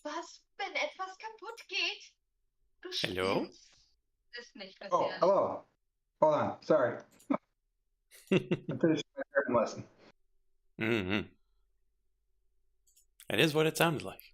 Was, wenn etwas kaputt geht? Du Hello? spielst es nicht mit Oh, mir. hello. Hold on. Sorry. I'm finishing my German lesson. Mm-hmm. It is what it sounded like.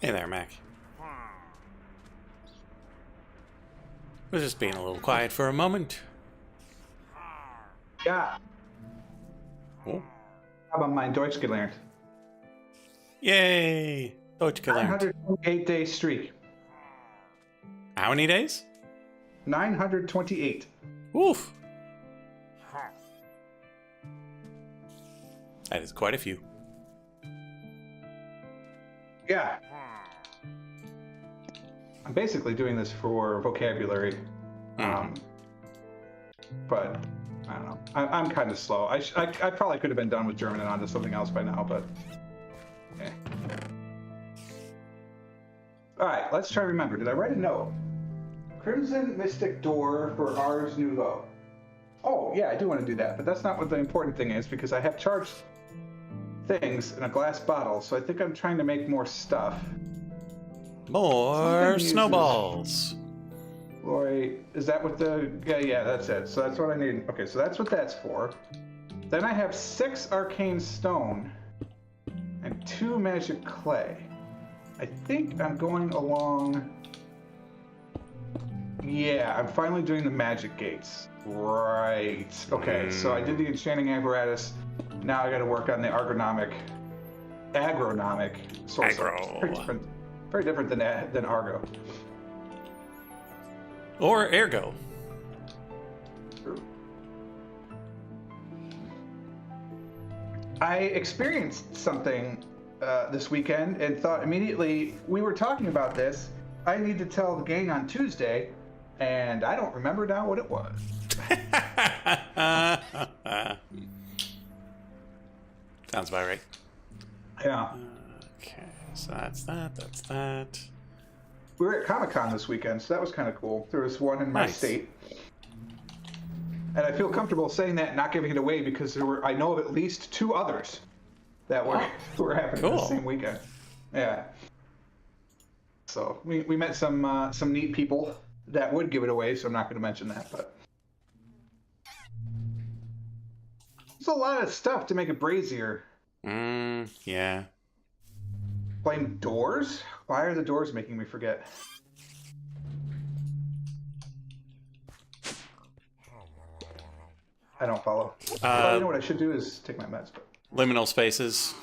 Hey there, Mac. Was just being a little quiet for a moment. Ja, Oh. habe mein Deutsch gelernt. Yay! Deutsch gelernt. 928-day streak. How many days? 928. Oof! That is quite a few. Yeah. I'm basically doing this for vocabulary. But I don't know. I'm kind of slow. I probably could have been done with German and onto something else by now, but eh. All right, let's try to remember. Did I write a note? Crimson Mystic Door for Ars Nouveau. Oh, yeah, I do want to do that, but that's not what the important thing is because I have charged things in a glass bottle, so I think I'm trying to make more stuff. More Something uses- snowballs. Boy, is that what the... Yeah, that's it. So that's what I need. Okay, so that's what that's for. Then I have 6 arcane stone and 2 magic clay. I think I'm going along... Yeah, I'm finally doing the magic gates. Right. Okay, so I did the enchanting apparatus. Now I got to work on the agronomic source. Agro. Very different than Argo. Or ergo. I experienced something this weekend and thought immediately, we were talking about this. I need to tell the gang on Tuesday, and I don't remember now what it was. Sounds about right. Yeah. Okay, so that's that. We were at Comic-Con this weekend, so that was kind of cool. There was one in my Nice. state. And I feel comfortable saying that and not giving it away because I know of at least 2 others that were happening Cool. the same weekend. Yeah. So we met some neat people that would give it away, so I'm not going to mention that, but there's a lot of stuff to make it brazier. Yeah. Blame doors? Why are the doors making me forget? I don't follow. Well, you know what I should do is take my meds. But... Liminal spaces.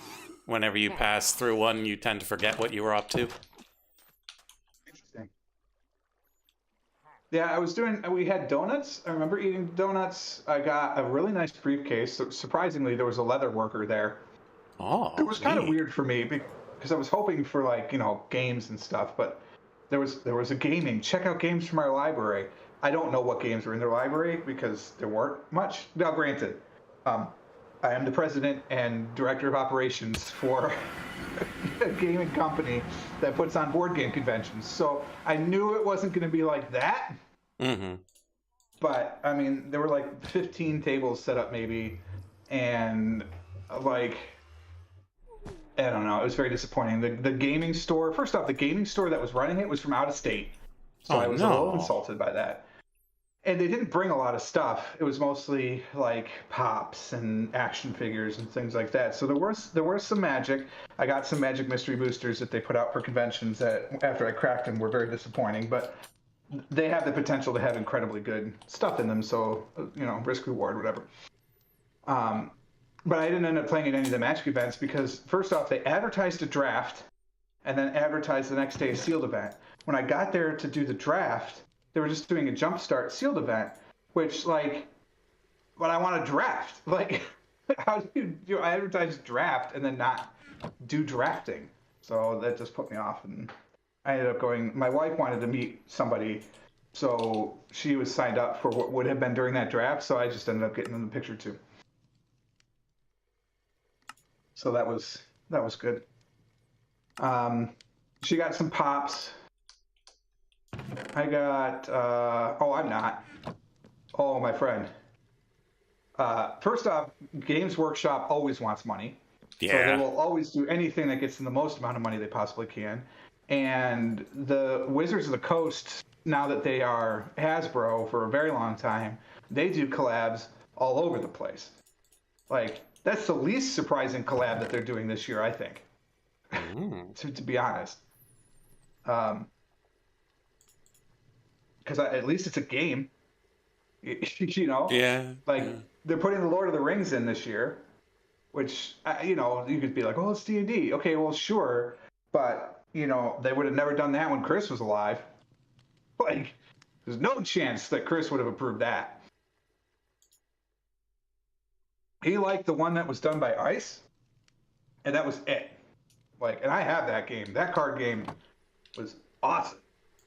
Whenever you pass through one, you tend to forget what you were up to. Interesting. Yeah, we had donuts. I remember eating donuts. I got a really nice briefcase. So surprisingly, there was a leather worker there. Oh, It was kind of neat. weird for me because I was hoping for games and stuff, but there was a gaming. Check out games from our library. I don't know what games were in their library because there weren't much. Now, granted, I am the president and director of operations for a gaming company that puts on board game conventions, so I knew it wasn't going to be like that. Mm-hmm. But I mean, there were like 15 tables set up maybe, and like I don't know. It was very disappointing. The gaming store, first off, the gaming store that was running it was from out of state. So Oh, I was a little no. insulted by that. And they didn't bring a lot of stuff. It was mostly like pops and action figures and things like that. So there was some Magic. I got some Magic mystery boosters that they put out for conventions that after I cracked them were very disappointing, but they have the potential to have incredibly good stuff in them. So, risk reward, whatever. But I didn't end up playing at any of the Magic events because first off, they advertised a draft and then advertised the next day a sealed event. When I got there to do the draft, they were just doing a jumpstart sealed event, which but I want to draft. Like, how do you advertise draft and then not do drafting? So that just put me off, and I ended up going. My wife wanted to meet somebody, so she was signed up for what would have been during that draft. So I just ended up getting in the picture too. So that was good. She got some pops. I got, I'm not. Oh, my friend. First off, Games Workshop always wants money. Yeah. So they will always do anything that gets them the most amount of money they possibly can. And the Wizards of the Coast, now that they are Hasbro for a very long time, they do collabs all over the place. Like, that's the least surprising collab that they're doing this year, I think. To be honest. Because at least it's a game, Yeah. They're putting the Lord of the Rings in this year, which you could be like, oh, it's D&D. Okay, well, sure, but they would have never done that when Chris was alive. Like, there's no chance that Chris would have approved that. He liked the one that was done by Ice, and that was it. And I have that game. That card game was awesome.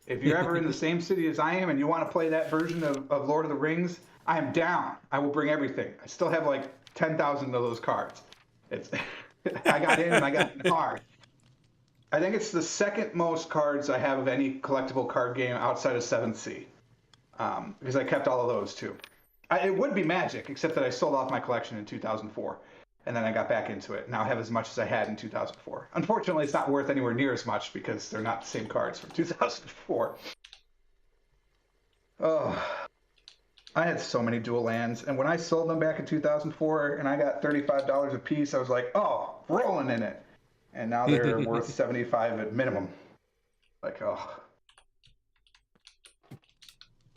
If you're ever in the same city as I am and you want to play that version of Lord of the Rings, I am down. I will bring everything. I still have 10,000 of those cards. I got in and I got in the card. I think it's the second most cards I have of any collectible card game outside of 7th Sea. Because I kept all of those too. It would be Magic, except that I sold off my collection in 2004. And then I got back into it. Now I have as much as I had in 2004. Unfortunately, it's not worth anywhere near as much because they're not the same cards from 2004. Oh, I had so many dual lands. And when I sold them back in 2004 and I got $35 a piece, I was like, oh, rolling in it. And now they're worth $75 at minimum. Oh.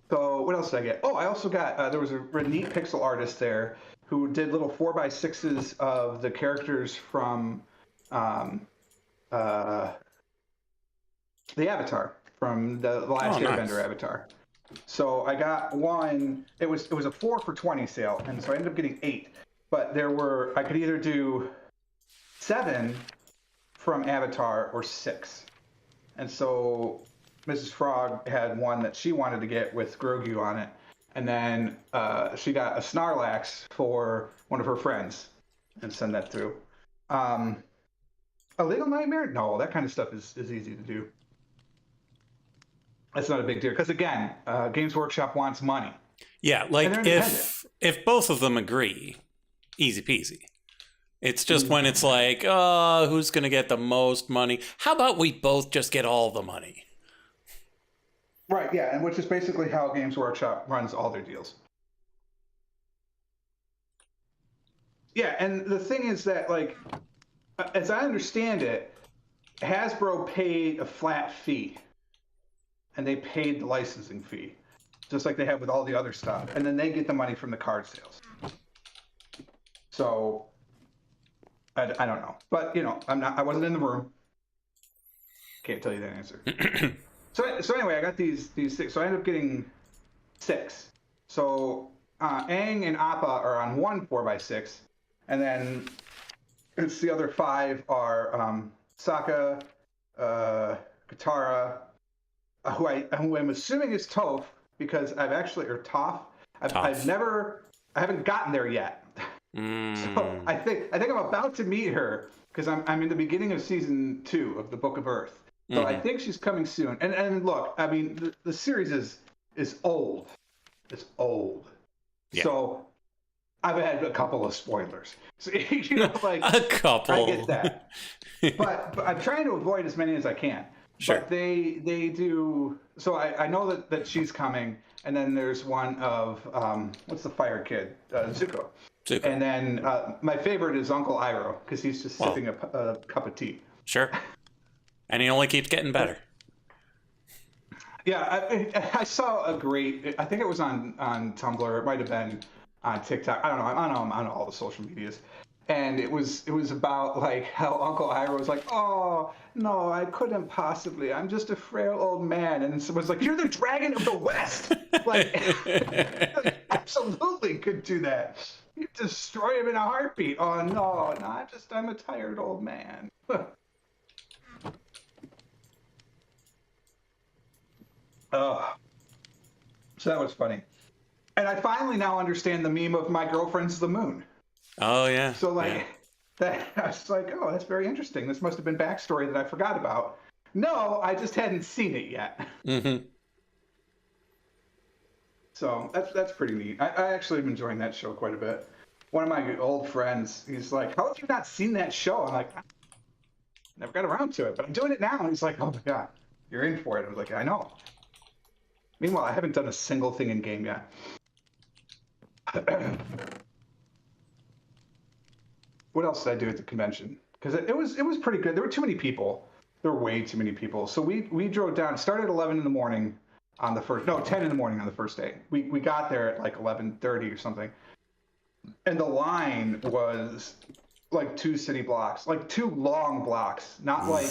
So what else did I get? Oh, I also got, there was a neat pixel artist there who did little 4x6s of the characters from the Avatar, from the last Airbender Avatar. So I got one. It was a 4 for $20 sale, and so I ended up getting 8. But I could either do 7 from Avatar or 6. And so Mrs. Frog had one that she wanted to get with Grogu on it. And then she got a Snorlax for one of her friends and send that through. A Little Nightmare? No, that kind of stuff is easy to do. That's not a big deal. Because again, Games Workshop wants money. Yeah, if both of them agree, easy peasy. It's just when it's who's going to get the most money? How about we both just get all the money? Right, yeah, and which is basically how Games Workshop runs all their deals. Yeah, and the thing is that, as I understand it, Hasbro paid a flat fee, and they paid the licensing fee, just like they have with all the other stuff, and then they get the money from the card sales. So, I don't know, but I wasn't in the room. Can't tell you that answer. So anyway, I got these 6. So I ended up getting 6. So Aang and Appa are on one 4x6, and then it's the other 5 are Sokka, Katara, who I'm assuming is Toph, because I've actually, or Toph. I haven't gotten there yet. So I think I'm about to meet her because I'm in the beginning of season 2 of the Book of Earth. So I think she's coming soon. And look, I mean, the series is old. It's old. Yeah. So I've had a couple of spoilers. So, a couple. I get that. but I'm trying to avoid as many as I can. Sure. But they do. So I know that she's coming, and then there's one of what's the fire kid, Zuko. Zuko. And then my favorite is Uncle Iroh because he's just Well, sipping a cup of tea. Sure. And he only keeps getting better. Yeah, I saw a great. I think it was on Tumblr. It might have been on TikTok. I don't know. I'm on all the social medias, and it was about like how Uncle Iroh was like, "Oh no, I couldn't possibly. I'm just a frail old man," and it was like, "You're the Dragon of the West. Like, absolutely could do that. You destroy him in a heartbeat. Oh no, I'm a tired old man." Oh, so that was funny. And I finally now understand the meme of my girlfriend's the moon. Oh, yeah. So, like, yeah. that I was like, oh, that's very interesting. This must have been backstory that I forgot about. No, I just hadn't seen it yet. Mm-hmm. So that's pretty neat. I actually am enjoying that show quite a bit. One of my old friends, he's like, how have you not seen that show? I'm like, I never got around to it, but I'm doing it now. And he's like, oh my God, you're in for it. I was like, I know. Meanwhile, I haven't done a single thing in game yet. What else did I do at the convention? Because it was pretty good. There were too many people. There were way too many people. So we drove down. Started at 11 in the morning on the first. No, 10 in the morning on the first day. We got there at like 11:30 or something, and the line was like 2 city blocks, like 2 long blocks, not like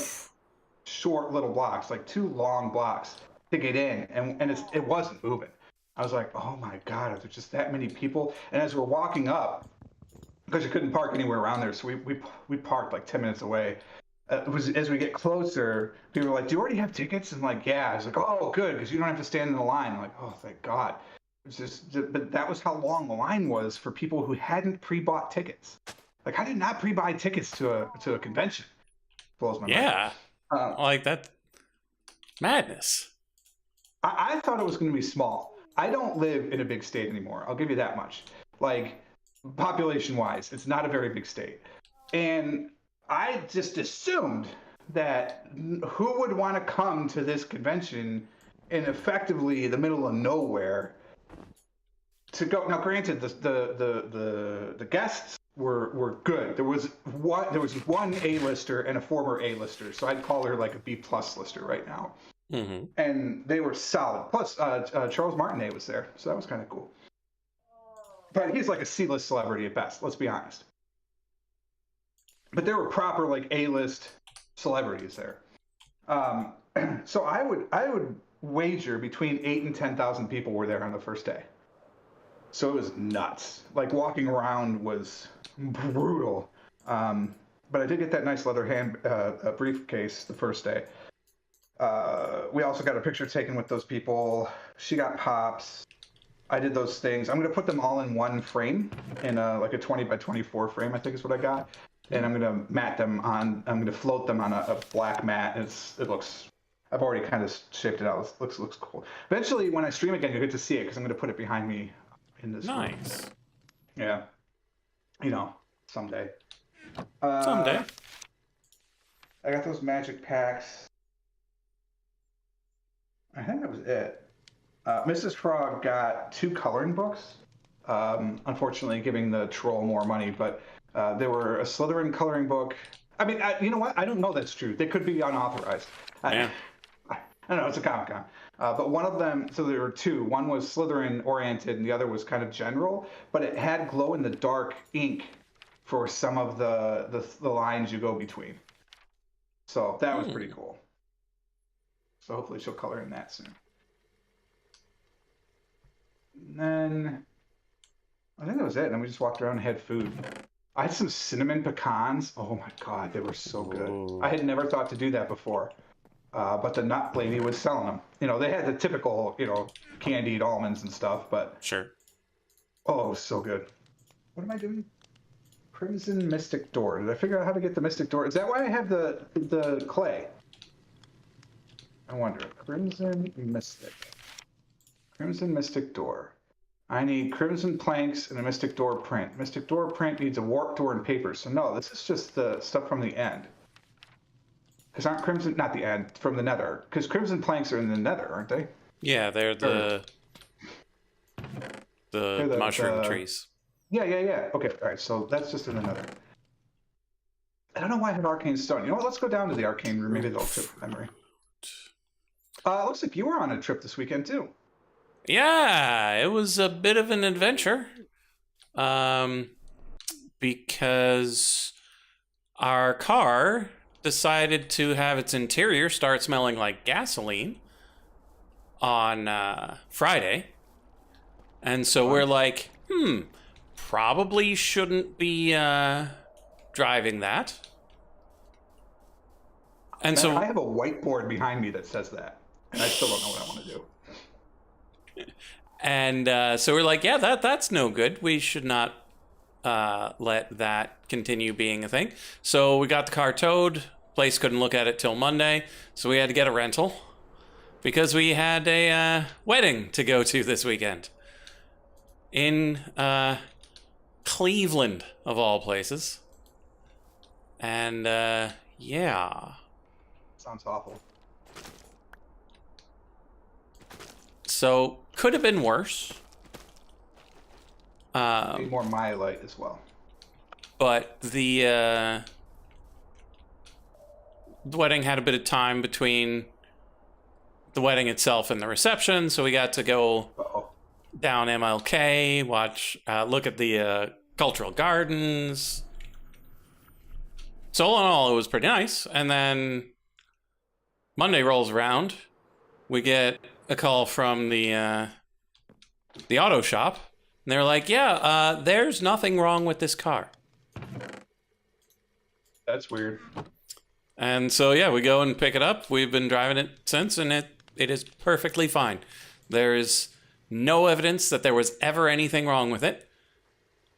short little blocks, like 2 long blocks to get in, and it wasn't moving. I was like, oh my God, are there just that many people? And as we're walking up, because you couldn't park anywhere around there, so we parked like 10 minutes away. As we get closer, people were like, do you already have tickets? And like, yeah. I was like, oh, good, because you don't have to stand in the line. I'm like, oh, thank God. It's just, but that was how long the line was for people who hadn't pre-bought tickets. Like, I did not pre-buy tickets to a convention. Blows my mind. Yeah. Like that. Madness. I thought it was going to be small. I don't live in a big state anymore. I'll give you that much. Like, population-wise, it's not a very big state. And I just assumed that who would want to come to this convention in effectively the middle of nowhere to go. Now, granted, the guests were good. There was one A-lister and a former A-lister, so I'd call her like a B-plus lister right now. Mm-hmm. And they were solid. Plus, Charles Martinet was there, so that was kind of cool. But he's like a C-list celebrity at best, let's be honest. But there were proper like A-list celebrities there. So I would wager between 8,000 and 10,000 people were there on the first day. So it was nuts. Like walking around was brutal. But I did get that nice leather briefcase the first day. We also got a picture taken with those people. She got pops. I did those things. I'm going to put them all in one frame, in like a 20 by 24 frame, I think is what I got. And I'm going to mat them on, I'm going to float them on a black mat. It looks, I've already kind of shaped it out. It looks cool. Eventually, when I stream again, you'll get to see it because I'm going to put it behind me in this room. Nice. Yeah. You know, someday. Someday. I got those magic packs. I think that was it. Mrs. Frog got 2 coloring books, unfortunately giving the troll more money, but there were a Slytherin coloring book. I mean, you know what? I don't know that's true. They could be unauthorized. Yeah. I don't know. It's a Comic-Con. But one of them, so there were 2. One was Slytherin oriented and the other was kind of general, but it had glow-in-the-dark ink for some of the lines you go between. So that was pretty cool. So hopefully she'll color in that soon. And then I think that was it. And then we just walked around and had food. I had some cinnamon pecans. Oh my God, they were so good. Ooh. I had never thought to do that before. But the nut lady was selling them. You know, they had the typical, candied almonds and stuff, but Sure. oh, so good. What am I doing? Crimson Mystic Door. Did I figure out how to get the Mystic Door? Is that why I have the clay? I wonder. Crimson Mystic. Crimson Mystic Door. I need Crimson Planks and a Mystic Door print. Mystic Door print needs a Warp Door and paper. So no, this is just the stuff from the end. Because aren't Crimson not the end from the Nether? Because Crimson planks are in the Nether, aren't they? Yeah, they're the They're mushroom trees. Yeah. Okay, all right. So that's just in the Nether. I don't know why I had arcane stone. You know what? Let's go down to the arcane room. Maybe they'll trip from memory. Looks like you were on a trip this weekend too. Yeah, it was a bit of an adventure. Because our car decided to have its interior start smelling like gasoline on Friday. And so we're like, probably shouldn't be driving that. And so I have a whiteboard behind me that says that, and I still don't know what I want to do. And so we're like, yeah, that's no good. We should not let that continue being a thing. So we got the car towed. Place couldn't look at it till Monday, so we had to get a rental because we had a wedding to go to this weekend in Cleveland, of all places. And yeah. Sounds awful. So could have been worse. Need more myelite as well. But the wedding had a bit of time between the wedding itself and the reception, so we got to go down MLK, look at the cultural gardens. So all in all, it was pretty nice. And then Monday rolls around, we get a call from the auto shop, and they're like, "Yeah, there's nothing wrong with this car." That's weird. And so yeah, we go and pick it up. We've been driving it since, and it is perfectly fine. There is no evidence that there was ever anything wrong with it.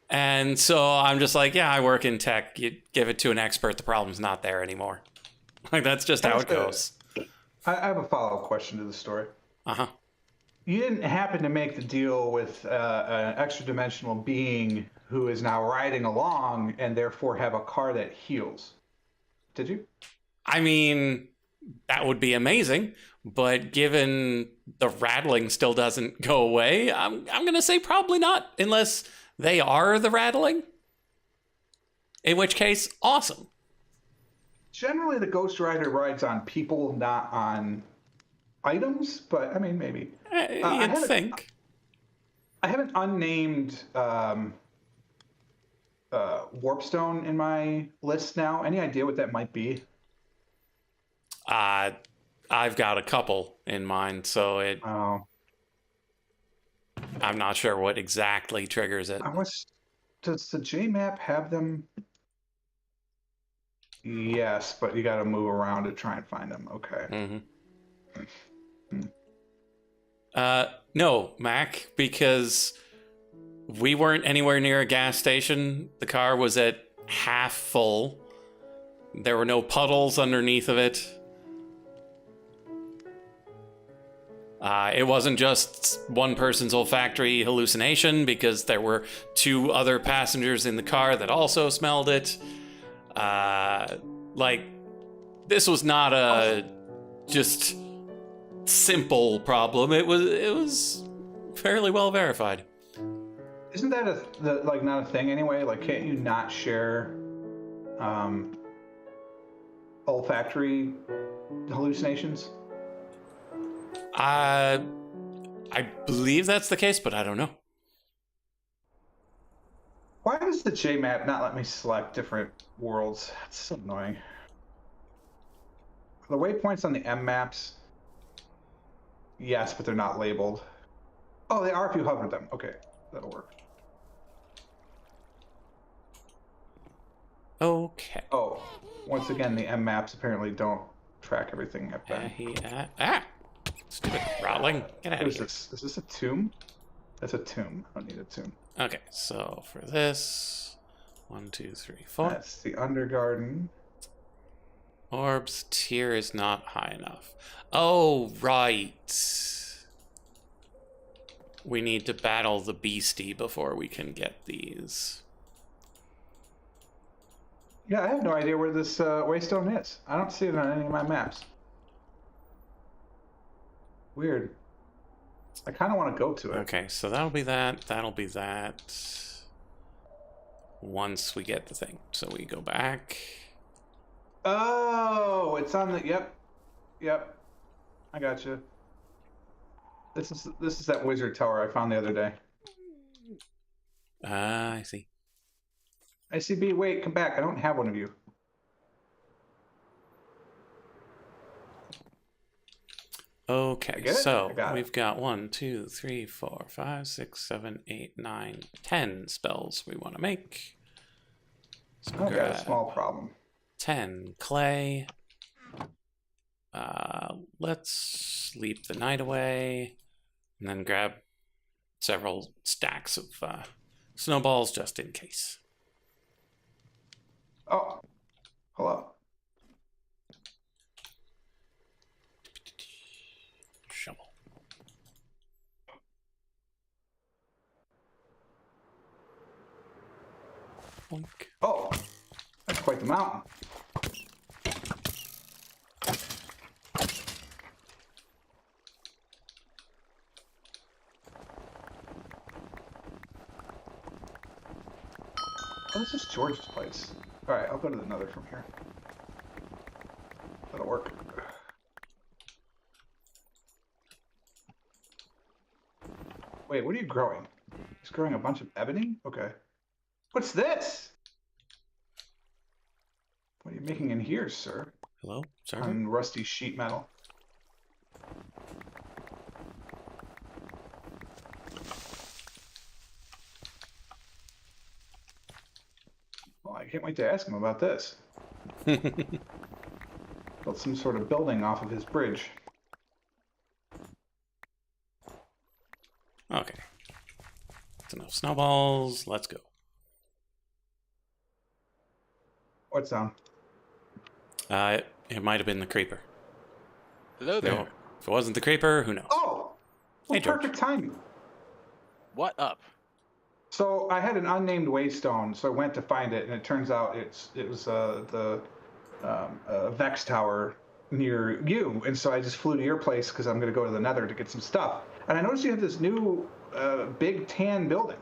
And so I'm just like, yeah, I work in tech. You give it to an expert, the problem's not there anymore. Like, that's just how it goes. I have a follow-up question to the story. Uh-huh. You didn't happen to make the deal with an extra-dimensional being who is now riding along and therefore have a car that heals, did you? I mean, that would be amazing, but given the rattling still doesn't go away, I'm going to say probably not, unless they are the rattling. In which case, awesome. Generally, the Ghost Rider rides on people, not on items, but I mean, maybe. You'd think. I have an unnamed warpstone in my list now. Any idea what that might be? I've got a couple in mind, so I'm not sure what exactly triggers it. Does the JMap have them? Yes, but you got to move around to try and find them. Okay. No, Mac, because we weren't anywhere near a gas station. The car was at half full. There were no puddles underneath of it. It wasn't just one person's olfactory hallucination, because there were two other passengers in the car that also smelled it. This was not a just simple problem. It was fairly well verified. Isn't that not a thing anyway? Like, can't you not share olfactory hallucinations? I believe that's the case, but I don't know. Why does the JMap not let me select different worlds? That's so annoying. The waypoints on the M maps, yes, but they're not labeled. Oh, they are if you hover them. Okay, that'll work. Okay. Oh, once again, the M maps apparently don't track everything I've done. Stupid rattling. Get out of here. Is this a tomb? That's a tomb. I don't need a tomb. Okay, so for this, 1, 2, 3, 4. That's the Undergarden. Orbs tier is not high enough. Oh, right. We need to battle the beastie before we can get these. Yeah, I have no idea where this waystone is. I don't see it on any of my maps. Weird. I kind of want to go to it. Okay, so that'll be that. That'll be that. Once we get the thing. So we go back. Oh, it's on the. Yep. I got you. This is that wizard tower I found the other day. I see. ICB, wait, come back. I don't have one of you. Okay, Get it? so I got we've it. got 1, 2, 3, 4, 5, 6, 7, 8, 9, 10 spells we want to make. So I got a grab small problem. 10 clay. Let's sleep the night away, and then grab several stacks of snowballs just in case. Oh, hello. Shovel. Boink. Oh, that's quite the mountain. Oh, this is George's place. All right, I'll go to the nether from here. That'll work. Wait, what are you growing? He's growing a bunch of ebony? Okay. What's this? What are you making in here, sir? Hello, server? On rusty sheet metal. Well, I can't wait to ask him about this. Built some sort of building off of his bridge. Okay. That's enough snowballs. Let's go. What's on? It might have been the creeper. Hello there. No, if it wasn't the creeper, who knows? Oh! Hey, Well, George. perfect timing. What up? So I had an unnamed waystone, so I went to find it, and it turns out it was the Vex Tower near you, and so I just flew to your place because I'm going to go to the Nether to get some stuff. And I noticed you have this new big tan building.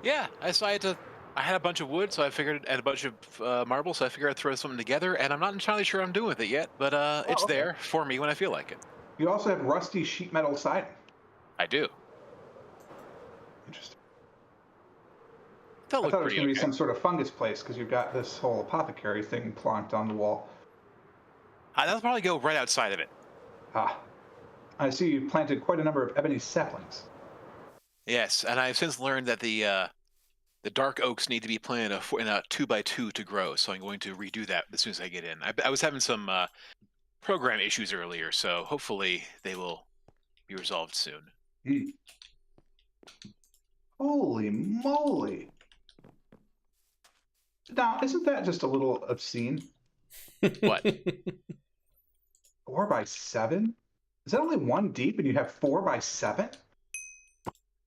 Yeah, I had a bunch of wood, so I figured, and a bunch of marble, so I figured I'd throw something together, and I'm not entirely sure what I'm doing with it yet, but it's okay. there for me when I feel like it. You also have rusty sheet metal siding. I do. Interesting. That I looked thought it was pretty going to be okay. some sort of fungus place because you've got this whole apothecary thing plonked on the wall. That'll probably go right outside of it. Ah, I see you've planted quite a number of ebony saplings. Yes, and I've since learned that the dark oaks need to be planted in a 2x2 to grow, so I'm going to redo that as soon as I get in. I was having some program issues earlier, so hopefully they will be resolved soon. Mm. Holy moly! Now, isn't that just a little obscene? What? 4x7? Is that only one deep and you have 4x7?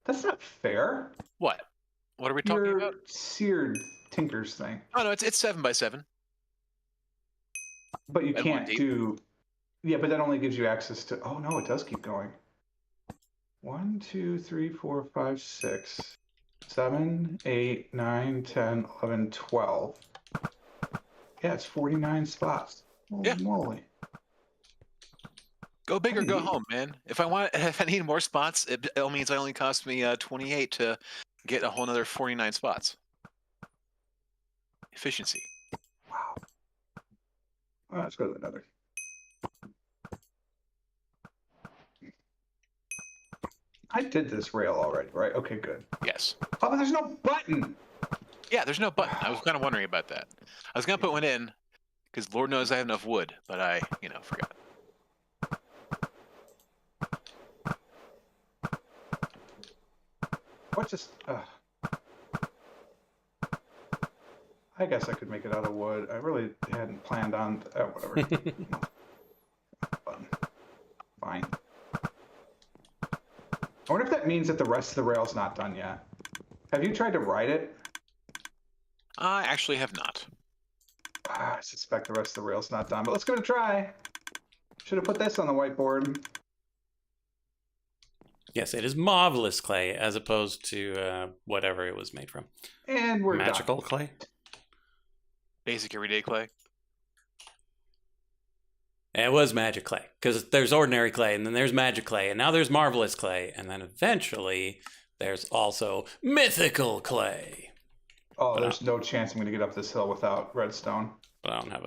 That's not fair. What? What are we talking Your about? seared Tinker's thing. Oh no, it's 7x7. But you And one can't deep. do. Yeah, but that only gives you access to. Oh no, it does keep going. 1, 2, 3, 4, 5, 6, 7, 8, 9, 10, 11, 12. Yeah, it's 49 spots. Holy Yeah. moly. Go big or go Hey. home, man. If I need more spots, it means it only cost me 28 to get a whole another 49 spots. Efficiency. Wow. Well, let's go to another. I did this rail already, right? Okay, good. Yes. Oh, but there's no button. Yeah, there's no button. I was kind of wondering about that. I was gonna put one in because Lord knows I have enough wood, but I, forgot. What just? I guess I could make it out of wood. I really hadn't planned on. Whatever. Button. Fine. I wonder if that means that the rest of the rail's not done yet. Have you tried to write it? I actually have not. I suspect the rest of the rail's not done, but let's give it a try. Should have put this on the whiteboard. Yes, it is marvelous clay as opposed to whatever it was made from. And we're Magical done. clay? Basic everyday clay. It was magic clay, because there's ordinary clay, and then there's magic clay, and now there's marvelous clay, and then eventually there's also mythical clay. Oh, there's no chance I'm going to get up this hill without redstone. But I don't have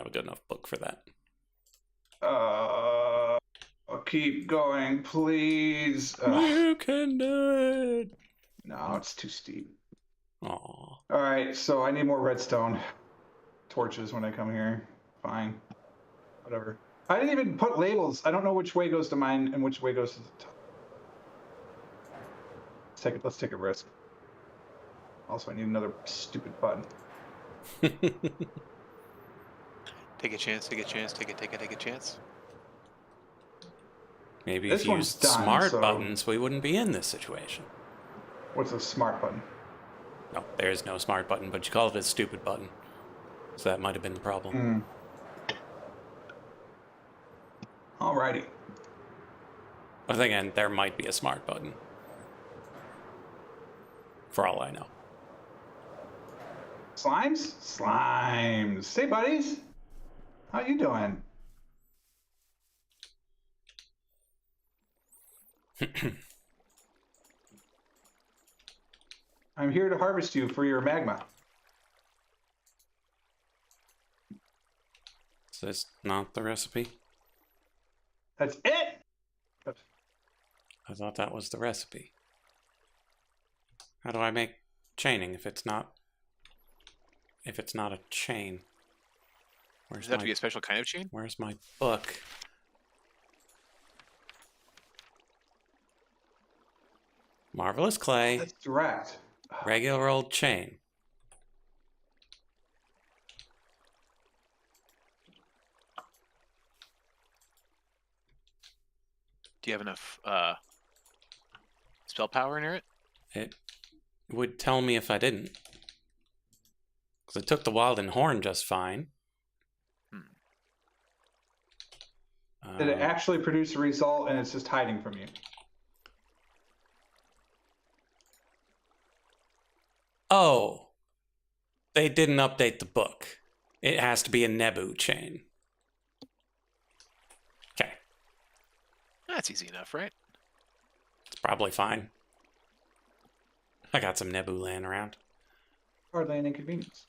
a good enough book for that. I'll keep going, please. You can do it. No, it's too steep. Aw. All right, so I need more redstone torches when I come here. Fine, whatever. I didn't even put labels. I don't know which way goes to mine and which way goes to the top. Let's take a risk. Also, I need another stupid button. Take a chance, take a chance, take a chance. Maybe This if you one's used done, smart so- buttons, we wouldn't be in this situation. What's a smart button? No, there is no smart button, but you call it a stupid button. So that might have been the problem. Alrighty. But then again, there might be a smart button. For all I know. Slimes? Slimes. Hey, buddies. How you doing? I'm here to harvest you for your magma. Is this not the recipe? That's it? I thought that was the recipe. How do I make chaining if it's not a chain? Does it have to be a special kind of chain? Where's my book? Marvelous clay, That's direct. regular old chain. Do you have enough spell power near it? It would tell me if I didn't. Because it took the wild and horn just fine. Did it actually produce a result and it's just hiding from you? Oh, they didn't update the book. It has to be a Nebu chain. Okay, That's easy enough, right? it's probably fine. I got some Nebu laying around. Hardly an inconvenience.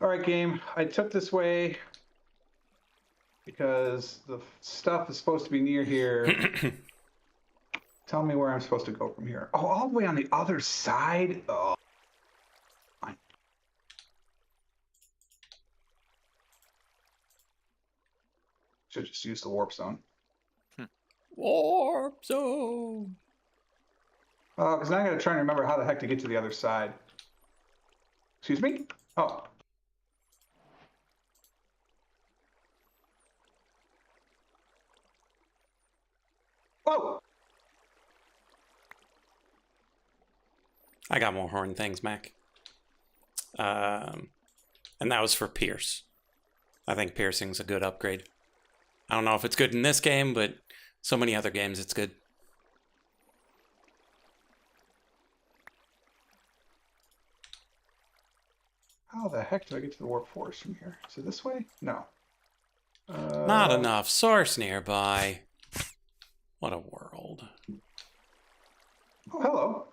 All right, game. I took this way because the stuff is supposed to be near here. Tell me where I'm supposed to go from here. Oh, all the way on the other side? Oh. Fine. Should just use the warp zone. Warp zone. Because now I gotta try and remember how the heck to get to the other side. Excuse me? Oh. Whoa! I got more horn things, Mac. And that was for Pierce. I think piercing's a good upgrade. I don't know if it's good in this game, but so many other games it's good. How the heck do I get to the warp forest from here? Is it this way? No. Not enough source nearby. What a world. Oh, hello.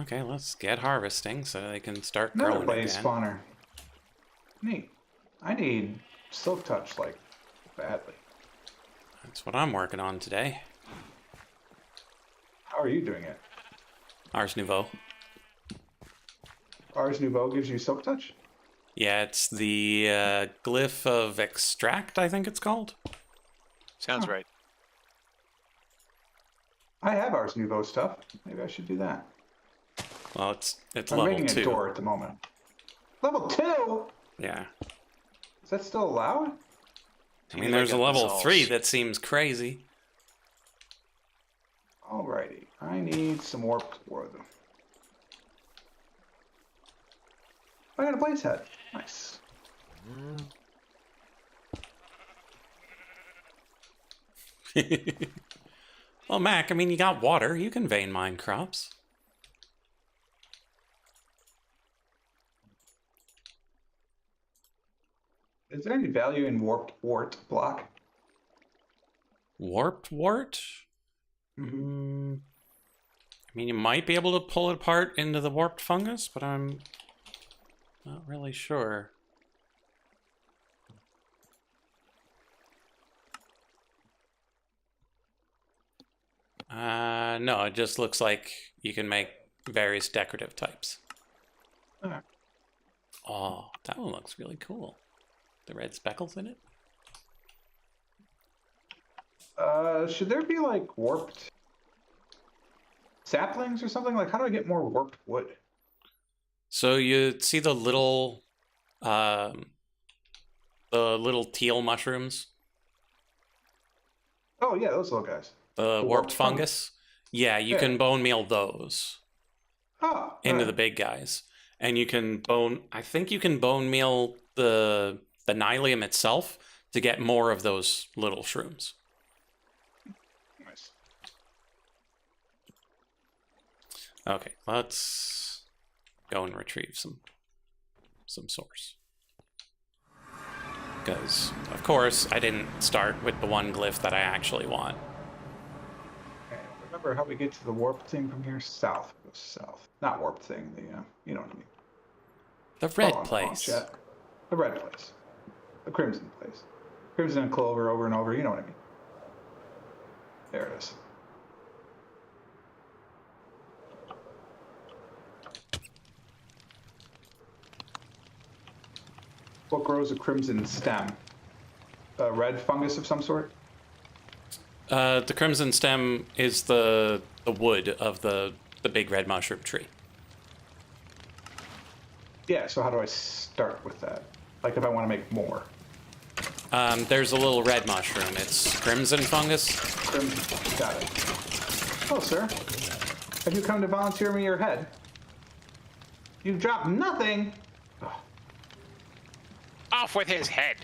Okay, let's get harvesting so they can start Another growing blaze again. spawner. Neat. I need silk touch, like, badly. That's what I'm working on today. How are you doing it? Ars Nouveau. Ars Nouveau gives you silk touch? Yeah, it's the glyph of extract, I think it's called. Sounds right. I have Ars Nouveau stuff. Maybe I should do that. Well, it's I'm level making 2. a door at the moment. Level 2? Yeah. Is that still allowed? I mean, there's a level 3 that seems crazy. Alrighty. I need some warp wood. I got a blaze head. Nice. Well, Mac, I mean, you got water. You can vein mine crops. Is there any value in warped wart block? Warped wart? Mm-hmm. I mean, you might be able to pull it apart into the warped fungus, but I'm not really sure. No, it just looks like you can make various decorative types. Alright. Oh, that one looks really cool. The red speckles in it? Should there be like warped saplings or something? Like, how do I get more warped wood? So you see the little teal mushrooms? Oh yeah, those little guys. The The warped fungus? Yeah, you can bone meal those Oh, into alright. the big guys. And you can I think you can bone meal the nylium itself to get more of those little shrooms. Nice. Okay, let's go and retrieve some source. Because, of course, I didn't start with the one glyph that I actually want. Okay, remember how we get to the warped thing from here? South. Go south. Not warped thing. The you know what I mean. The red Follow place. chat. The red place. The crimson place. Crimson and clover over and over. You know what I mean. There it is. What grows a crimson stem? A red fungus of some sort? The crimson stem is the wood of the big red mushroom tree. Yeah, so how do I start with that? Like if I want to make more. There's a little red mushroom. It's crimson fungus. Crimson. Got it. Oh, sir. Have you come to volunteer me your head? You've dropped nothing! Off with his head.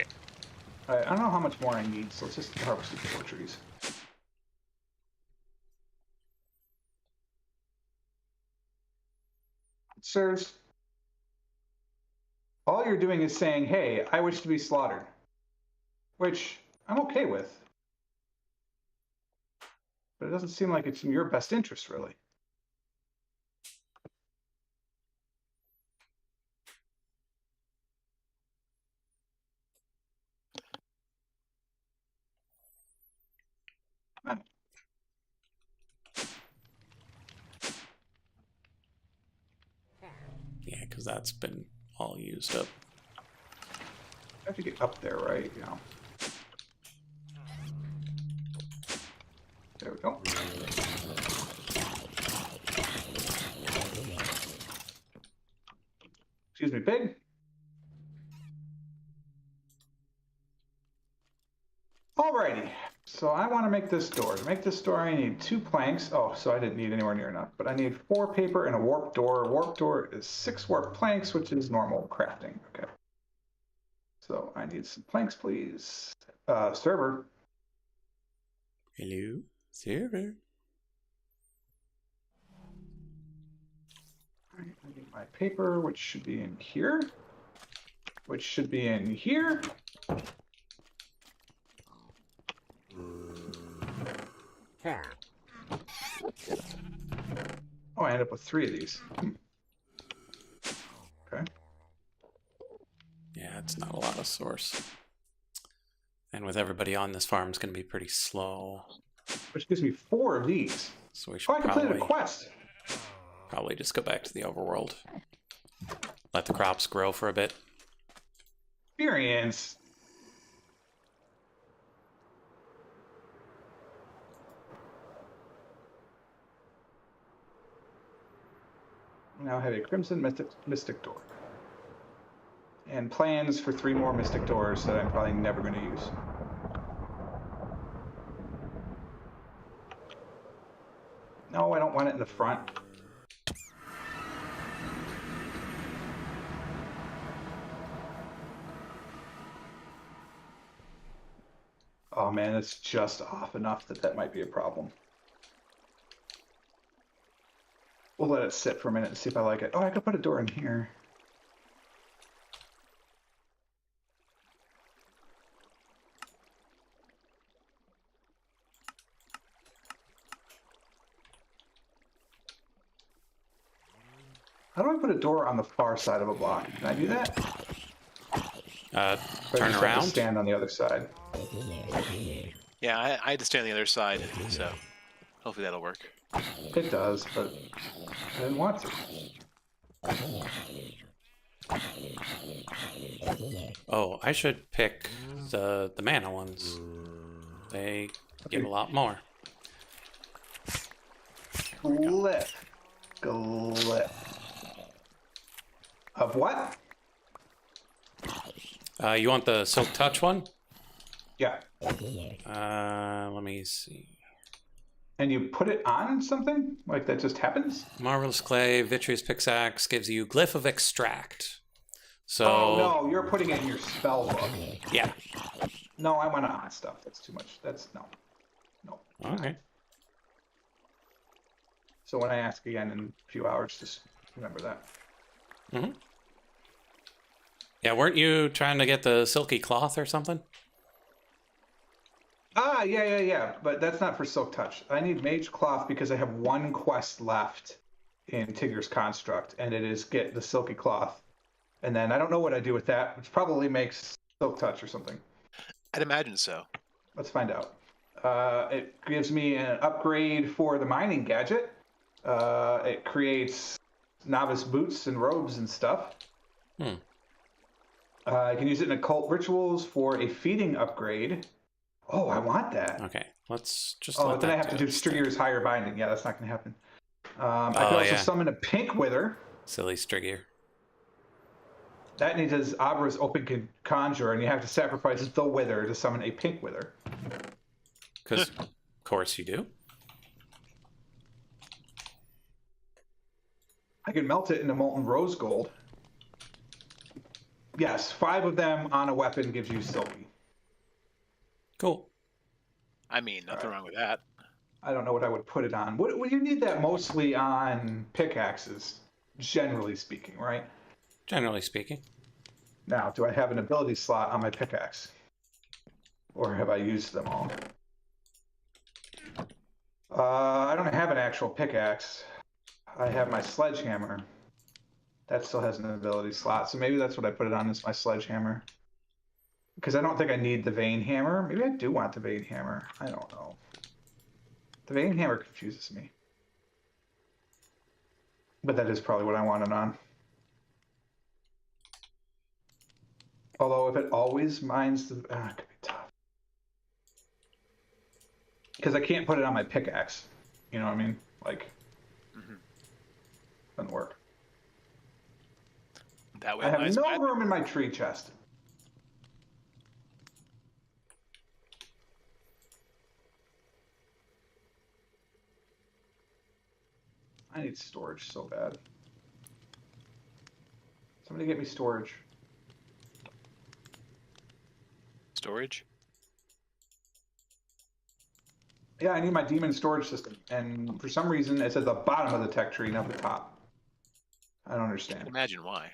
Alright, I don't know how much more I need, so let's just harvest these 4 trees. Sirs, all you're doing is saying, hey, I wish to be slaughtered. Which I'm okay with. But it doesn't seem like it's in your best interest, really. Yeah, because that's been all used up. I have to get up there, right? You know. There we go. Excuse me, pig. Alrighty. So I want to make this door. To make this door, I need 2 planks. Oh, so I didn't need anywhere near enough. But I need 4 paper and a warp door. Warp door is 6 warp planks, which is normal crafting. Okay. So I need some planks, please. Server. Hello, server. Alright, I need my paper, which should be in here. Which should be in here. Oh, I end up with 3 of these. Okay. Yeah, it's not a lot of source. And with everybody on this farm, it's going to be pretty slow. Which gives me 4 of these. So we should Oh, I completed a quest. probably just go back to the overworld. Let the crops grow for a bit. Experience. Now I have a Crimson Mystic Door. And plans for 3 more Mystic Doors that I'm probably never going to use. No, I don't want it in the front. Oh man, it's just off enough that might be a problem. We'll let it sit for a minute and see if I like it. Oh, I could put a door in here. How do I put a door on the far side of a block? Can I do that? Or I Turn just have to around. stand on the other side. Yeah, I had to stay on the other side, so hopefully that'll work. It does, but I didn't want to. Oh, I should pick the mana ones. They give a lot more. Glyph. Glyph. Of what? You want the Silk Touch one? Yeah. Let me see. And you put it on something? Like that just happens? Marvelous Clay, Vitreous Pickaxe gives you Glyph of Extract. So. Oh no, you're putting it in your spell book. Yeah. No, I want on stuff. That's too much. That's no. No. Okay. So when I ask again in a few hours, just remember that. Mm-hmm. Yeah, weren't you trying to get the silky cloth or something? Ah, yeah. But that's not for Silk Touch. I need Mage Cloth because I have one quest left in Tigger's Construct, and it is get the Silky Cloth. And then I don't know what I do with that, which probably makes Silk Touch or something. I'd imagine so. Let's find out. It gives me an upgrade for the mining gadget. It creates novice boots and robes and stuff. I can use it in occult rituals for a feeding upgrade. Oh, I want that. Okay, let's just. Oh, let then I that have to do instead. Striggier's Higher Binding. Yeah, that's not going to happen. I could also summon a Pink Wither. Silly Strigier. That needs Abra's Open Conjure, and you have to sacrifice the Wither to summon a Pink Wither. Because, of course, you do. I can melt it into Molten Rose Gold. Yes, 5 of them on a weapon gives you Silky. Cool. I mean, nothing wrong with that. I don't know what I would put it on. Would you need that mostly on pickaxes, generally speaking, right? Generally speaking. Now, do I have an ability slot on my pickaxe? Or have I used them all? I don't have an actual pickaxe. I have my sledgehammer. That still has an ability slot, so maybe that's what I put it on, is my sledgehammer. Because I don't think I need the vein hammer. Maybe I do want the vein hammer. I don't know. The vein hammer confuses me. But that is probably what I want it on. Although if it always mines the... it could be tough. Because I can't put it on my pickaxe. You know what I mean? Like, doesn't work. That way I have lies no bad. room in my tree chest. I need storage so bad. Somebody get me storage. Storage? Yeah, I need my demon storage system. And for some reason, it's at the bottom of the tech tree, not the top. I don't understand. Imagine why.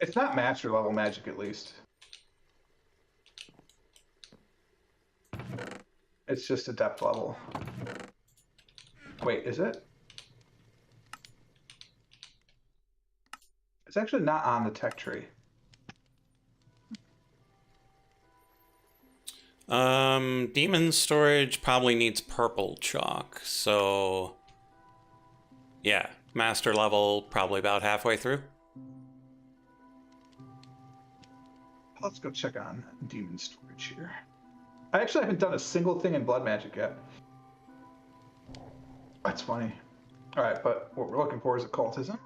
It's not master level magic, at least. It's just a depth level. Wait, is it? It's actually not on the tech tree. Demon storage probably needs purple chalk, so yeah, master level probably about halfway through. Let's go check on demon storage here. I actually haven't done a single thing in blood magic yet. That's funny. All right, but what we're looking for is occultism.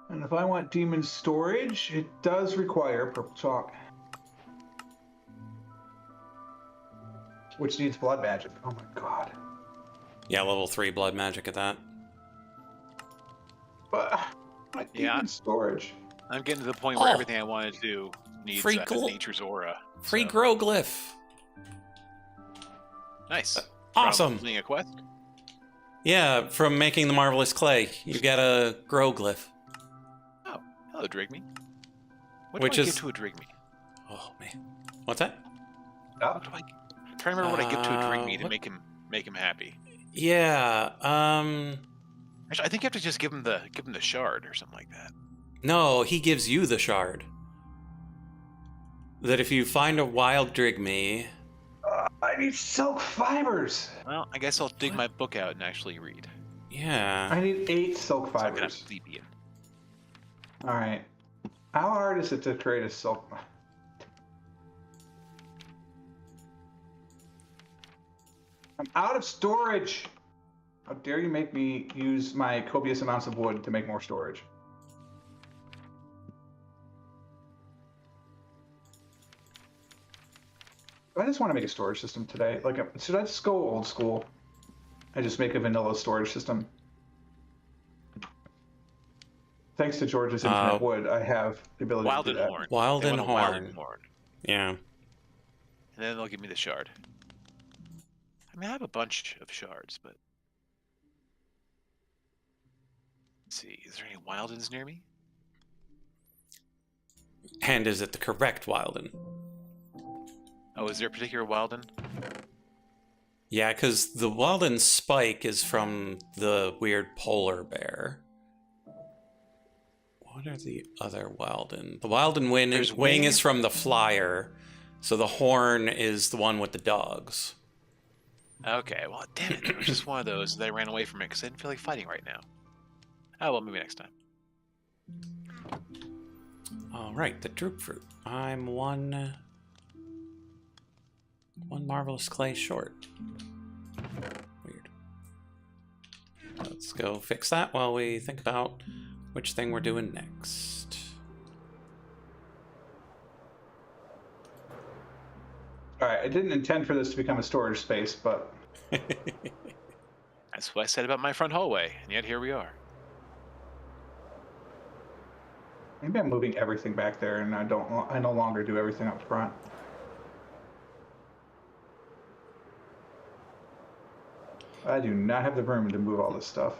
And if I want demon storage, it does require purple chalk. Which needs blood magic. Oh my god. Yeah, level 3 blood magic at that. But Yeah, Even storage. I'm getting to the point where Oh. everything I want to do needs Free nature's aura. Free so. grow glyph. Nice. Awesome. From completing a quest? Yeah, from making the marvelous clay, you get a grow glyph. Oh, hello, Drigme. What Which do I is- give to a Drigme? Oh man, what's that? What do I? I'm trying to remember what I give to a Drigme to what- make him happy. Yeah. Actually, I think you have to just give him the shard or something like that. No, he gives you the shard. That if you find a wild Drigme, I need silk fibers. Well, I guess I'll dig my book out and actually read. yeah. I need 8 silk So I'm gonna fibers. plebeian. All right. How hard is it to create a silk? I'm out of storage. How dare you make me use my copious amounts of wood to make more storage? I just want to make a storage system today. Like, should I just go old school? I just make a vanilla storage system. Thanks to George's infinite wood, I have the ability to do that. Wildenhorn. Wild They and want a horn. Wildenhorn. Yeah. And then they'll give me the shard. I mean, I have a bunch of shards, but... Let's see, is there any Wildens near me? And is it the correct Wilden? Oh, is there a particular Wilden? Yeah, because the Wilden spike is from the weird polar bear. What are the other Wilden? The Wilden wing Wing. is from the flyer, so the horn is the one with the dogs. Okay, well, damn it. It was just one of those that I ran away from it because I didn't feel like fighting right now. Oh, well, maybe next time. All right, the droop fruit. I'm one marvelous clay short. Weird. Let's go fix that while we think about which thing we're doing next. All right, I didn't intend for this to become a storage space, but That's what I said about my front hallway, and yet here we are. maybe I'm moving everything back there, and I no longer do everything up front. I do not have the room to move all this stuff.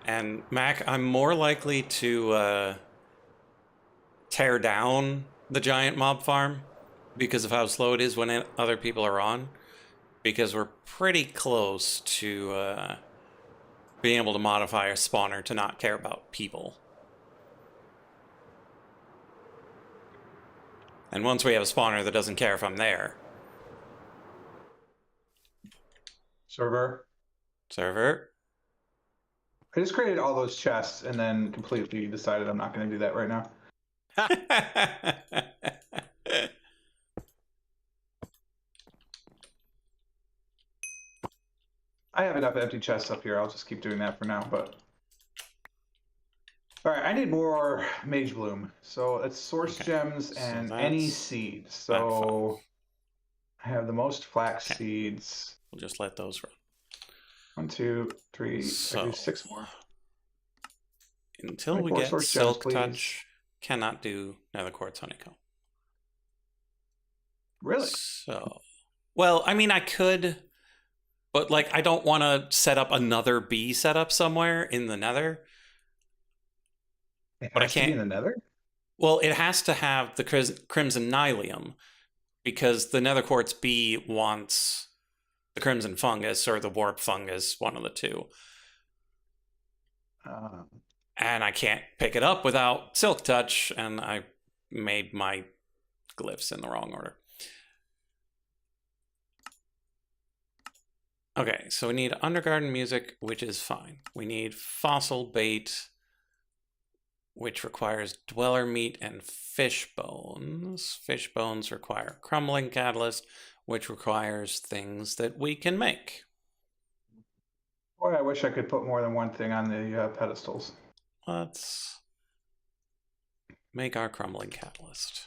And Mac, I'm more likely to tear down the giant mob farm because of how slow it is when other people are on. Because we're pretty close to being able to modify a spawner to not care about people. And once we have a spawner that doesn't care if I'm there. Server. I just created all those chests and then completely decided I'm not going to do that right now. I have enough empty chests up here. I'll just keep doing that for now, but... Alright, I need more Mage Bloom. So it's Source Gems so and that's any seed. So I have the most flax seeds. We'll just let those run. 1, 2, 3, I So, do 6 more. Until we 24 get Source Gems, Silk please. Touch, cannot do Nether Quartz Honeycomb. Really? So, well, I mean, I could, but like, I don't want to set up another bee setup somewhere in the Nether. It But I has to be can't- in the Nether? Well, it has to have the Crimson Nylium because the Nether Quartz bee wants the Crimson Fungus or the Warp Fungus, one of the two. And I can't pick it up without Silk Touch, and I made my glyphs in the wrong order. Okay, so we need Undergarden Music, which is fine. We need Fossil Bait, which requires Dweller Meat and Fish Bones. Fish Bones require Crumbling Catalyst, which requires things that we can make. Boy, I wish I could put more than one thing on the pedestals. Let's make our Crumbling Catalyst.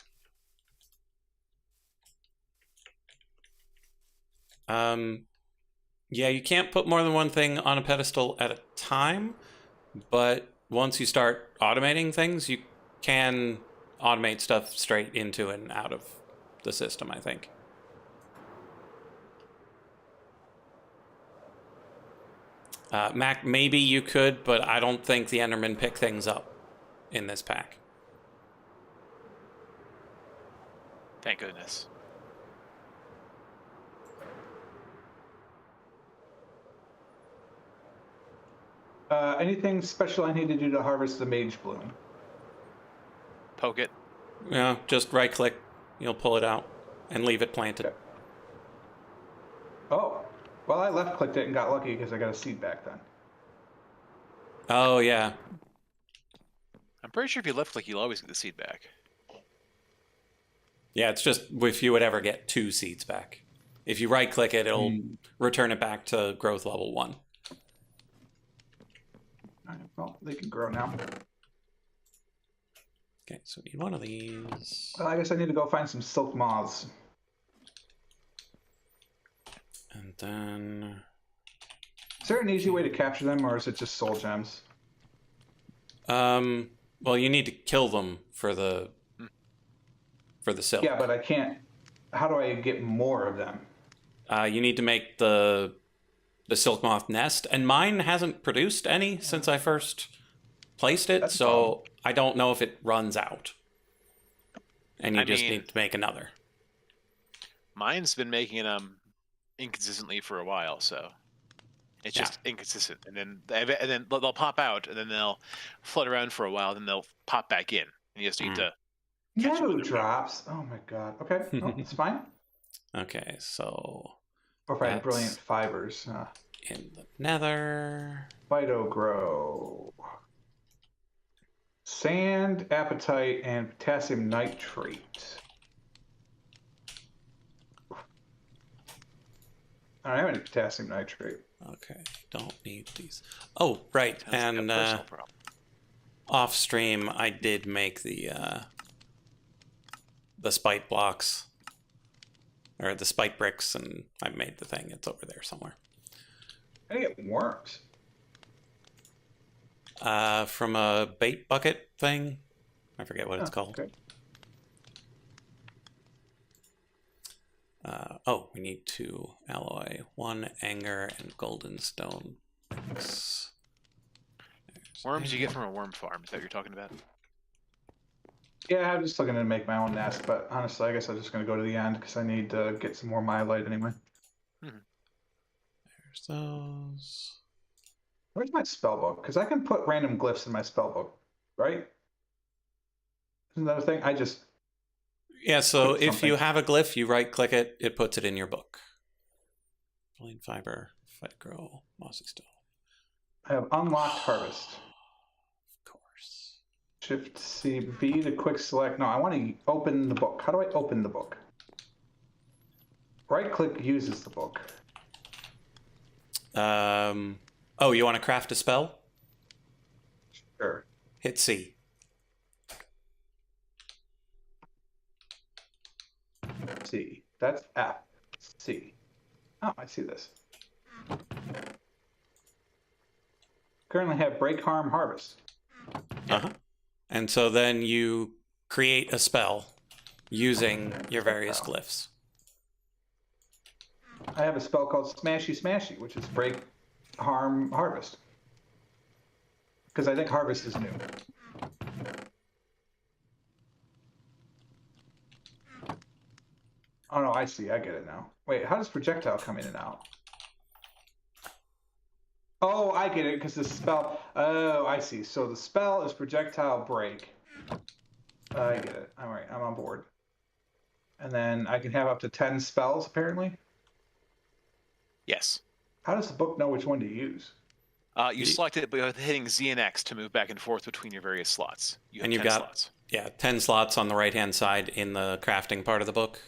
Yeah, you can't put more than one thing on a pedestal at a time, but once you start automating things, you can automate stuff straight into and out of the system, I think. Mac, maybe you could, but I don't think the Endermen pick things up in this pack. Thank goodness. Anything special I need to do to harvest the mage bloom? Poke it. Yeah, just right click, you'll pull it out and leave it planted. Okay. Oh, well, I left clicked it and got lucky because I got a seed back then. Oh, yeah. I'm pretty sure if you left click, you'll always get the seed back. Yeah, it's just if you would ever get 2 seeds back. If you right click it, it'll return it back to growth level 1. All right, well, they can grow now. Okay, so we need one of these. Well, I guess I need to go find some silk moths. And then... Is there an easy way to capture them, or is it just soul gems? Well, you need to kill them for the silk. Yeah, but I can't. How do I get more of them? You need to make the silk moth nest, and mine hasn't produced any since I first placed it, That's so I don't know if it runs out. And you I just mean- need to make another. Mine's been making them inconsistently for a while, so it's just inconsistent. And then they'll pop out, and then they'll float around for a while, then they'll pop back in. And you just need to catch them when No they're drops. Oh my god. Okay, no, it's fine. Okay, so Or if I had That's- brilliant fibers. in the nether... Phyto grow. Sand, apatite, and potassium nitrate. I don't have any potassium nitrate. Okay, don't need these. Oh, right, Sounds like a and personal problem. off stream I did make the spite blocks. Or the spite bricks, and I made the thing. It's over there somewhere. I get worms. From a bait bucket thing. I forget what it's Oh, called. okay. We need 2 alloy, 1 anger, and golden stone bricks. There's Worms you anger. get from a worm farm. Is that what you're talking about? Yeah, I'm just looking to make my own nest, but honestly, I guess I'm just going to go to the end because I need to get some more myelite anyway. There's those. Where's my spell book? Because I can put random glyphs in my spell book, right? Isn't that a thing? I just... Yeah, so Put if you something. have a glyph, you right click it, it puts it in your book. Plain fiber, fight grow, mossy stone. I have unlocked harvest. Of course. Shift C, B to quick select. No, I want to open the book. How do I open the book? Right click uses the book. Oh, you want to craft a spell? Sure. Hit C. C. That's F. C. Oh, I see this. Currently have break, harm, harvest. Uh-huh. And so then you create a spell using your various glyphs. I have a spell called Smashy Smashy, which is break, harm, harvest. Because I think harvest is new. Oh no, I see. I get it now. Wait, how does projectile come in and out? Oh, I get it, because the spell... Oh, I see. So the spell is projectile break. I get it. All right, I'm on board. And then I can have up to 10 spells, apparently. Yes. How does the book know which one to use? You select it by hitting Z and X to move back and forth between your various slots. You have And you've 10 got slots. 10 slots on the right-hand side in the crafting part of the book.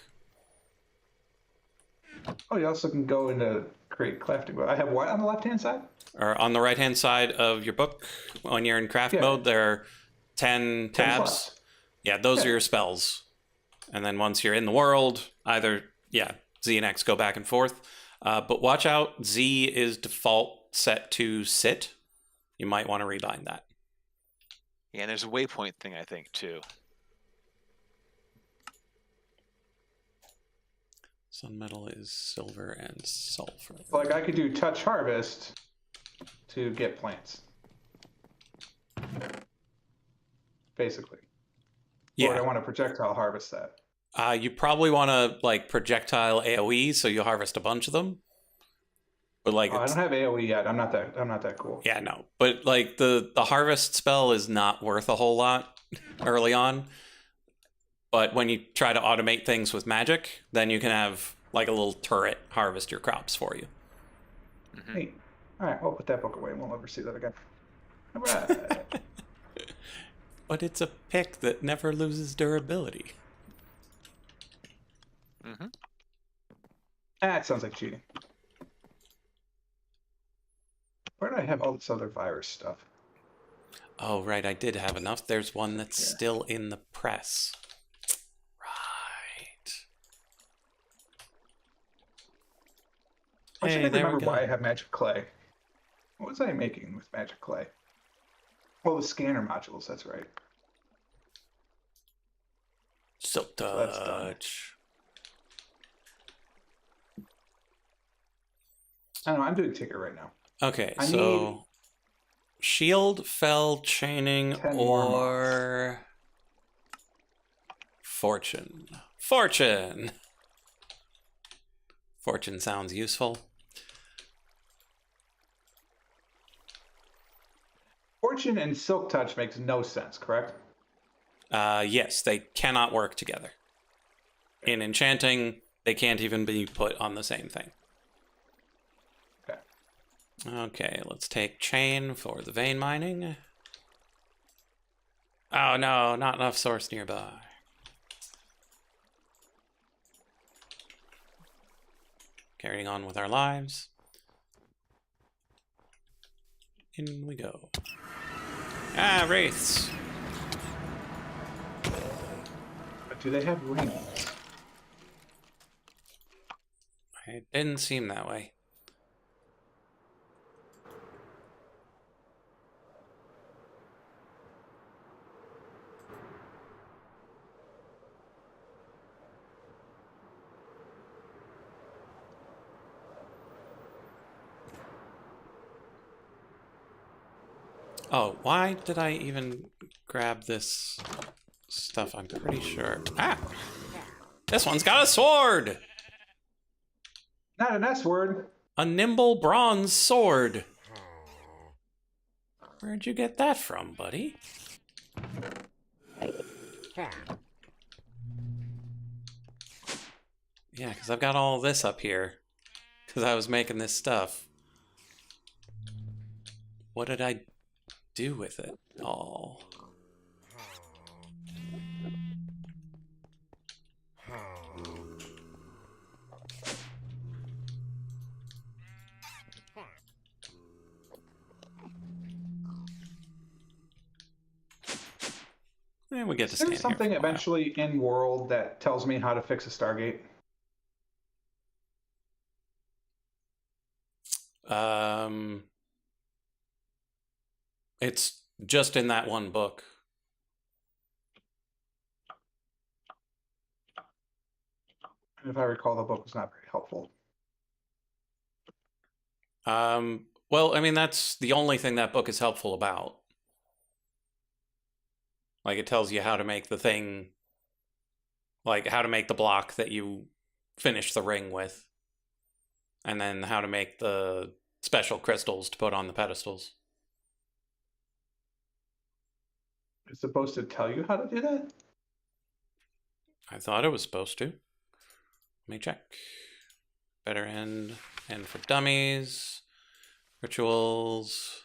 Oh, you also can go into create crafting. I have what on the left-hand side? Or on the right-hand side of your book, when you're in craft Yeah. mode, there are 10 tabs. slots. Yeah, those Yeah. are your spells. And then once you're in the world, either, Z and X go back and forth. But watch out, Z is default set to sit. You might want to rebind that. Yeah, and there's a waypoint thing, I think, too. Sun metal is silver and sulfur. Like I could do touch harvest to get plants. Basically. Or would I Yeah. want to projectile harvest that? You probably want to like projectile AoE so you harvest a bunch of them. But like Oh, I don't have AoE yet. I'm not that cool. yeah, no. But like the harvest spell is not worth a whole lot early on. But when you try to automate things with magic, then you can have like a little turret harvest your crops for you. Mhm. Neat. All right, we'll put that book away and we'll never see that again. All right. But it's a pick that never loses durability. Mhm. That sounds like cheating. Where did I have all this other virus stuff? Oh, right, I did have enough. There's one that's Yeah. still in the press. Right. I Hey, should there we remember why I go. have magic clay. What was I making with magic clay? Oh, the scanner modules. That's right. Silk So that's done. touch. I don't know. I'm doing ticker right now. Okay, I so shield, fell, chaining, 10 more moths. or fortune. Fortune. Fortune sounds useful. Fortune and silk touch makes no sense, correct? Yes, they cannot work together. In enchanting, they can't even be put on the same thing. Okay. Okay, let's take chain for the vein mining. Oh no, not enough source nearby. Carrying on with our lives. In we go. Ah, wraiths. But do they have rings? It didn't seem that way. Oh, why did I even grab this stuff? I'm pretty sure. Ah! This one's got a sword! Not an S word. A nimble bronze sword. Where'd you get that from, buddy? Yeah, because I've got all this up here. Because I was making this stuff. What did I do with it all? And we get to Is stand there here something for a while. eventually in world that tells me how to fix a Stargate? It's just in that one book. And if I recall, the book was not very helpful. Well, I mean, that's the only thing that book is helpful about. Like, it tells you how to make the thing, like, how to make the block that you finish the ring with, and then how to make the special crystals to put on the pedestals. It's supposed to tell you how to do that? I thought it was supposed to. Let me check. Better end for dummies. Rituals.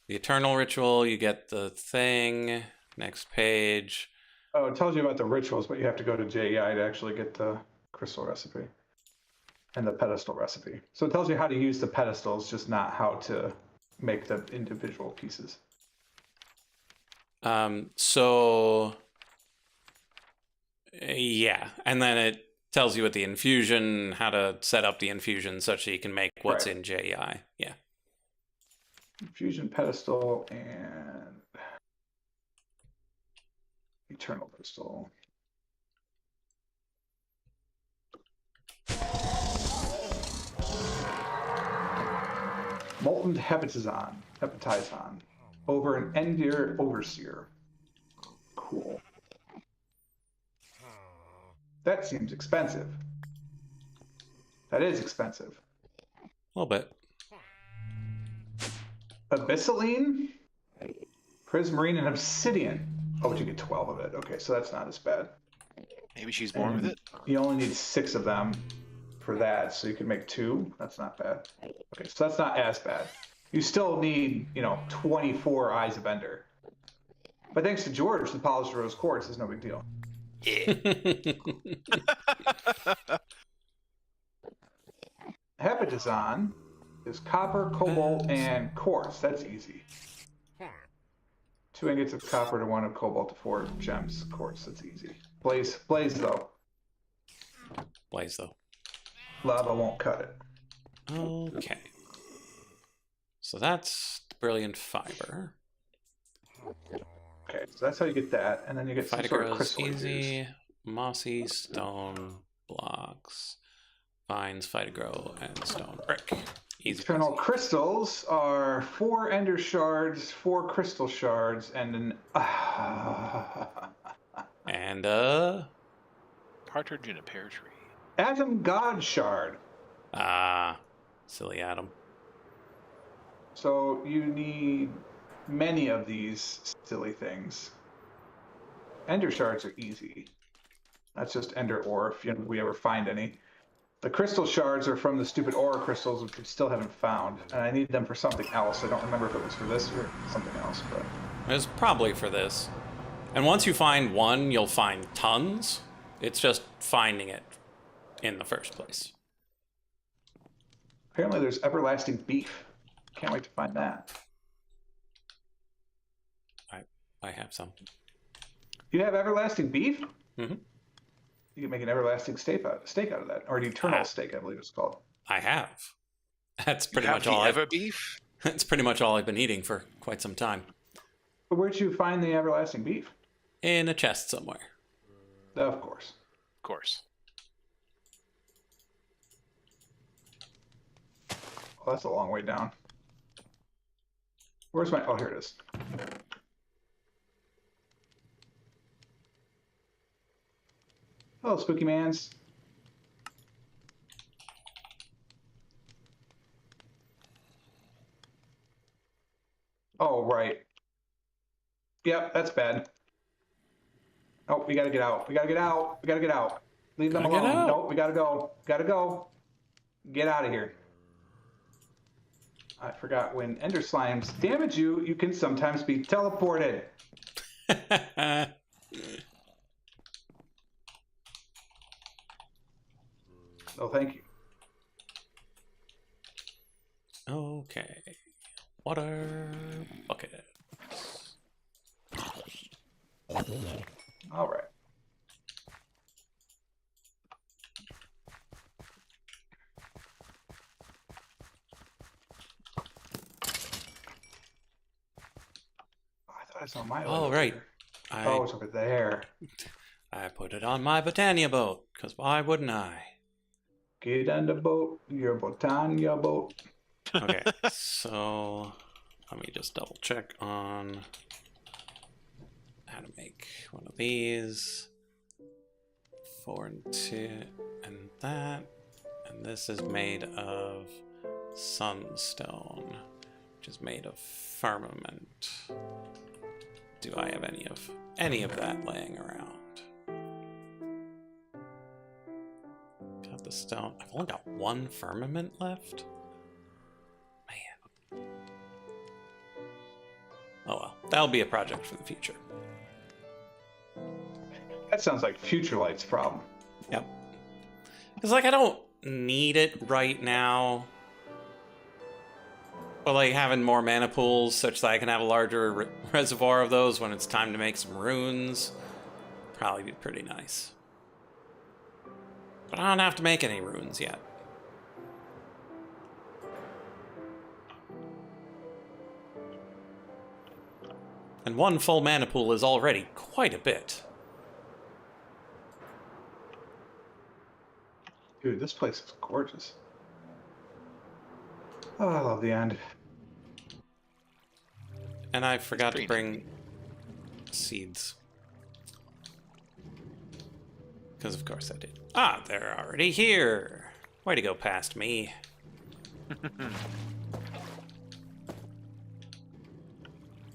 The eternal ritual, you get the thing. Next page. Oh, it tells you about the rituals, but you have to go to JEI to actually get the crystal recipe and the pedestal recipe. So it tells you how to use the pedestals, just not how to make the individual pieces. Yeah, and then it tells you at the infusion how to set up the infusion such that you can make what's Right. in JEI. Yeah. Fusion pedestal and Eternal crystal. Molten hepatizon. Over an Endir Overseer. Cool. That seems expensive. That is expensive. A little bit. Abyssaline, Prismarine, and Obsidian. Oh, but you get 12 of it. Okay, so that's not as bad. Maybe she's born with it. You only need 6 of them for that, so you can make 2. That's not bad. Okay, so that's not as bad. You still need, 24 Eyes of Ender. But thanks to George, the polished rose quartz is no big deal. Yeah. Hepatizon is copper, cobalt, and quartz. That's easy. 2 ingots of copper to 1 of cobalt to 4 gems quartz. That's easy. Blaze though. Blaze, though. Lava won't cut it. Okay. So that's brilliant fiber. Okay, so that's how you get that, and then you get some sort of Fighter crystal. easy. Mossy stone blocks. Vines, fighter grow, and stone brick. Easy. Eternal crystals are 4 ender shards, 4 crystal shards, and an And Partridge in a pear tree. Atom God shard. silly Adam. So you need many of these silly things. Ender shards are easy. That's just ender ore if we ever find any. The crystal shards are from the stupid aura crystals, which we still haven't found, and I need them for something else. I don't remember if it was for this or something else, but It's probably for this. And once you find one, you'll find tons. It's just finding it in the first place. apparently there's everlasting beef. Can't wait to find that. I have some. You have everlasting beef? Mm-hmm. You can make an everlasting steak out of that, or an eternal steak, I believe it's called. I have. That's pretty You much have all. the Eva beef? That's pretty much all I've been eating for quite some time. But where'd you find the everlasting beef? In a chest somewhere. Of course. Of course. Well, that's a long way down. Where's my... Oh, here it is. Hello, Spooky Mans. Oh, right. Yep, that's bad. Oh, we gotta get out. We gotta get out. We gotta get out. Leave them Gotta get alone. out. Nope, we gotta go. Gotta go. Get out of here. I forgot when Ender Slimes damage you, you can sometimes be teleported. Oh, thank you. Okay. Water bucket. All right. Oh, I thought I saw my. Oh, right. Oh, it's over there. I put it on my Botania boat, because why wouldn't I? Get on the boat, your Botania boat. Okay, so let me just double check on how to make one of these. 4 and 2 and that. And this is made of sunstone, which is made of firmament. Do I have any of that laying around? Got the stone. I've only got 1 firmament left. Man. Oh well, that'll be a project for the future. That sounds like Future Light's problem. Yep. Because, like, I don't need it right now. But, like, having more mana pools such that I can have a larger reservoir of those when it's time to make some runes probably be pretty nice. But I don't have to make any runes yet. And one full mana pool is already quite a bit. Dude, this place is gorgeous. Oh, I love the end. And I forgot to pretty bring seeds. Because of course I did. Ah, they're already here. Way to go past me.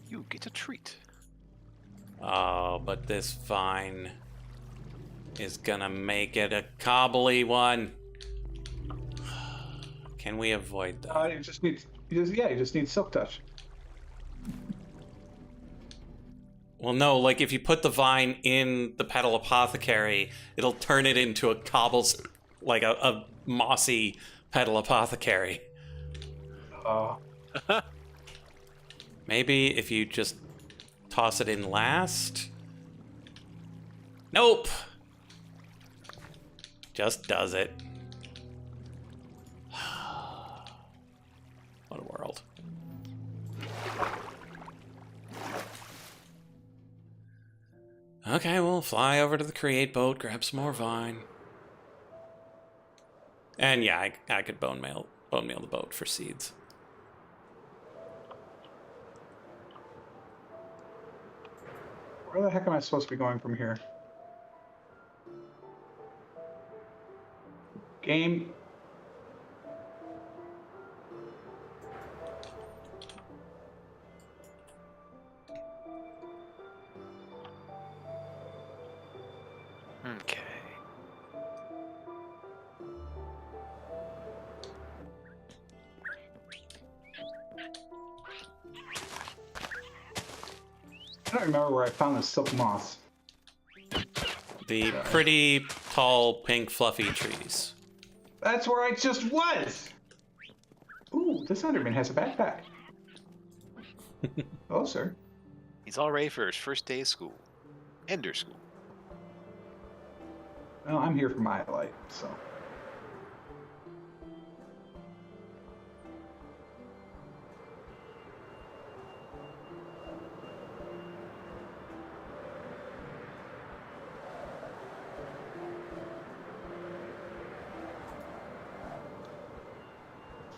You get a treat. Oh, but this vine is gonna make it a cobbly one. Can we avoid that? You just need silk touch. Well, no, like if you put the vine in the petal apothecary, it'll turn it into a like a mossy petal apothecary. Maybe if you just toss it in last? Nope. Just does it. What a world. Okay, we'll fly over to the create boat, grab some more vine. And yeah, I could bone meal the boat for seeds. Where the heck am I supposed to be going from here? Game. Okay. I don't remember where I found this silk moss. The pretty tall pink fluffy trees. That's where I just was! Ooh, this Enderman has a backpack. Hello, sir. He's all ready for his first day of school. Ender school. Well, I'm here for my light, so.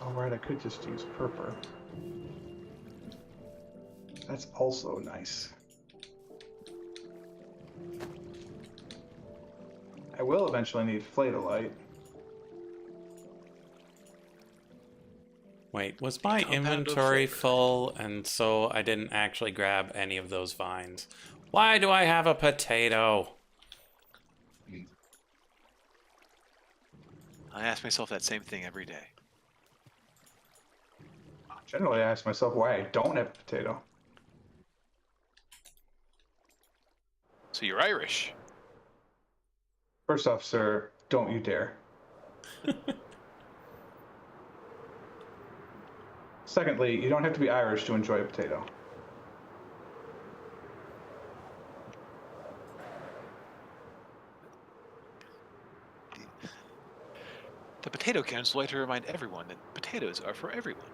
Alright, I could just use purple. That's also nice. I will eventually need flatolite. Wait, was my Compound of inventory flavor. full and so I didn't actually grab any of those vines? Why do I have a potato? I ask myself that same thing every day. Generally, I ask myself why I don't have a potato. So you're Irish. First off, sir, don't you dare. Secondly, you don't have to be Irish to enjoy a potato. The potato counts would like to remind everyone that potatoes are for everyone.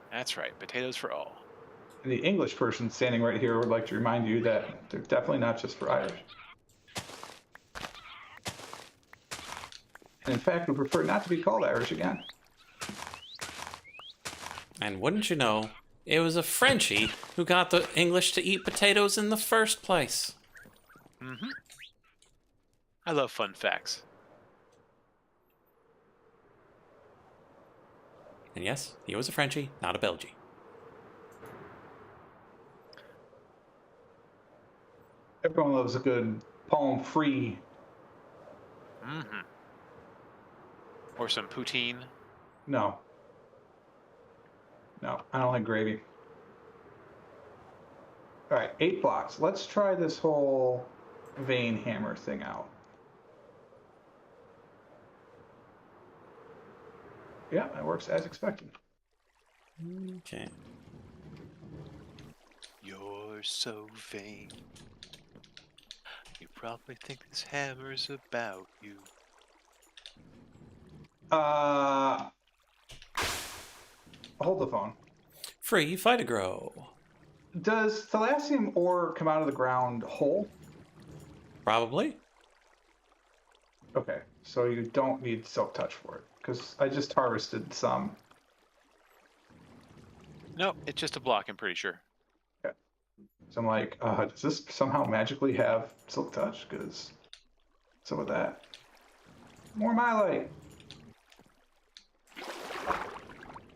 That's right, potatoes for all. And the English person standing right here would like to remind you that they're definitely not just for Irish. And in fact, would prefer not to be called Irish again. And wouldn't you know, it was a Frenchie who got the English to eat potatoes in the first place. Mm-hmm. I love fun facts. And yes, he was a Frenchie, not a Belgie. Everyone loves a good palm-free. Mm-hmm. Or some poutine. No. No, I don't like gravy. All right, 8 blocks. Let's try this whole vein hammer thing out. Yeah, it works as expected. Okay. You're so vain. You probably think this hammer's about you. Hold the phone. Free Vitagrow. Does thalassium ore come out of the ground whole? Probably. Okay, so you don't need Silk Touch for it, because I just harvested some. No, it's just a block, I'm pretty sure. Okay. So I'm like, does this somehow magically have Silk Touch? Because some of that. More Mylite!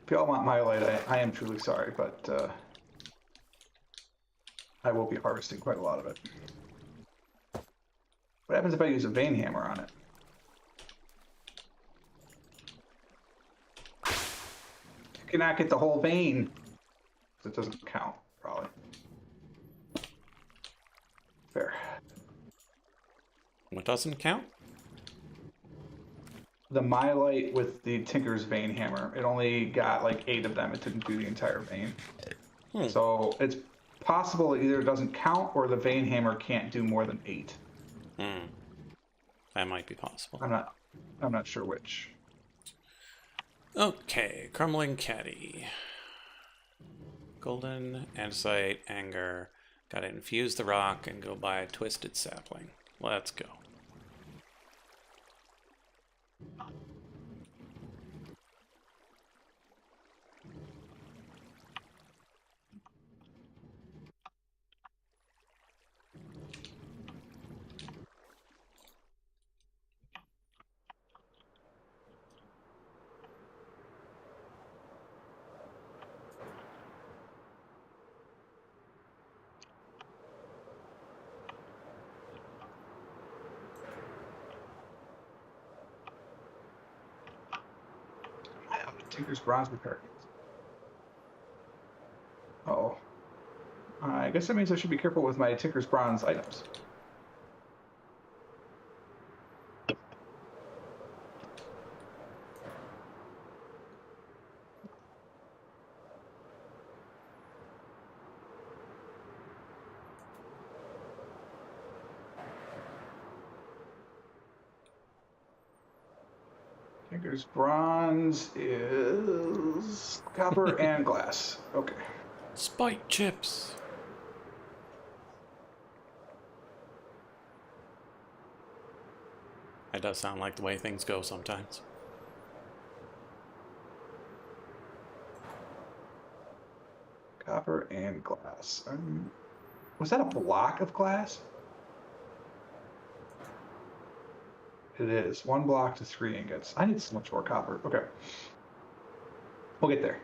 If y'all want Mylite, I am truly sorry, but I will be harvesting quite a lot of it. What happens if I use a vein hammer on it? You cannot get the whole vein. It doesn't count, probably. Fair. What doesn't count? The Mylite with the Tinker's vein hammer, it only got like 8 of them. It didn't do the entire vein. So it's possible it either doesn't count or the vein hammer can't do more than 8. That might be possible. I'm not sure which. Okay, Crumbling Caddy. Golden, Andesite, Anger. Gotta infuse the rock and go buy a Twisted Sapling. Let's go. Tinker's bronze repair. Oh. I guess that means I should be careful with my Tinker's bronze items. Tinker's bronze is copper and glass. Okay. Spike chips. That does sound like the way things go sometimes. Copper and glass. Was that a block of glass? It is. 1 block to 3 ingots. I need so much more copper. Okay. We'll get there.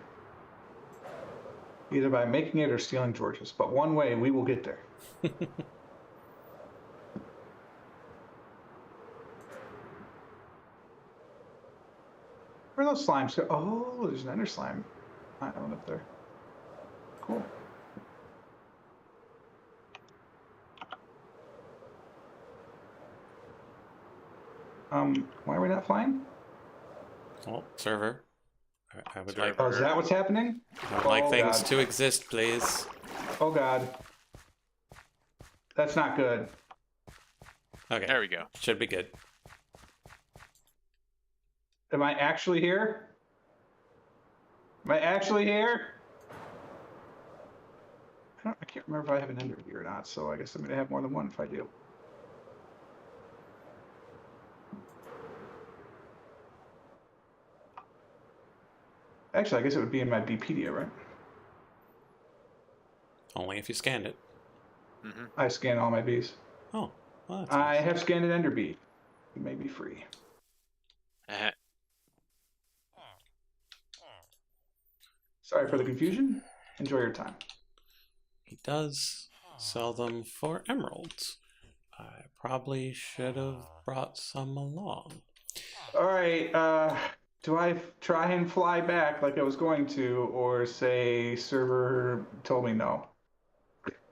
Either by making it or stealing George's. But one way, we will get there. Where are those slimes go? Oh, there's an ender slime island up there. Cool. Why are we not flying? Oh, server. I would like. Oh, is that what's happening? I would like things God. to exist, please. Oh God. That's not good. Okay. There we go. Should be good. Am I actually here? Am I actually here? I can't remember if I have an ender here or not, so I guess I'm going to have more than one if I do. Actually, I guess it would be in my Bpedia, right? Only if you scanned it. Mm-hmm. I scan all my bees. Oh, well, that's I nice. have scanned an ender bee. You may be free. Sorry for the confusion. Enjoy your time. He does sell them for emeralds. I probably should have brought some along. All right. Do I try and fly back like I was going to, or say server told me no?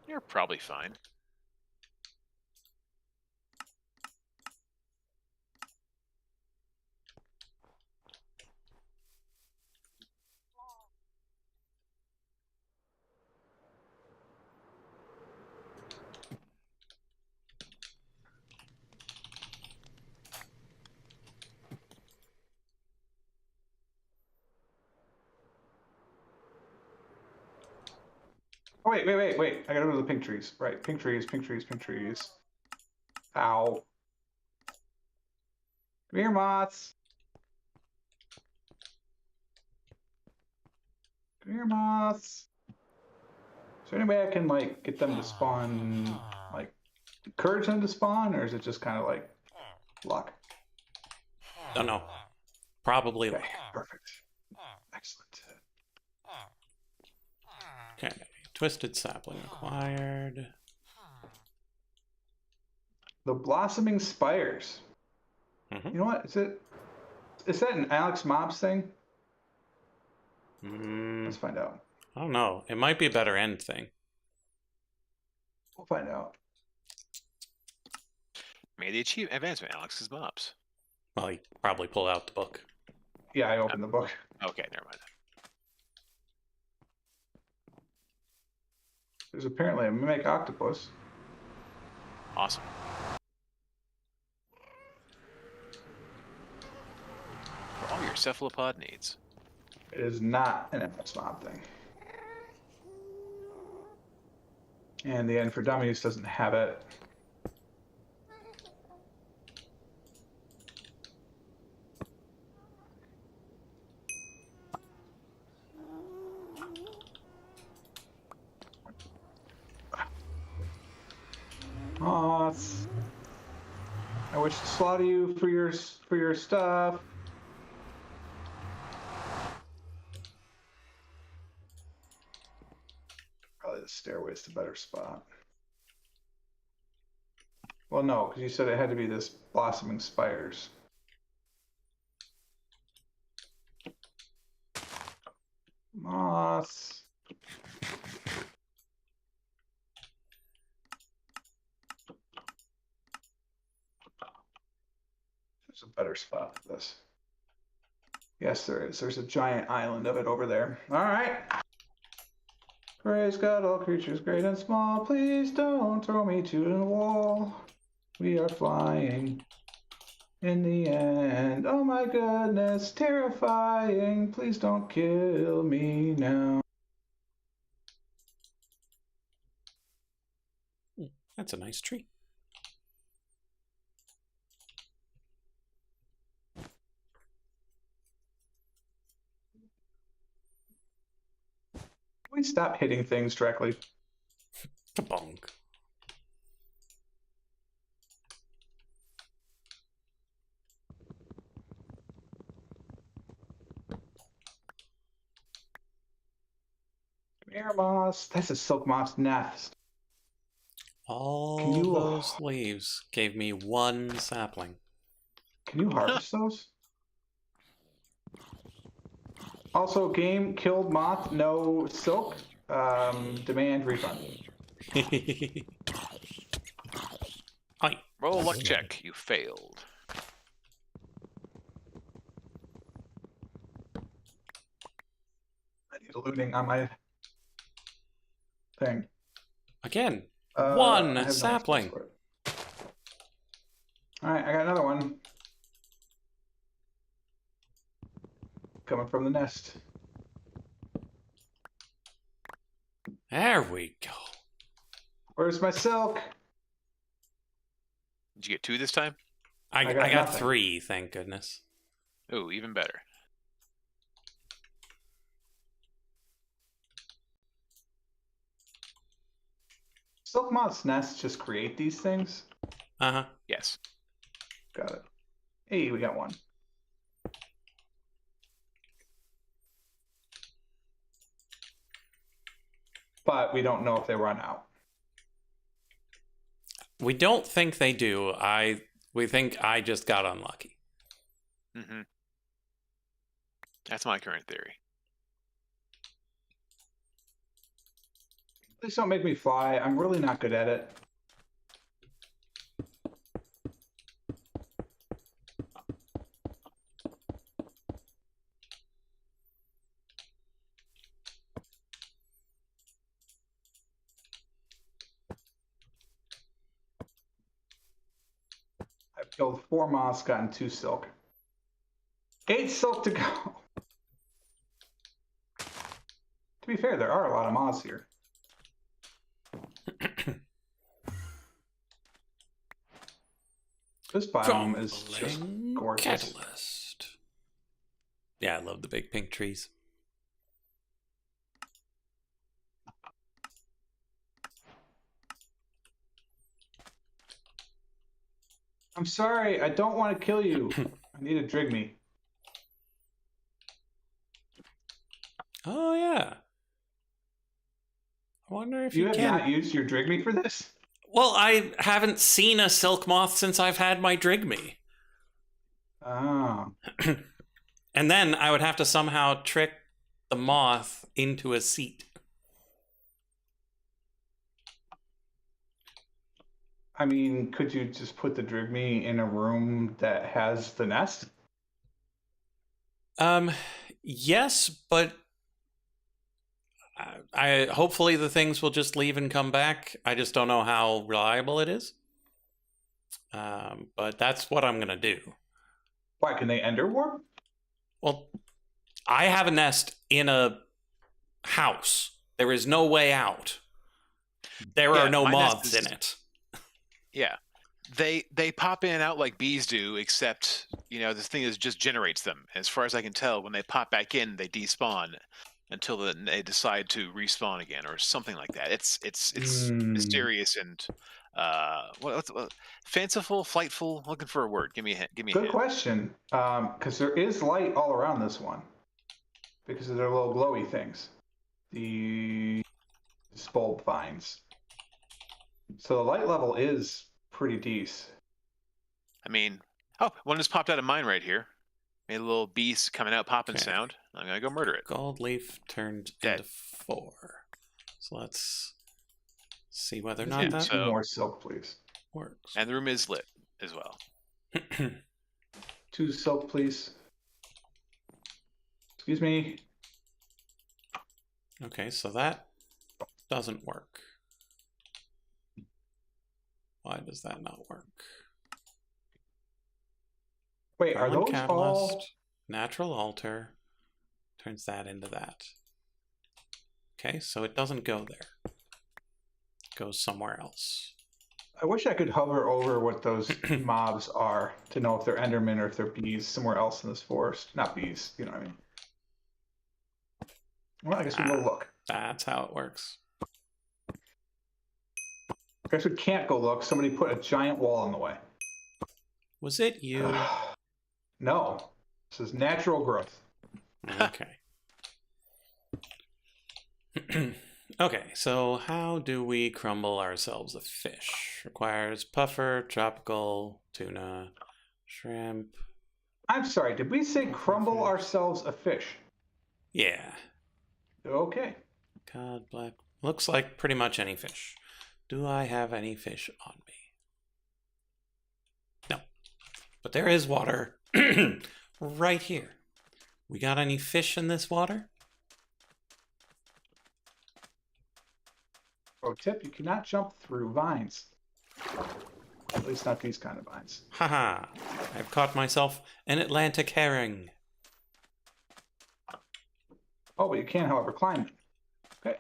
You're probably fine. Oh, wait. I gotta go to the pink trees. Right, pink trees. Ow. Come here, moths. Come here, moths. Is there any way I can, like, get them to spawn, like, encourage them to spawn, or is it just kind of like luck? Don't know. Probably. Okay, perfect. Excellent. Okay. Twisted sapling acquired. The blossoming spires. Mm-hmm. You know what? Is that an Alex Mobs thing? Let's find out. I don't know. It might be a better end thing. We'll find out. Made the achievement advancement, Alex's mobs. Well, he probably pulled out the book. Yeah, I opened the book. Okay, never mind. There's apparently a mimic octopus. Awesome. For all your cephalopod needs. It is not an Alex Mob thing. And the End for Dummies doesn't have it. Moths. I wish to slaughter you for your stuff. Probably the stairway's the better spot. Well, no, because you said it had to be this blossoming spires. Moss. There's a better spot for this. Yes, there is. There's a giant island of it over there. All right. Praise God, all creatures great and small. Please don't throw me to the wall. We are flying in the end. Oh my goodness, terrifying. Please don't kill me now. That's a nice tree. Can we stop hitting things directly? Kabonk. Come here, moss. That's a silk moss nest. All those leaves gave me one sapling. Can you harvest those? Also, game killed moth, no silk. Demand refund. Hi. Roll a luck check. You failed. I need a looting on my thing. Again, I one have no sapling. space for it. All right, I got another one. Coming from the nest. There we go. Where's my silk? Did you get 2 this time? I got got nothing. 3, thank goodness. Oh, even better. Silk moth's nests just create these things? Uh-huh. Yes. Got it. Hey, we got one. But we don't know if they run out. We don't think they do. We think I just got unlucky. Mm-hmm. That's my current theory. Please don't make me fly. I'm really not good at it. I've killed 4 moths, gotten 2 silk. 8 silk to go. To be fair, there are a lot of moths here. This biome is just Crumbling gorgeous. catalyst. Yeah, I love the big pink trees. I'm sorry, I don't want to kill you. I need a Drigme. Oh, yeah. I wonder if You you have can. not used your Drigme for this? Well, I haven't seen a silk moth since I've had my Drigme. Oh. And then I would have to somehow trick the moth into a seat. I mean, could you just put the Drigme in a room that has the nest? Yes, but I hopefully the things will just leave and come back. I just don't know how reliable it is. But that's what I'm gonna do. Why, can they ender warp? Well, I have a nest in a house. There is no way out. There Yeah, are no my nest moths is- in it. Yeah. They pop in and out like bees do, except, this thing just generates them. As far as I can tell, when they pop back in, they despawn until they decide to respawn again or something like that. It's mysterious and what fanciful, flightful. Looking for a word. Give me a hint. Give me a Good hint. question. Because there is light all around this one. Because of their little glowy things. The bulb vines. So the light level is pretty decent. I mean, one just popped out of mine right here. Made a little beast coming out, popping Okay. sound. I'm gonna go murder it. Gold leaf turned Dead. into 4. So let's see whether or Just not need that two more silk, please. works. And the room is lit as well. 2 silk, please. Excuse me. Okay, so that doesn't work. Why does that not work? Wait, are Garland those catalyst, all? natural altar, turns that into that. Okay, so it doesn't go there. It goes somewhere else. I wish I could hover over what those mobs are to know if they're Endermen or if they're bees somewhere else in this forest. Not bees, you know what I mean. Well, I guess we can go look. That's how it works. I guess we can't go look. Somebody put a giant wall in the way. Was it you? No. This is natural growth. Okay. Okay, so how do we crumble ourselves a fish? Requires puffer, tropical, tuna, shrimp. I'm sorry, did we say crumble fish. ourselves a fish? Yeah. Okay. Cod, black. Looks like pretty much any fish. Do I have any fish on me? No. But there is water right here. We got any fish in this water? Pro tip, you cannot jump through vines. At least not these kind of vines. Haha. I've caught myself an Atlantic herring. Oh, but you can, however, climb it. Okay.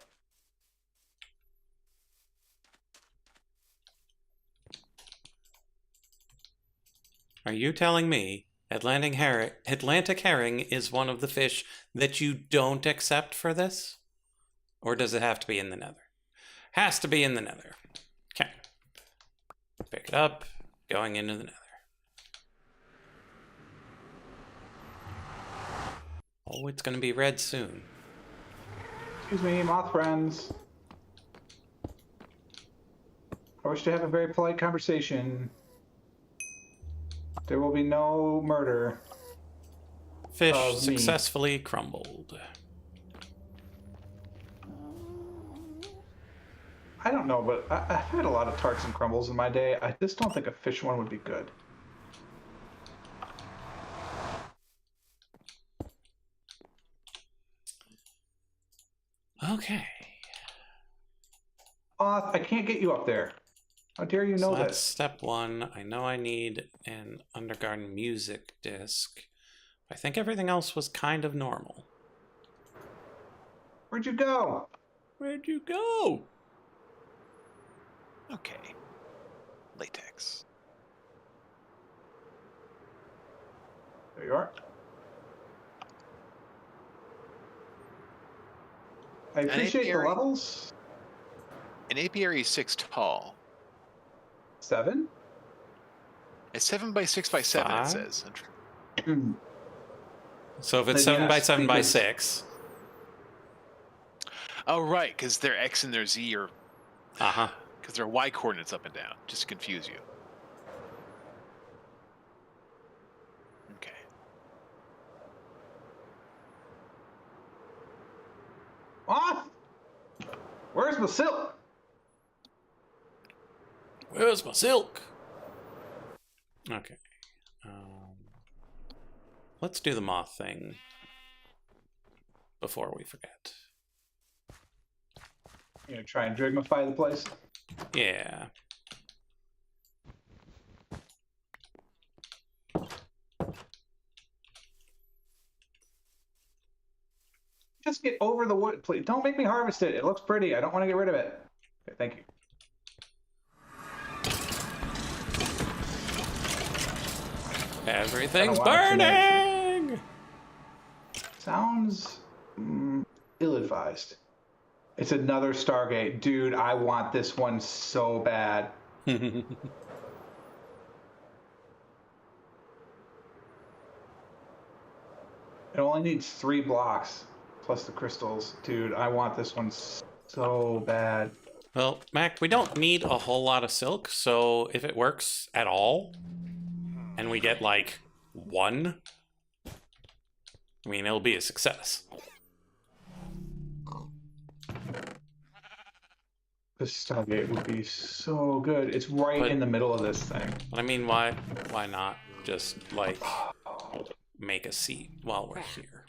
Are you telling me Atlantic herring is one of the fish that you don't accept for this? Or does it have to be in the nether? Has to be in the nether. Okay. Pick it up. Going into the nether. Oh, it's going to be red soon. Excuse me, moth friends. I wish to have a very polite conversation. There will be no murder. Fish Of me. successfully crumbled. I don't know, but I've had a lot of tarts and crumbles in my day. I just don't think a fish one would be good. Okay. I can't get you up there. How dare you know So that's this? step 1. I know I need an Undergarden music disc. I think everything else was kind of normal. Where'd you go? Where'd you go? Okay. Latex. There you are. I appreciate the apiary- levels. An apiary is 6 tall. 7? It's 7 by 6 by 7. It 5? says. So if it's Then 7 by yes, 7 by because- 6. Oh right, because their X and their Z are Uh-huh. because their Y coordinates up and down, just to confuse you. Okay. Moth! Where's my silk? Where's my silk? Okay. Let's do the moth thing before we forget. You gonna try and drigmify the place? Yeah. Just get over the wood, please. Don't make me harvest it. It looks pretty. I don't want to get rid of it. Okay, thank you. Everything's I don't want burning! Sounds ill-advised. It's another Stargate. Dude, I want this one so bad. It only needs 3 blocks plus the crystals. Dude, I want this one so bad. Well, Mac, we don't need a whole lot of silk, so if it works at all, and we get like 1, I mean, it'll be a success. This Stargate would be so good. It's right But- in the middle of this thing. But I mean, why not just like make a seat while we're here?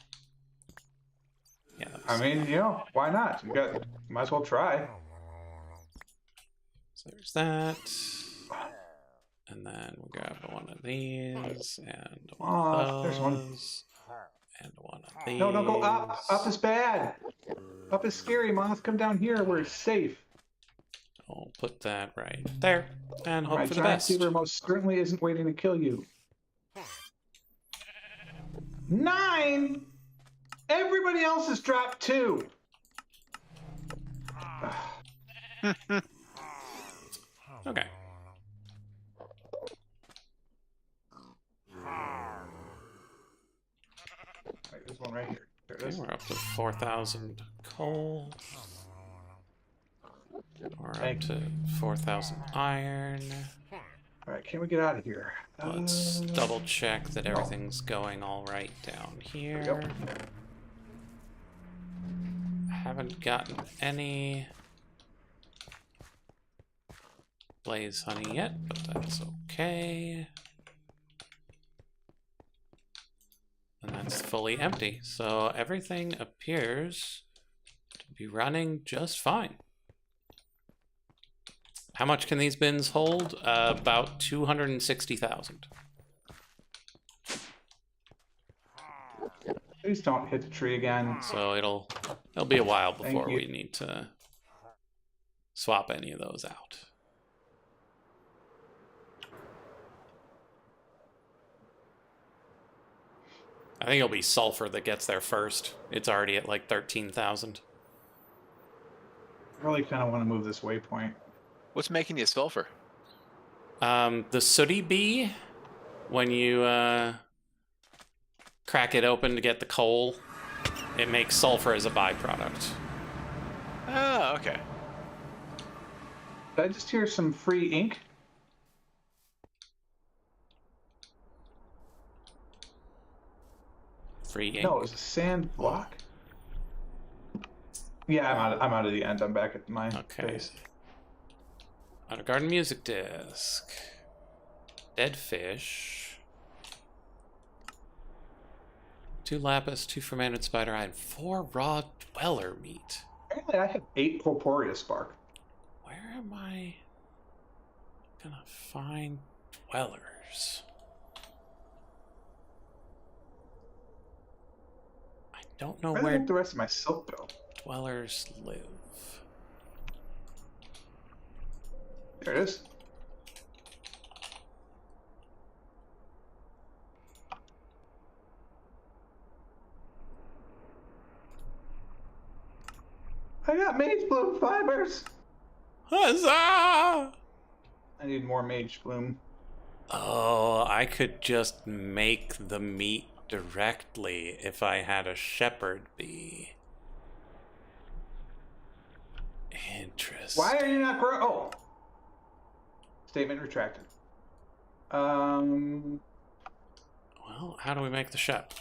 Yeah. I mean, you know, why not? Might as well try. So there's that. And then we'll grab one of these and one of There's one. those. And one of these. No, don't go up. Up is bad. Up is scary, Moth. Come down here. We're safe. I'll put that right there and hope My for the giant best. fever most certainly isn't waiting to kill you. 9! Everybody else has dropped 2. Okay. Right, there's one right here. There it Okay, is. we're up to 4,000 coal. We're up Thank to 4,000 iron. All right, can we get out of here? Let's double check that everything's going all right down here. Yep. Haven't gotten any blaze honey yet, but that's okay. And that's fully empty, so everything appears to be running just fine. How much can these bins hold? About 260,000. Please don't hit the tree again. So it'll be a while Thank before you. we need to swap any of those out. I think it'll be sulfur that gets there first. It's already at like 13,000. I really kind of want to move this waypoint. What's making you sulfur? The sooty bee, when you crack it open to get the coal, it makes sulfur as a byproduct. Oh, okay. Did I just hear some free ink? Free ink. No, it was a sand block. Yeah, I'm out of the end. I'm back at my Okay. base. On a garden music disc. Dead fish. 2 lapis, 2 fermented spider eye, and 4 raw dweller meat. Apparently, I have 8 corporeus spark. Where am I gonna find dwellers? I don't know Where where did the rest of my silk go? dwellers live. There it is. I got mage bloom fibers. Huzzah! I need more mage bloom. Oh, I could just make the meat directly if I had a shepherd bee. Interesting. Why are you not grow? Oh, statement retracted. Well, how do we make the shep?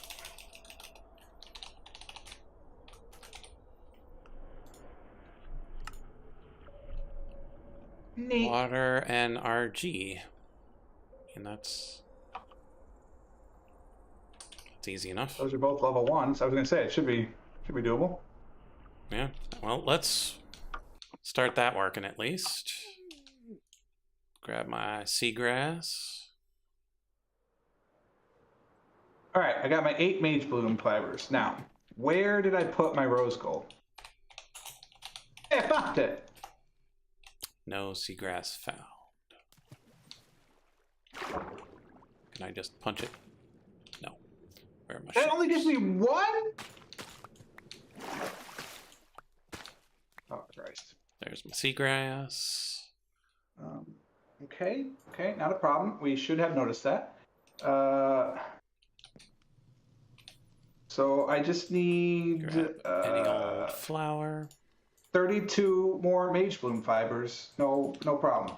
Neat. Water and RG. And that's easy enough. Those are both level 1s. I was gonna say it should be doable. Yeah. Well, let's start that working at least. Grab my seagrass. All right, I got my 8 mage bloom fibers. Now, where did I put my rose gold? Hey, I found it. No seagrass found. Can I just punch it? No. Where am I? That only gives me 1? Oh, Christ. There's my seagrass. Okay, not a problem. We should have noticed that. So I just need Grab any old flower. 32 more mage bloom fibers. No problem.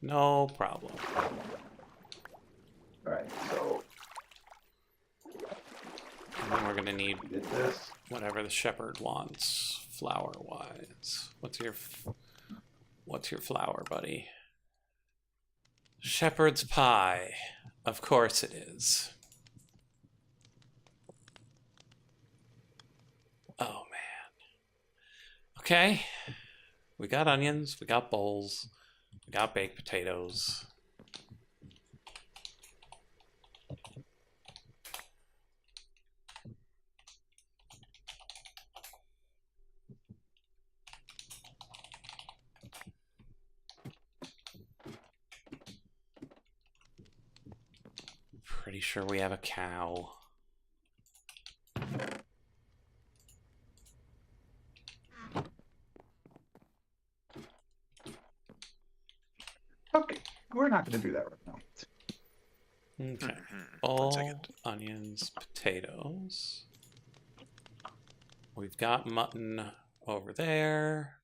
No problem. All right, so And then we're gonna need get this. whatever the shepherd wants, flower-wise. What's your flower, buddy? Shepherd's pie. Of course it is. Oh man. Okay. We got onions, we got bowls, we got baked potatoes. Pretty sure we have a cow. Okay, we're not going to do that right now. Okay. 1 Bowl, second. onions, potatoes. We've got mutton over there.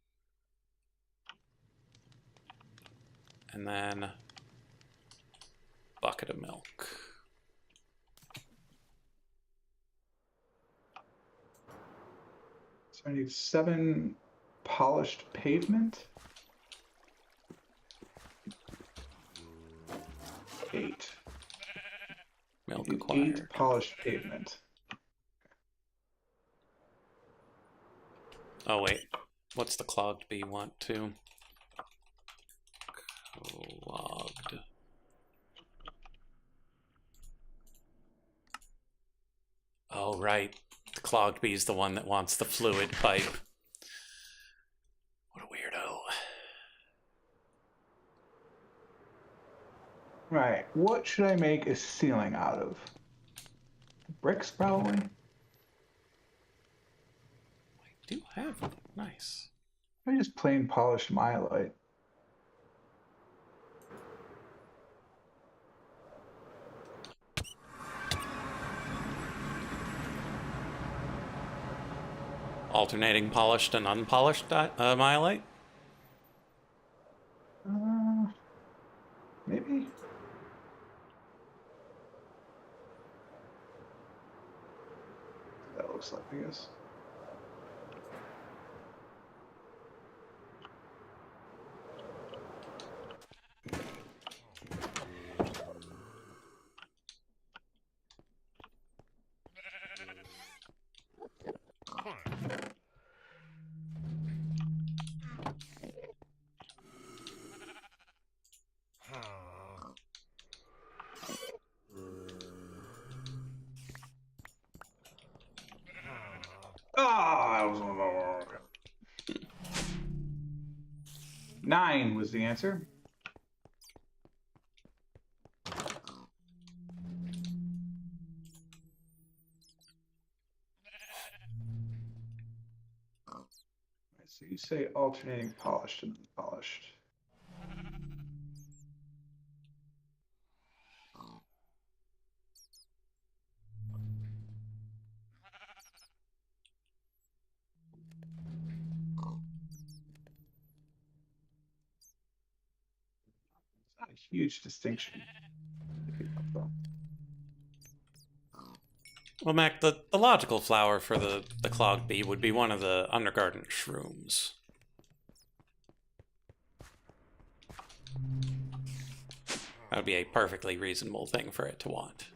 And then bucket of milk. So I need 7 polished pavement. 8. Milk I need 8 acquired. polished pavement. Oh wait, what's the clogged bee want to? Clogged. Oh right, the clogged bee's the one that wants the fluid pipe. What a weirdo. Right, what should I make a ceiling out of? Bricks, probably? I do have one. Nice. Maybe just plain polished myelite. Alternating polished and unpolished myelite? Maybe? That looks like, I guess. Oh, 9 was the answer. So you say alternating polished and unpolished. It's not a huge distinction. Well, Mac, the logical flower for the clogged bee would be one of the Undergarden shrooms. That would be a perfectly reasonable thing for it to want.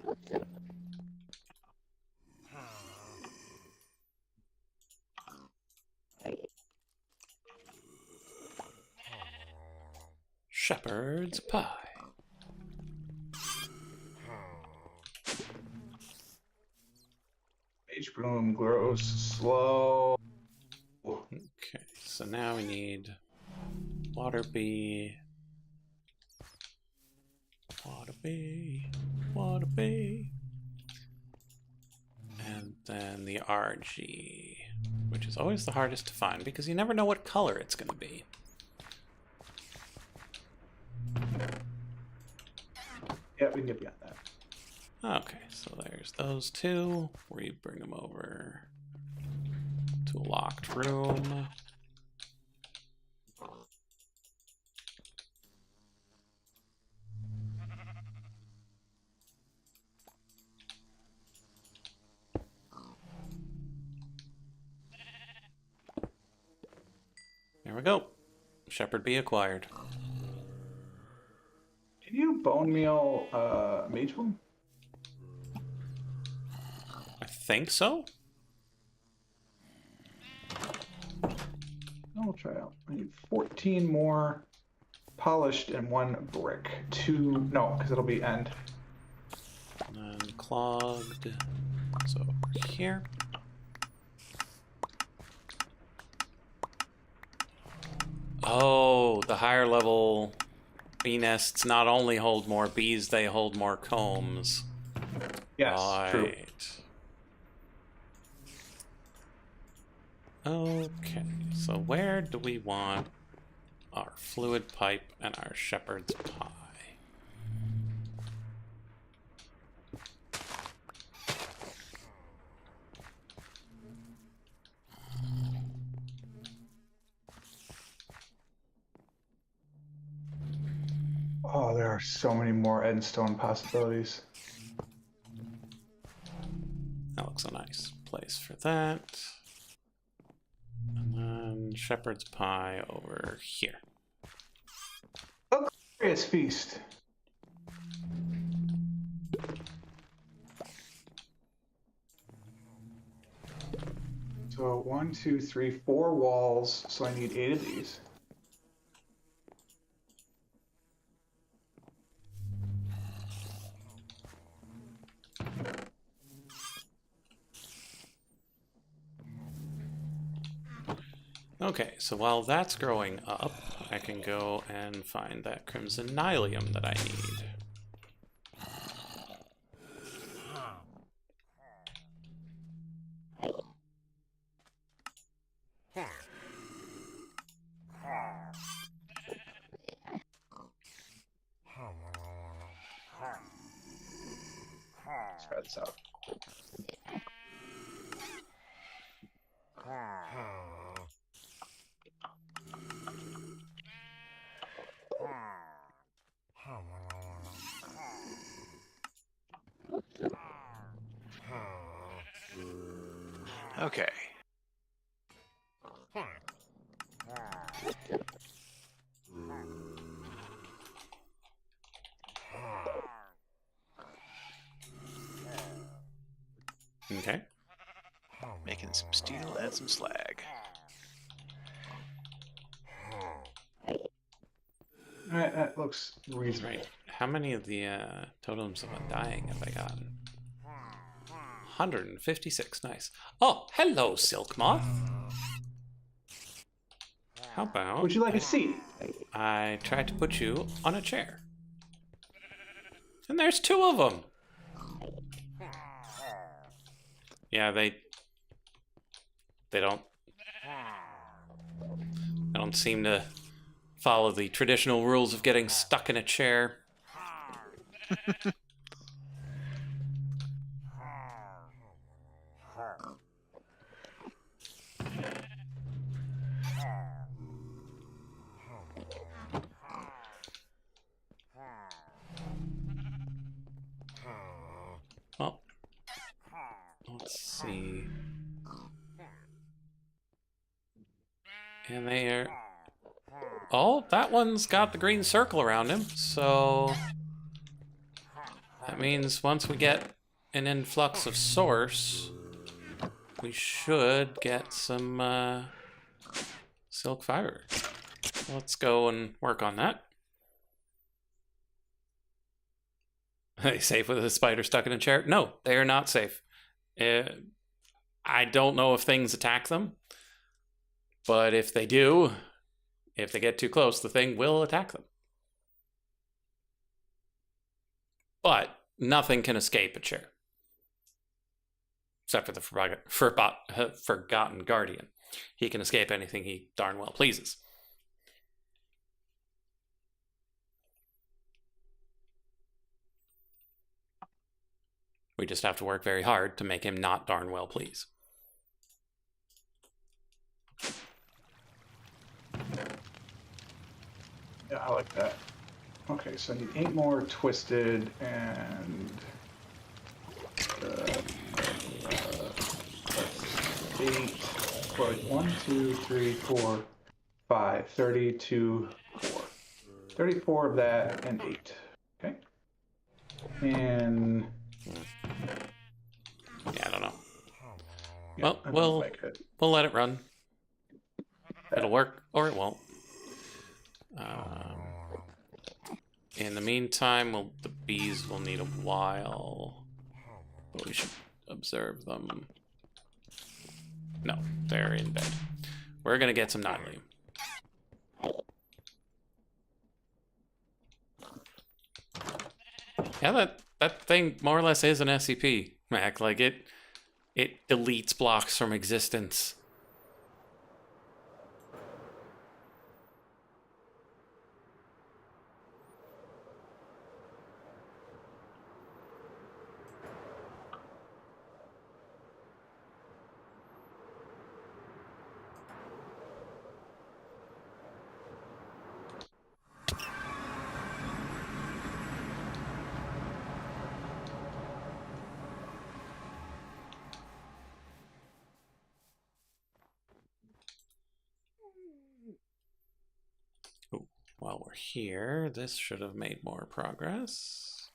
Shepherd's pie. Mage bloom grows slow. Okay, so now we need water bee. Water bee. Water bee. And then the RG, which is always the hardest to find because you never know what color it's going to be. Yeah, we can get beyond that. Okay, so there's those two. We bring them over to a locked room. There we go. Shepherd bee acquired. Can you bone meal mage bloom? I think so. We'll try out. I need 14 more polished and 1 brick. 2, no, because it'll be end. And then clogged. So over here. Oh, the higher level bee nests not only hold more bees, they hold more combs. Yes, true. Right. Okay, so where do we want our fluid pipe and our shepherd's pie? Oh, there are so many more endstone possibilities. That looks a nice place for that. And then shepherd's pie over here. Glorious feast. So 1, 2, 3, 4 walls. So I need 8 of these. Okay, so while that's growing up, I can go and find that crimson nylium that I need. Let's try this out. Okay. Okay. Making some steel and some slag. Alright, that looks reasonable. Right. How many of the totems of undying have I gotten? 156. Nice. Oh, hello, Silk Moth. How about Would you like a seat? I try to put you on a chair? And there's 2 of them. Yeah, they don't. I don't seem to follow the traditional rules of getting stuck in a chair. Well, let's see. And they are... Oh, that one's got the green circle around him, so... That means once we get an influx of source, we should get some silk fiber. Let's go and work on that. Are they safe with a spider stuck in a chair? No, they are not safe. I don't know if things attack them, but if they do, if they get too close, the thing will attack them. But nothing can escape a chair. Except for the Forgotten Guardian. He can escape anything he darn well pleases. We just have to work very hard to make him not darn well please. Yeah, I like that. Okay, so I need 8 more twisted and 8. But 1, 2, 3, 4, 5, 32, 4. 34 of that and 8. Okay. And yeah, I don't know. yeah, Well, we'll let it run. It'll work or it won't. In the meantime, the bees will need a while, but we should observe them. No, they're in bed. We're gonna get some nylium. Yeah, that thing more or less is an SCP, Mac. Like it deletes blocks from existence. While we're here, this should have made more progress.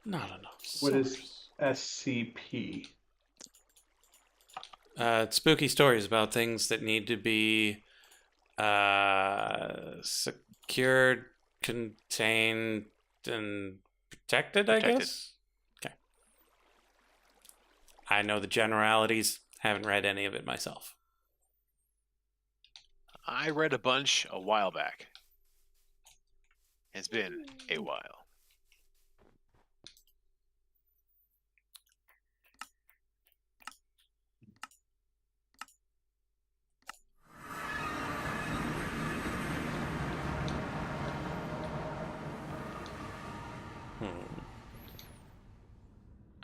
Not enough source. what is SCP? Spooky stories about things that need to be secured, contained, and protected, I guess? Okay. I know the generalities. Haven't read any of it myself. I read a bunch a while back. It's been a while.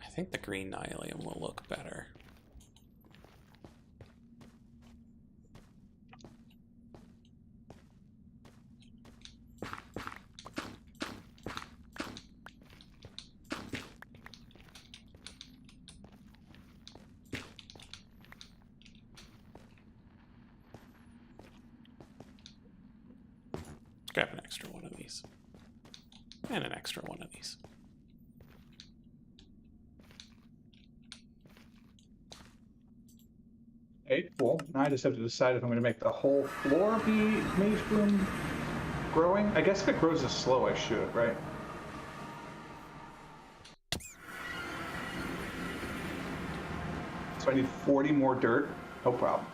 I think the green nylium will look better. Let's grab an extra one of these. And an extra one of these. Okay, cool. Now I just have to decide if I'm going to make the whole floor be mage bloom growing. I guess if it grows this slow, I should, right? So I need 40 more dirt. No problem.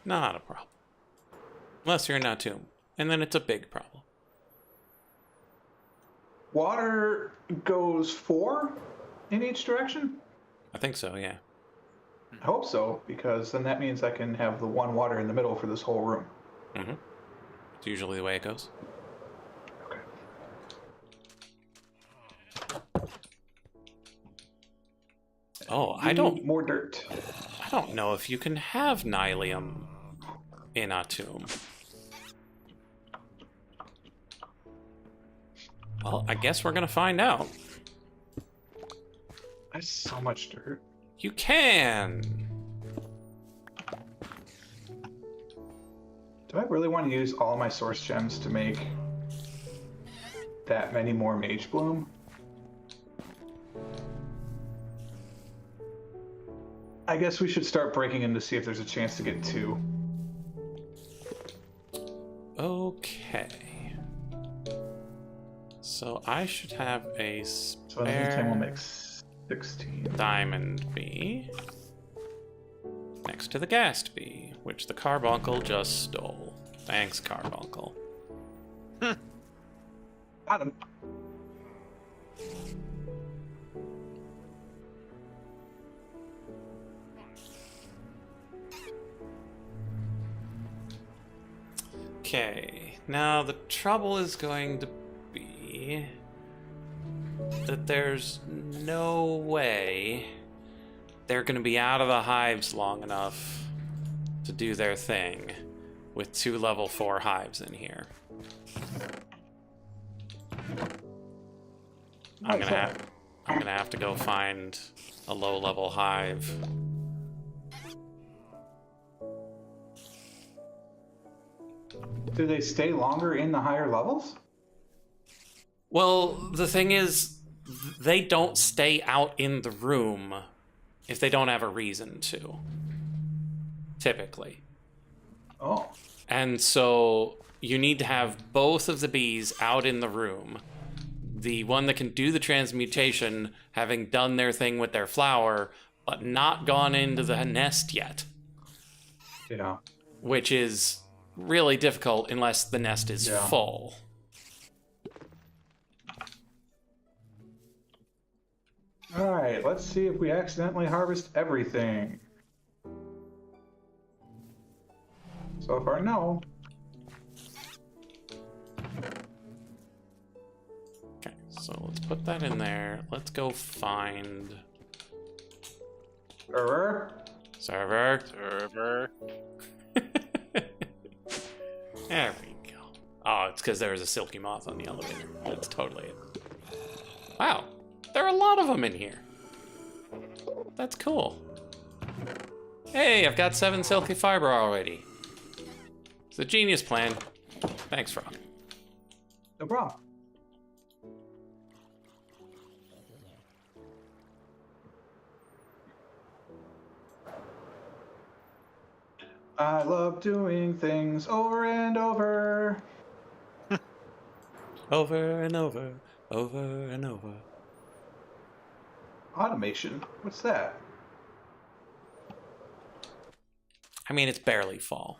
Not a problem. Unless you're in a tomb. And then it's a big problem. Water goes 4 in each direction? I think so, yeah. I hope so, because then that means I can have the 1 water in the middle for this whole room. Mm-hmm. It's usually the way it goes. Okay. Oh, I don't Need more dirt. know if you can have Nylium in a tomb. Well, I guess we're gonna find out. That's so much dirt. You can! Do I really want to use all my source gems to make that many more Mage Bloom? I guess we should start breaking in to see if there's a chance to get 2. Okay. So I should have a So in the meantime, we'll make spare 16. diamond bee next to the ghast bee, which the carbuncle just stole. Thanks, carbuncle. Got him. Okay, now the trouble is going to be that there's no way they're going to be out of the hives long enough to do their thing with 2 level 4 hives in here. I'm gonna have to go find a low level hive. Do they stay longer in the higher levels? Well, the thing is, they don't stay out in the room if they don't have a reason to. Typically. Oh. And so you need to have both of the bees out in the room. The one that can do the transmutation having done their thing with their flower, but not gone into the nest yet. Yeah. Which is really difficult unless the nest is full. Alright, let's see if we accidentally harvest everything. So far, no. Okay, so let's put that in there. Let's go find... Server? Server. There we go. Oh, it's because there was a silky moth on the elevator. That's totally it. Wow, there are a lot of them in here. That's cool. Hey, I've got 7 silky fiber already. It's a genius plan. Thanks, Frog. No problem. I love doing things over and over. Over and over, over and over. Automation? What's that? I mean, it's barely fall.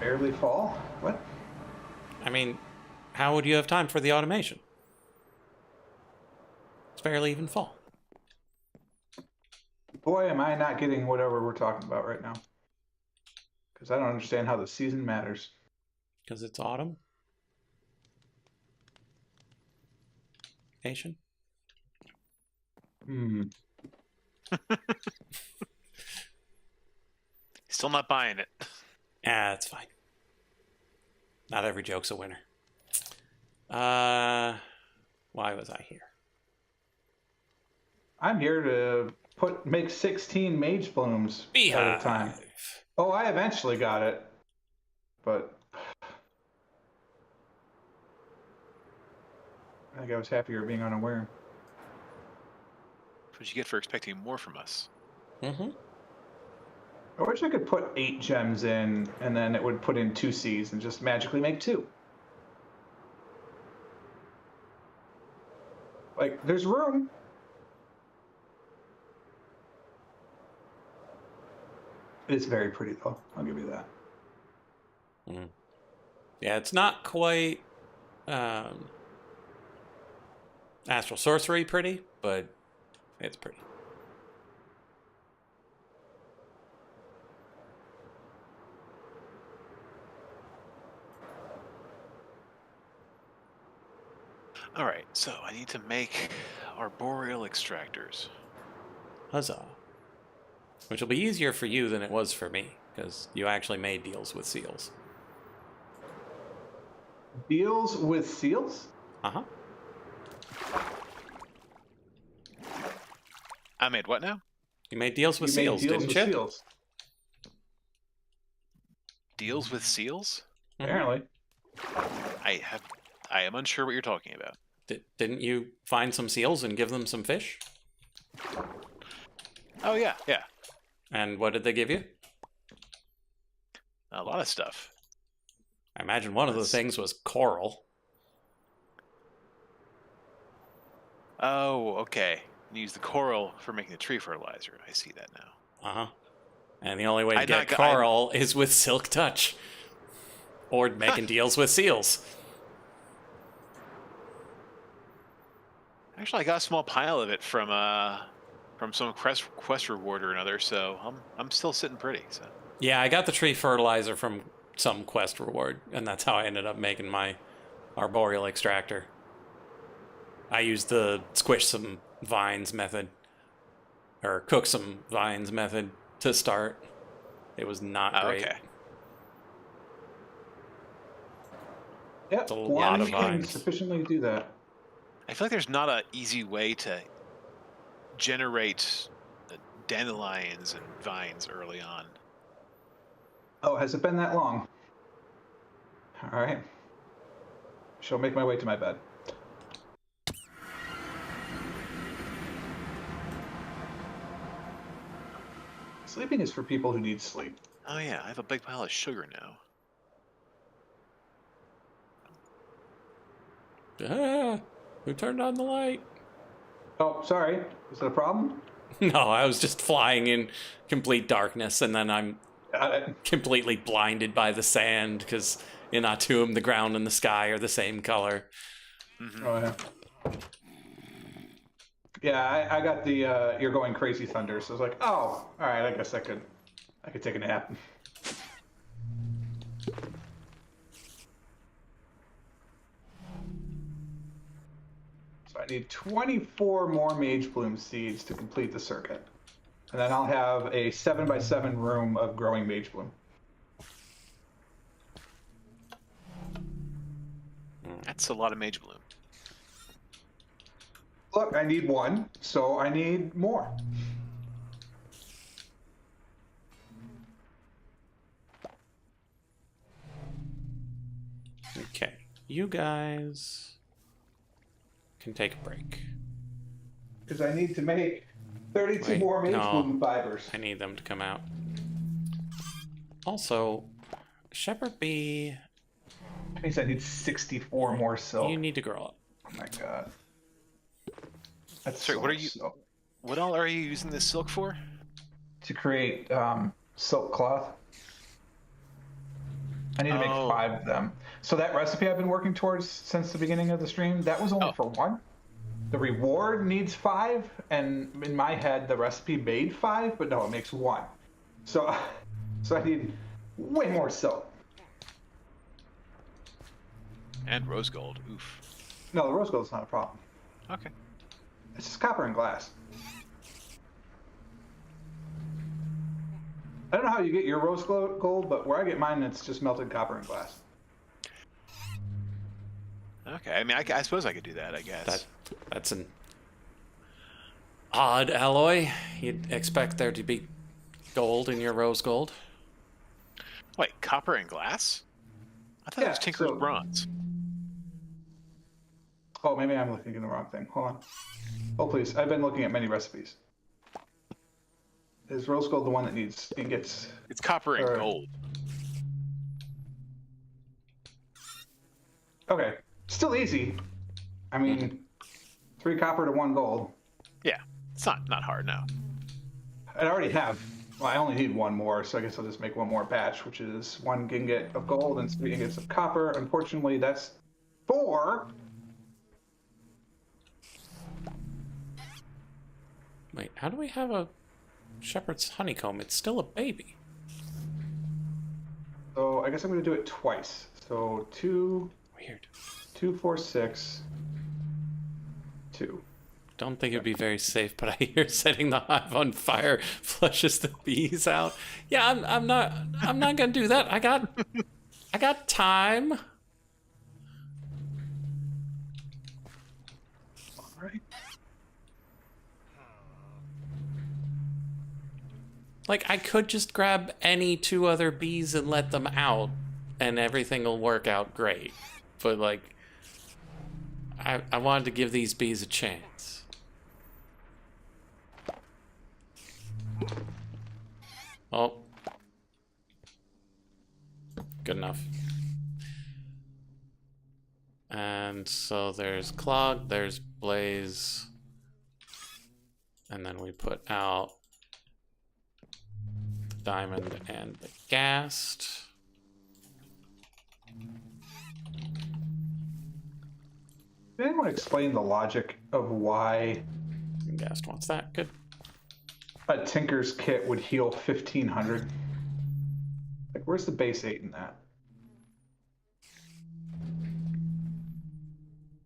Barely fall? What? I mean, how would you have time for the automation? It's barely even fall. Boy, am I not getting whatever we're talking about right now. Because I don't understand how the season matters. Because it's autumn? Nation? Still not buying it. Ah, that's fine. Not every joke's a winner. Why was I here? I'm here to make 16 Mage Blooms at a time. Beehive. Oh, I eventually got it. But I think I was happier being unaware. That's what you get for expecting more from us. Mm-hmm. I wish I could put 8 gems in, and then it would put in 2 Cs and just magically make 2. Like, there's room. It's very pretty, though. I'll give you that. Yeah, it's not quite astral sorcery pretty, but it's pretty. All right, so I need to make arboreal extractors. Huzzah. Which will be easier for you than it was for me, because you actually made deals with seals. Deals with seals? Uh-huh. I made what now? You made deals with You made seals, deals didn't with you? seals. Deals with seals? Apparently. I am unsure what you're talking about. Didn't you find some seals and give them some fish? Oh yeah, yeah. And what did they give you? A lot of stuff. I imagine one of the things was coral. Oh, okay. You use the coral for making the tree fertilizer. I see that now. Uh-huh. And the only way to I get not got- coral is with silk touch. Or making deals with seals. Actually, I got a small pile of it from some quest reward or another, so I'm still sitting pretty. So Yeah, I got the tree fertilizer from some quest reward, and that's how I ended up making my arboreal extractor. I used the squish some vines method, or cook some vines method to start. It was not great. okay. Yep. It's a one lot of can vines. sufficiently do that. I feel like there's not an easy way to generate dandelions and vines early on. Oh, has it been that long? All right. Shall make my way to my bed. Sleeping is for people who need sleep. Oh yeah, I have a big pile of sugar now. Ah, who turned on the light? Oh, sorry. Is that a problem? No, I was just flying in complete darkness, and then I'm Got it. completely blinded by the sand, because in Atum, the ground and the sky are the same color. Mm-hmm. Oh, yeah. Yeah, I got the you're going crazy thunder, so I was like, oh, all right, I guess I could take a nap. So I need 24 more Mage Bloom seeds to complete the circuit. And then I'll have a 7x7 room of growing Mage Bloom. That's a lot of Mage Bloom. Look, I need one, so I need more. Okay, you guys can take a break. Because I need to make 32 Wait, more Mage no. Bloom fibers. I need them to come out. Also, Shepherd Bee, That means I need 64 more silk. you need to grow up. Oh my god. That's Sorry, so what are much you- silk. What all are you using this silk for? To create silk cloth. I need to make Oh. 5 of them. So that recipe I've been working towards since the beginning of the stream, that was only Oh. for 1. The reward needs 5, and in my head the recipe made 5, but no, it makes 1. So I need way more silk. And rose gold. Oof. No, the rose gold's not a problem. Okay. It's just copper and glass. I don't know how you get your rose gold, but where I get mine, it's just melted copper and glass. Okay. I mean, I suppose I could do that. I guess. That's an odd alloy. You'd expect there to be gold in your rose gold. Wait, copper and glass? I thought it Yeah, was Tinker's so- bronze. Oh, maybe I'm looking at the wrong thing. Hold on. Oh, please. I've been looking at many recipes. Is rose gold the one that needs ingots? It's copper and Or- gold. Okay. Still easy. I mean, 3 copper to 1 gold. Yeah, it's not hard now. I already have Well, I only need one more, so I guess I'll just make one more batch, which is 1 ingot of gold and 3 ingots of copper. Unfortunately, that's 4. Wait, how do we have a shepherd's honeycomb? It's still a baby. So I guess I'm going to do it twice. So 2, Weird. 2, 4, 6, 2. Don't think it'd be very safe, but I hear setting the hive on fire flushes the bees out. Yeah, I'm not gonna do that. I got time. All right. Like, I could just grab any 2 other bees and let them out, and everything will work out great. But, like, I wanted to give these bees a chance. Oh. Good enough. And so there's Clog, there's Blaze, and then we put out the Diamond and the Ghast. Did anyone explain the logic of why Ghast wants that. Good. a Tinker's kit would heal 1500? Like, where's the base 8 in that?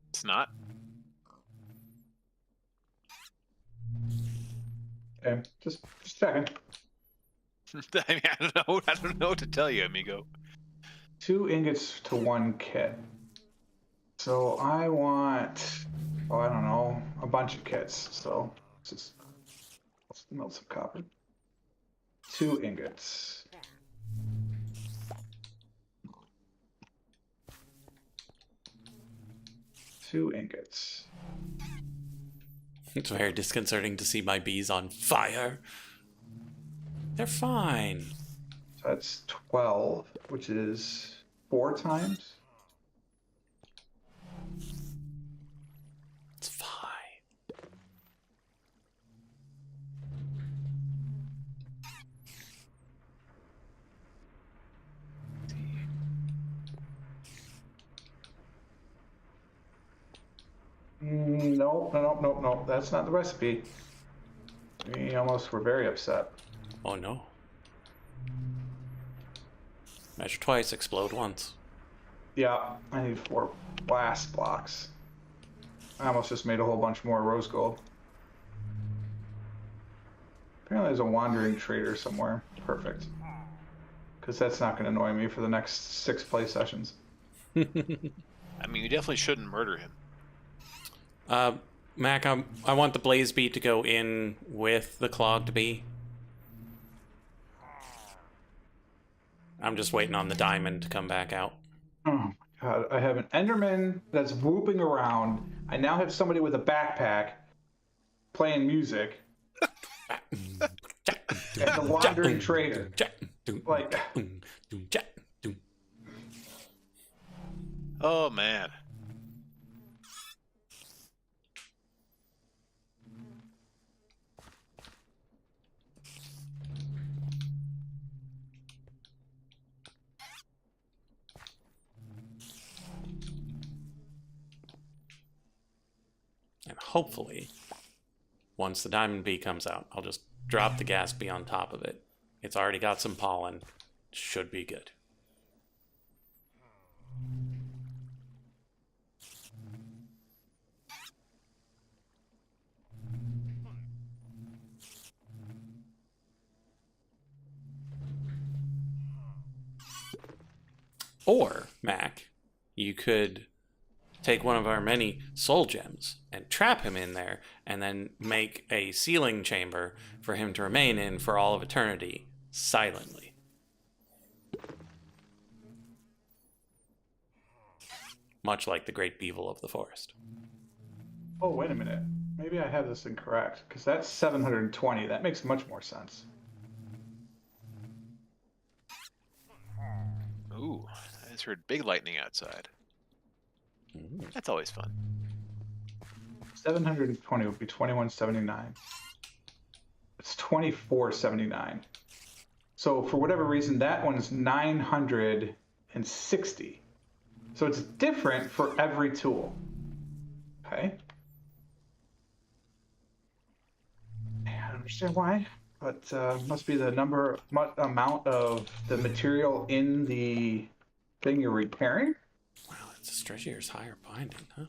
It's not. Okay, just checking. I mean, I don't know what to tell you, amigo. 2 ingots to 1 kit. So I want, oh, I don't know, a bunch of kits. So let's melt some copper. 2 ingots. Two ingots. It's very disconcerting to see my bees on fire. They're fine. So that's 12, which is 4 times. It's fine. No. That's not the recipe. We almost were very upset. Oh no. Measure twice, explode once. Yeah, I need 4 blast blocks. I almost just made a whole bunch more rose gold. Apparently there's a wandering trader somewhere. Perfect. Because that's not going to annoy me for the next 6 play sessions. I mean, you definitely shouldn't murder him. Mac, I want the blaze bee to go in with the clogged bee. I'm just waiting on the diamond to come back out. Oh my god, I have an Enderman that's whooping around. I now have somebody with a backpack playing music. And the wandering trader. Like, Oh man. And hopefully, once the diamond bee comes out, I'll just drop the gas bee on top of it. It's already got some pollen. Should be good. Or, Mac, you could take one of our many soul gems and trap him in there and then make a sealing chamber for him to remain in for all of eternity, silently. Much like the great beetle of the forest. oh, wait a minute. Maybe I have this incorrect, because that's 720. That makes much more sense. Ooh, I just heard big lightning outside. Ooh. That's always fun. 720 would be 2179. It's 2479. So for whatever reason, that one's 960. So it's different for every tool. Okay. I don't understand why, but must be the amount of the material in the thing you're repairing. Wow, it's a stretchier's higher binding, huh?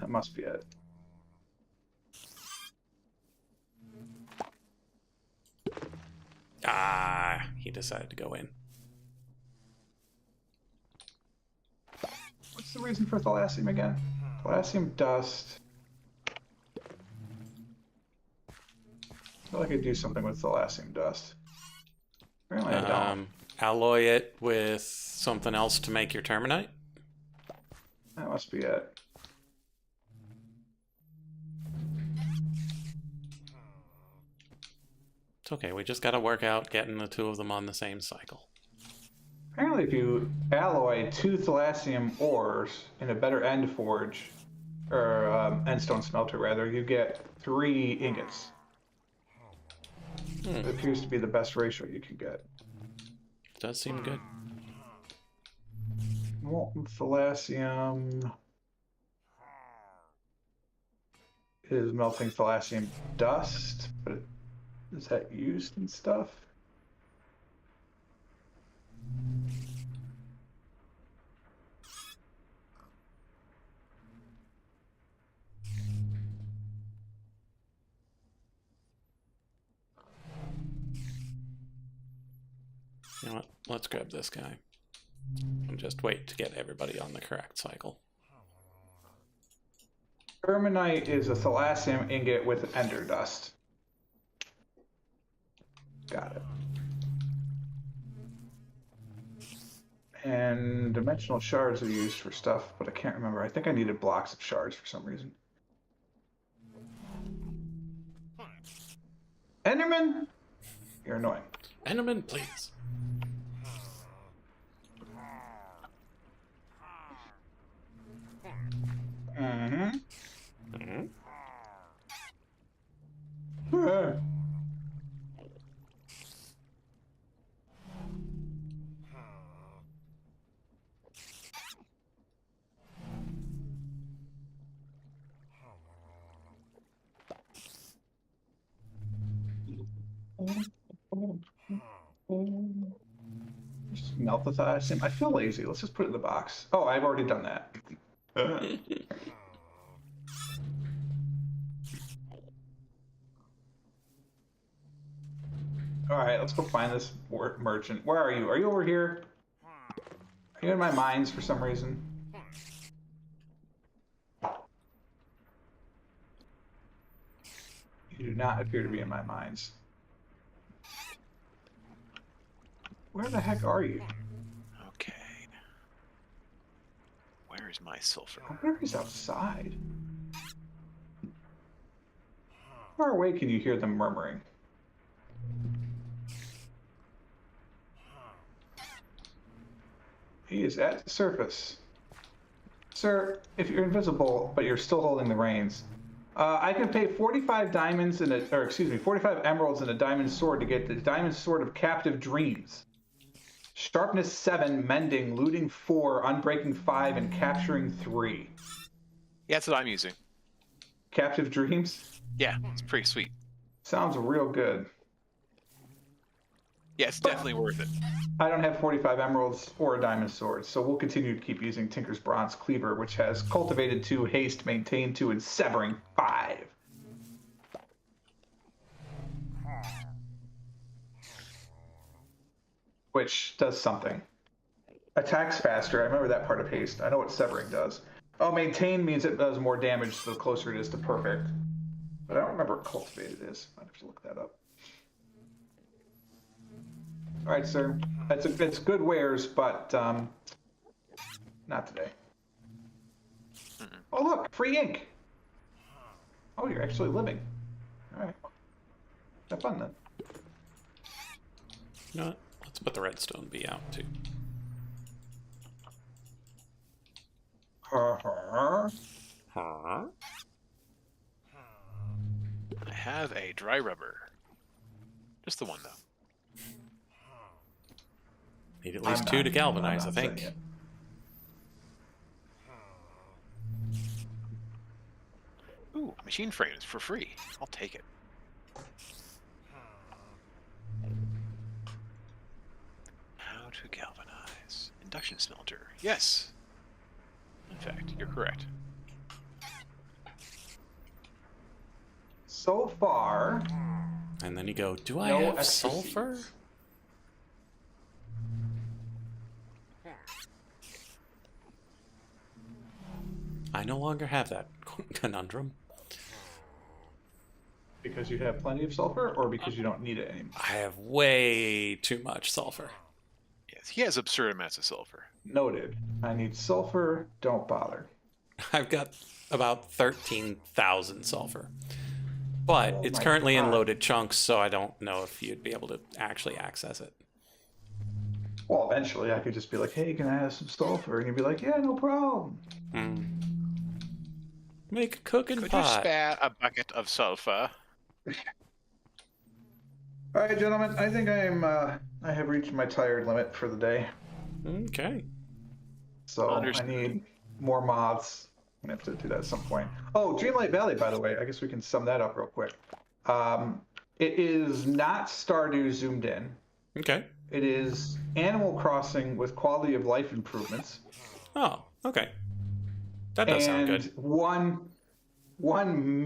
That must be it. Ah, he decided to go in. What's the reason for thalassium again? Thalassium dust. I feel like I do something with thalassium dust. Apparently I don't. Alloy it with something else to make your terminite. That must be it. It's okay, we just gotta work out getting the two of them on the same cycle. Apparently if you alloy 2 thalassium ores in a better end forge, or endstone smelter rather, you get 3 ingots. It appears to be the best ratio you can get. Does seem good. Molten thalassium is melting thalassium dust, but is that used in stuff? You know what? Let's grab this guy. And just wait to get everybody on the correct cycle. Terminite is a thalassium ingot with ender dust. Got it. And dimensional shards are used for stuff, but I can't remember. I think I needed blocks of shards for some reason. Enderman? You're annoying. Enderman, please. Mm-hmm. Mm-hmm. Just melt the thalassium. I feel lazy. Let's just put it in the box. Oh, I've already done that. All right, let's go find this merchant. Where are you? Are you over here? Are you in my mines for some reason? You do not appear to be in my mines. Where the heck are you? Okay. Where is my sulfur? I wonder if he's outside. How far away can you hear them murmuring? He is at the surface. Sir, if you're invisible, but you're still holding the reins, I can pay 45 diamonds and 45 emeralds and a diamond sword to get the diamond sword of captive dreams. Sharpness 7, mending, looting 4, unbreaking 5, and capturing 3. Yeah, that's what I'm using. Captive dreams? Yeah, it's pretty sweet. Sounds real good. Yeah, it's definitely worth it. I don't have 45 emeralds or a diamond sword, so we'll continue to keep using Tinker's Bronze Cleaver, which has cultivated 2, haste, maintain 2, and severing 5. Which does something. Attacks faster. I remember that part of haste. I know what severing does. Oh, maintain means it does more damage the closer it is to perfect. But I don't remember what cultivated is. I'd have to look that up. All right, sir. It's good wares, but not today. Oh, look, free ink. Oh, you're actually living. All right. Have fun then. You know what? Let's put the redstone bee out too. Uh-huh. Huh? I have a dry rubber. Just the one, though. Need at least 2 to galvanize, I think. Saying it. Ooh, machine frames for free. I'll take it. How to galvanize. Induction smelter. Yes. In fact, you're correct. So far, And then you go, do I No have extra sulfur? seeds. I no longer have that conundrum. because you have plenty of sulfur, or because you don't need it anymore. I have way too much sulfur. Yes, he has absurd amounts of sulfur. Noted. I need sulfur. Don't bother. I've got about 13,000 sulfur. But Oh it's my currently in God. loaded chunks, so I don't know if you'd be able to actually access it. Well, eventually I could just be like, "Hey, can I have some sulfur?" And you'd be like, "Yeah, no problem." Make a cooking Could you pot. spare a bucket of sulfur? All right, gentlemen. I think I have reached my tired limit for the day. Okay. So Understood. I need more moths. I'm gonna have to do that at some point. Oh, Dreamlight Valley, by the way. I guess we can sum that up real quick. It is not Stardew zoomed in. Okay. It is Animal Crossing with quality of life improvements. Oh, okay. That does sound and good. one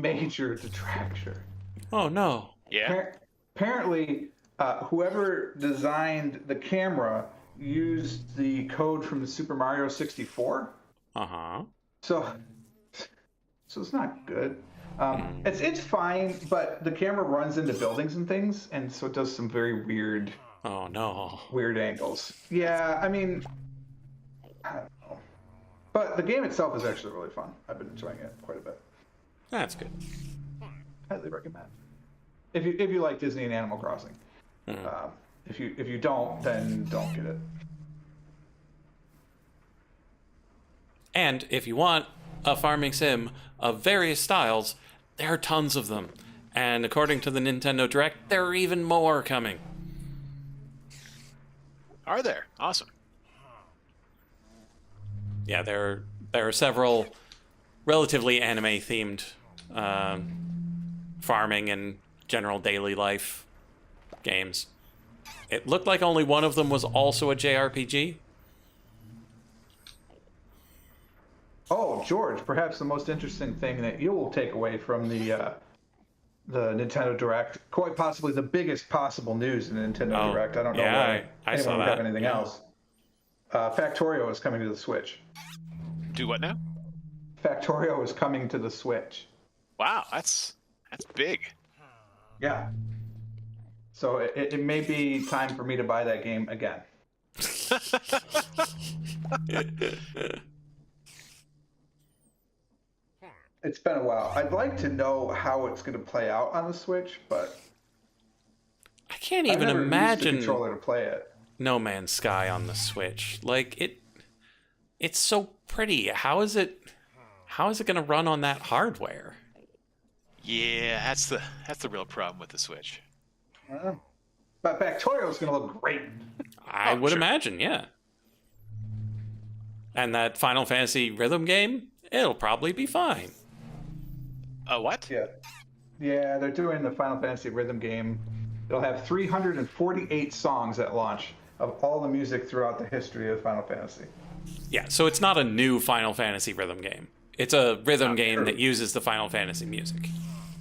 major detraction. Oh, no. Yeah. Apparently, whoever designed the camera used the code from the Super Mario 64. Uh-huh. So it's not good. It's fine, but the camera runs into buildings and things, and so it does some very weird Oh, no. angles. Yeah, I mean, I don't know. But the game itself is actually really fun. I've been enjoying it quite a bit. That's good. Highly recommend. If you like Disney and Animal Crossing. If you don't, then don't get it. And if you want a farming sim of various styles, there are tons of them. And according to the Nintendo Direct, there are even more coming. Are there? Awesome. Yeah, there are several relatively anime-themed farming and general daily life games. It looked like only one of them was also a JRPG. Oh, George, perhaps the most interesting thing that you will take away from the Nintendo Direct, quite possibly the biggest possible news in the Nintendo Oh, Direct. I don't know yeah, why I anyone saw would have that. anything Yeah. else. Factorio is coming to the Switch. Do what now? Factorio is coming to the Switch. Wow, that's big. Yeah. So it may be time for me to buy that game again. It's been a while. I'd like to know how it's going to play out on the Switch, but I can't I've even never used the imagine controller to play it. No Man's Sky on the Switch. Like it's so pretty. How is it going to run on that hardware? Yeah, that's the real problem with the Switch. But Factorio is going to look great. I Oh, would sure. imagine, yeah. And that Final Fantasy rhythm game, it'll probably be fine. What? Yeah. Yeah, they're doing the Final Fantasy rhythm game. It'll have 348 songs at launch of all the music throughout the history of Final Fantasy. Yeah, so it's not a new Final Fantasy rhythm game. It's a rhythm game true. that uses the Final Fantasy music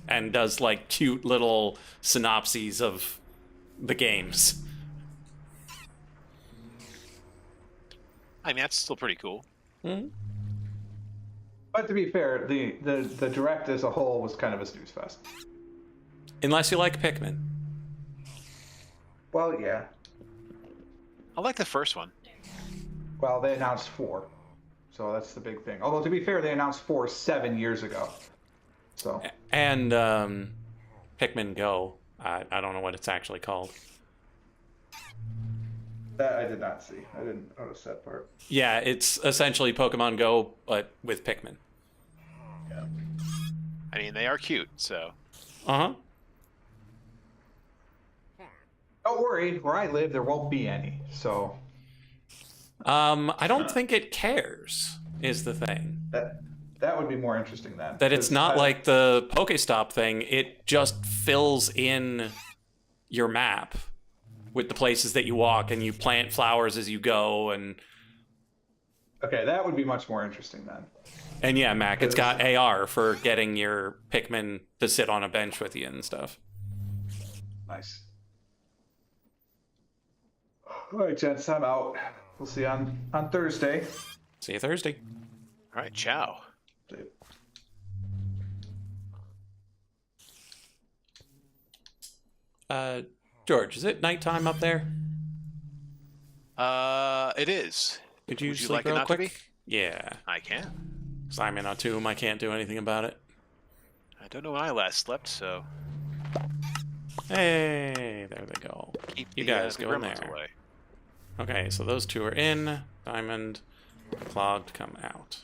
and does like cute little synopses of the games. I mean, that's still pretty cool. But to be fair, the Direct as a whole was kind of a snooze fest. Unless you like Pikmin. Well, yeah. I like the first one. Well, they announced 4. So that's the big thing. Although, to be fair, they announced 4 7 years ago. So, And Pikmin Go. I don't know what it's actually called. that I did not see. I didn't notice that part. Yeah, it's essentially Pokemon Go, but with Pikmin. Yeah. I mean, they are cute, so. Uh-huh. Don't worry, where I live, there won't be any. So, I don't think it cares, is the thing. That would be more interesting then. That it's 'cause not like the Pokestop thing, it just fills in your map with the places that you walk, and you plant flowers as you go, and Okay, that would be much more interesting then. yeah, Mac, it's got AR for getting your Pikmin to sit on a bench with you and stuff. Nice. All right, gents, I'm out. We'll see you on Thursday. See you Thursday. All right, ciao. George, is it nighttime up there? It is. Could you Would you sleep like it real not to quick? be? Yeah, I can. because I'm in a tomb. I can't do anything about it. I don't know when I last slept, so Hey, there they go. keep You the, guys the go in gremlins there. away. Okay, so those two are in. Diamond, clogged, come out.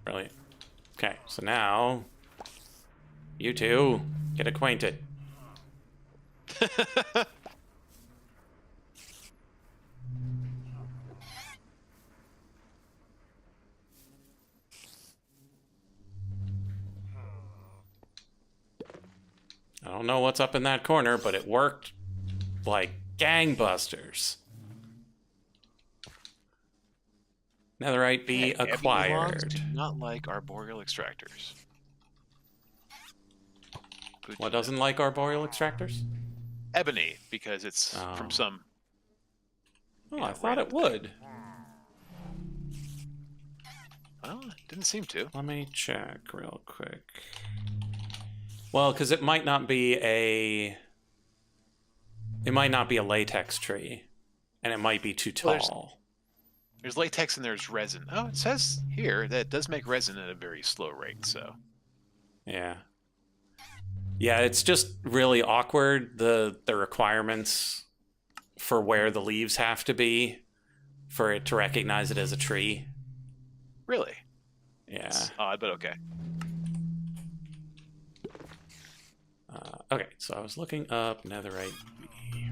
Brilliant. Okay, so now you two get acquainted. I don't know what's up in that corner, but it worked like gangbusters. Netherite be Ebony logs acquired. do not like arboreal extractors. Good What to know. doesn't like arboreal extractors? Ebony, because it's Oh. from some. Oh, Yeah, I thought it random would. Well, it didn't seem to. Let me check real quick. Well, because it might not be a... It might not be a latex tree. And it might be too Well, tall. There's latex and there's resin. Oh, it says here that it does make resin at a very slow rate, so. Yeah. Yeah, it's just really awkward, the requirements for where the leaves have to be for it to recognize it as a tree. Really? Yeah. It's odd, but okay. Okay, so I was looking up Netherite B.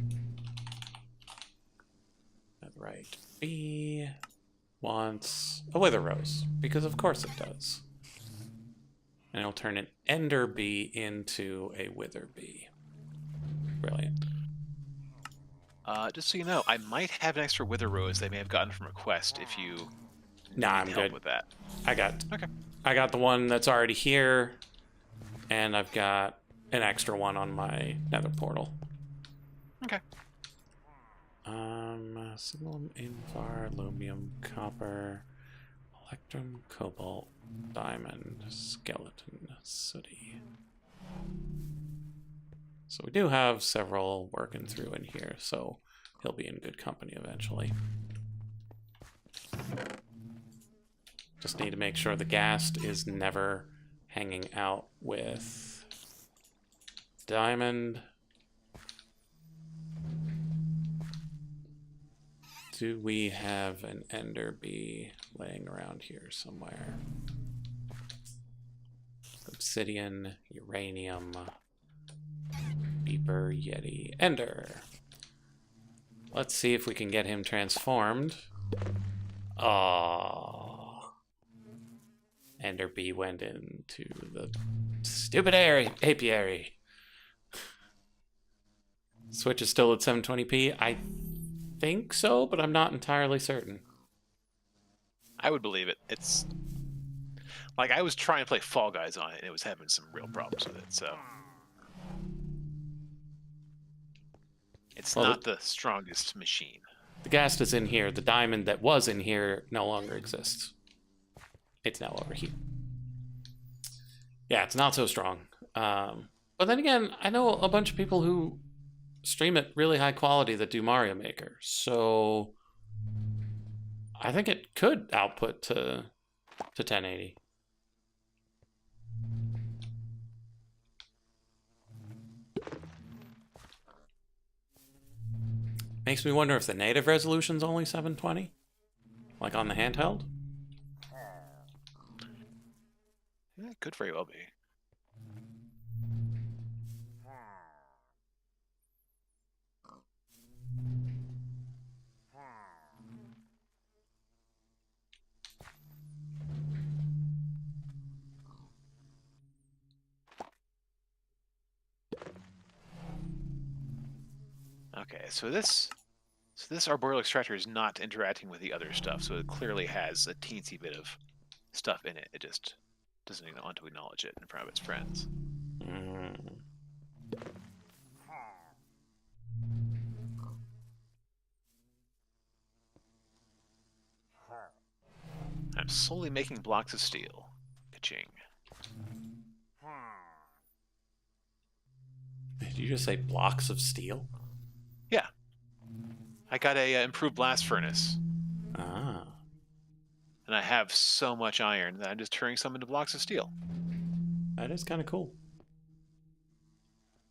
Netherite B wants a Wither Rose, because of course it does. And it'll turn an Ender Bee into a Wither Bee. Brilliant. Just so you know, I might have an extra Wither Rose they may have gotten from a quest if you Nah, need I'm help good. with that. Okay. Okay. I got the one that's already here, and I've got an extra one on my Nether portal. Okay. Signalum, Invar, Lumium, Copper, Electrum, Cobalt, Diamond, Skeleton, Sooty. So we do have several working through in here, so he'll be in good company eventually. Just need to make sure the ghast is never hanging out with Diamond. Do we have an Ender Bee laying around here somewhere? Obsidian, uranium, beeper, yeti, ender. Let's see if we can get him transformed. Oh, Ender Bee went into the stupid apiary. Switch is still at 720p. I think so, but I'm not entirely certain. I would believe it. It's like I was trying to play Fall Guys on it, and it was having some real problems with it. So it's Well, not the strongest machine. The ghast is in here. The diamond that was in here no longer exists. It's now over here. Yeah, it's not so strong. But then again, I know a bunch of people who stream at really high quality that do Mario Maker. So I think it could output to 1080. Makes me wonder if the native resolution's only 720, like on the handheld. Yeah, it could very well be. Okay, so this arboreal extractor is not interacting with the other stuff, so it clearly has a teensy bit of stuff in it. It just doesn't even want to acknowledge it in front of its friends. Mm. I'm slowly making blocks of steel. Ka-ching. Did you just say blocks of steel? Yeah. I got a improved blast furnace, Ah, and I have so much iron that I'm just turning some into blocks of steel. that is kind of cool.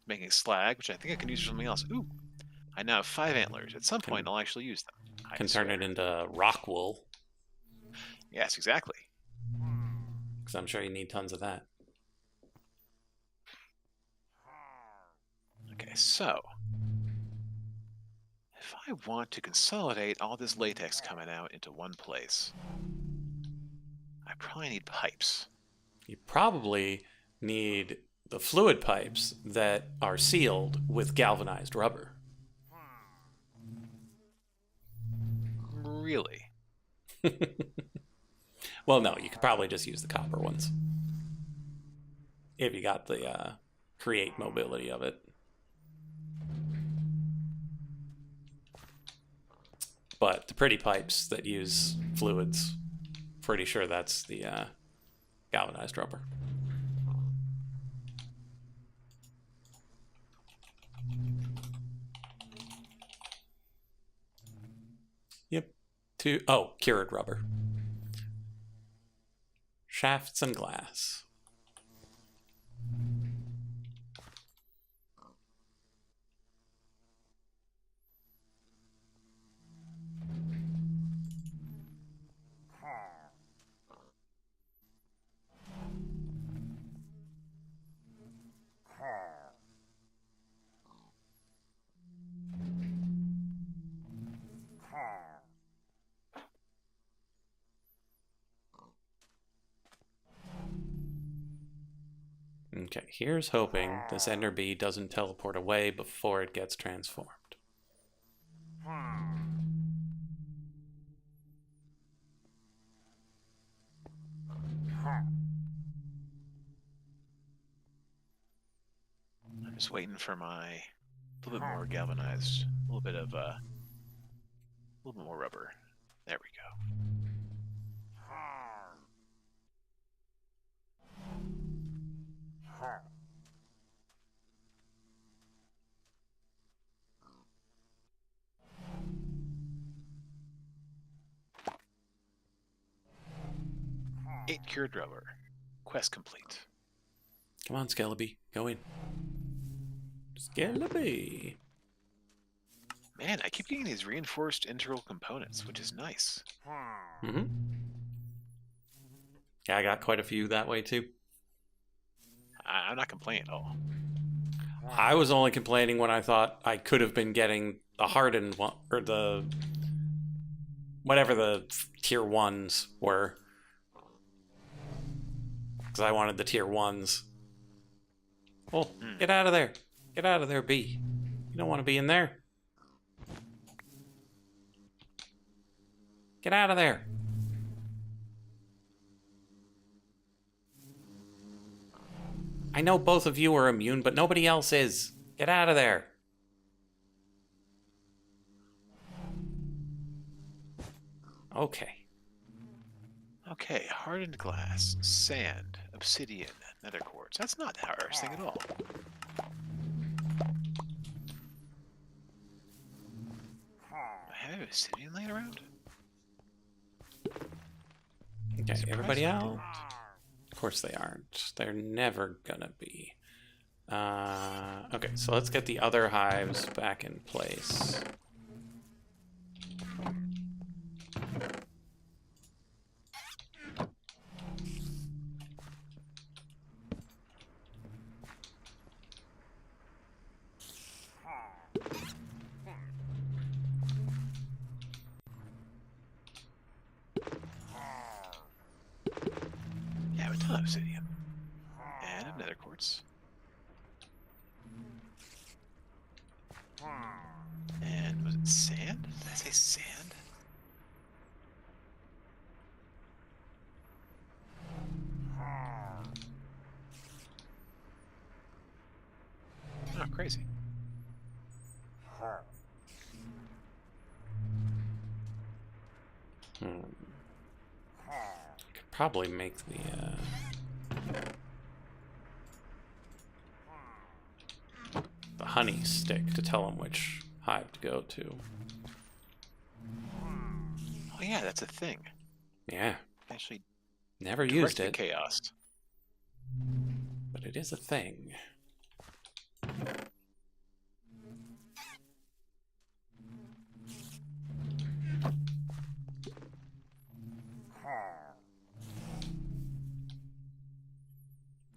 Making slag, which I think I can use for something else. Ooh, I now have 5 antlers. At some point, I'll actually use them. I Can turn swear. it into rock wool, Yes, exactly. because I'm sure you need tons of that. Okay, so if I want to consolidate all this latex coming out into one place, I probably need pipes. You probably need the fluid pipes that are sealed with galvanized rubber. Really? Well, no, you could probably just use the copper ones. If you got the create mobility of it. But the pretty pipes that use fluids, pretty sure that's the galvanized rubber. Yep. Cured rubber. Shafts and glass. Okay, here's hoping this Ender Bee doesn't teleport away before it gets transformed. I'm just waiting for my little bit more galvanized, a little bit more rubber. There we go. 8 cured rubber. Quest complete. Come on, Skelebi, go in. Skelebi. Man, I keep getting these reinforced integral components, which is nice. Mm-hmm. Yeah, I got quite a few that way too. I'm not complaining at all. I was only complaining when I thought I could have been getting the hardened one, or the whatever the tier 1s were. Because I wanted the tier 1s. Well, get out of there. Get out of there, bee. You don't want to be in there. Get out of there. I know both of you are immune, but nobody else is. Get out of there. Okay. Okay, hardened glass, sand, obsidian, nether quartz. That's not the hardest thing at all. I have obsidian laying around? Okay, everybody out? Of course they aren't. They're never gonna be. Okay, so let's get the other hives back in place. Yeah, I have a ton of obsidian. And of nether quartz. say sand? Oh, crazy. Could probably make the honey stick to tell them which hive to go to. Oh yeah, that's a thing. Yeah, Actually, never direct used the it, chaos. but it is a thing.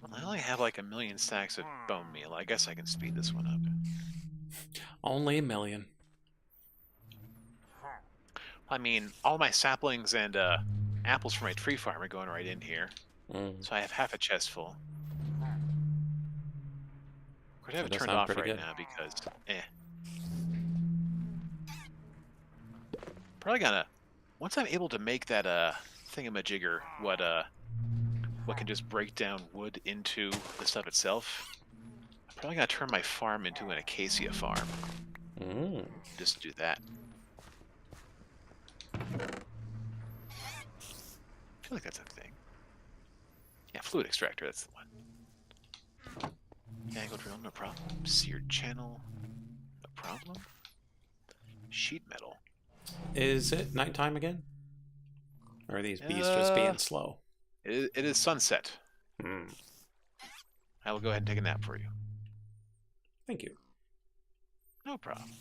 Well, I only have like 1,000,000 stacks of bone meal. I guess I can speed this one up. Only 1,000,000. I mean, all my saplings and apples for my tree farm are going right in here. So I have half a chest full. Could I have That it does turned sound off pretty right good. now because, Probably gonna, once I'm able to make that thingamajigger, what can just break down wood into the stuff itself, I'm probably gonna turn my farm into an acacia farm. Just do that. I feel like that's a thing. Yeah, fluid extractor, that's the one. Angle drill, no problem. Seared channel, no problem. Sheet metal. Is it nighttime again? Or are these bees just being slow? It is sunset. Hmm. I will go ahead and take a nap for you. Thank you. No problem.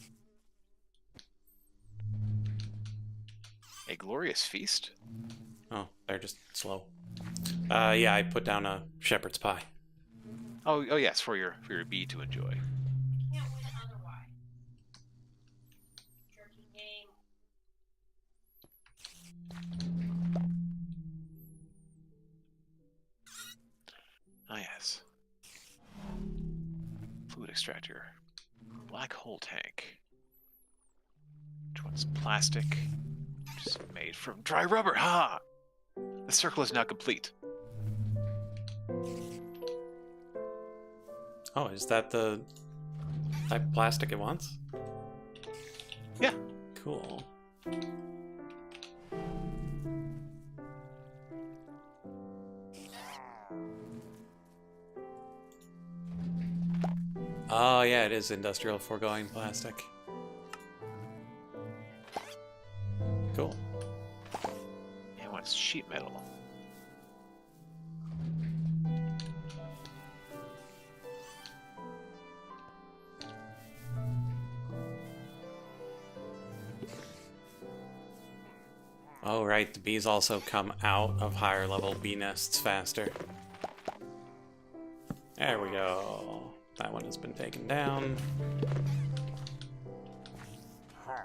A glorious feast? Oh, they're just slow. Yeah, I put down a shepherd's pie. Oh yes, for your bee to enjoy. Can't win otherwise. Turkey game. Ah yes. Fluid extractor. Black hole tank. Which one's plastic? Which is made from dry rubber. Ha! The circle is now complete. Oh, is that the type of plastic it wants? Yeah. Cool. Oh, yeah, it is industrial foregoing plastic. Cool. Yeah, it wants sheet metal. Oh, right, the bees also come out of higher level bee nests faster. There we go. That one has been taken down.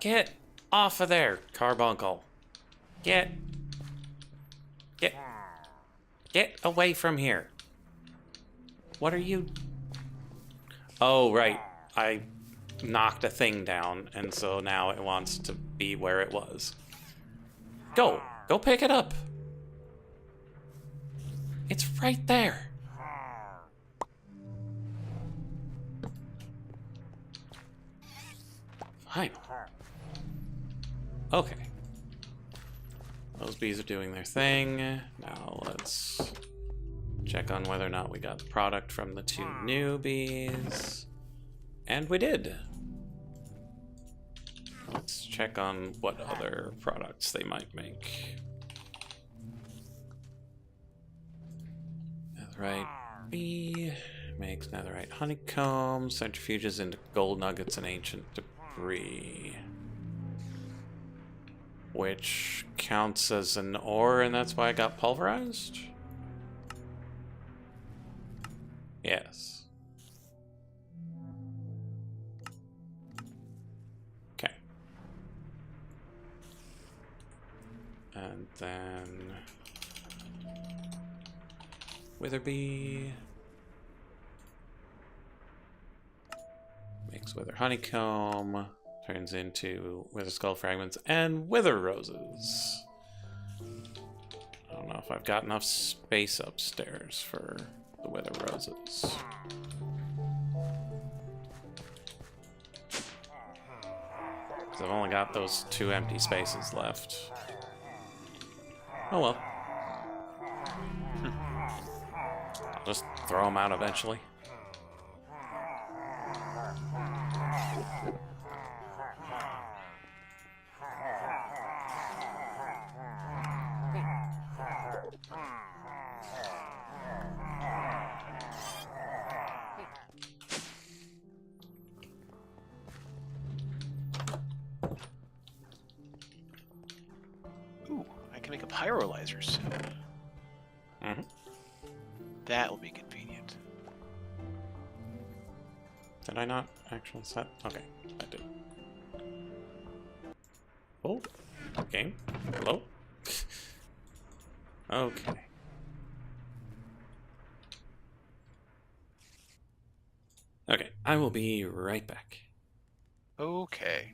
Get off of there, carbuncle. Get away from here. What are you? Oh, right. I knocked a thing down, and so now it wants to be where it was. Go pick it up. It's right there. Fine. Okay. Those bees are doing their thing. Now let's check on whether or not we got product from the 2 new bees. And we did. Let's check on what other products they might make. Netherite bee makes netherite honeycomb, centrifuges into gold nuggets and ancient debris. Which counts as an ore, and that's why I got pulverized? Yes. Okay. And then Witherbee makes wither honeycomb, turns into wither skull fragments and wither roses. I don't know if I've got enough space upstairs for the wither roses. Because I've only got those 2 empty spaces left. Oh well. I'll just throw them out eventually. Ooh, I can make a pyrolyzer soon. Mm-hmm. That will be convenient. Did I not actually set? Okay, I did. Oh, game. Hello? Okay. Okay, I will be right back. Okay.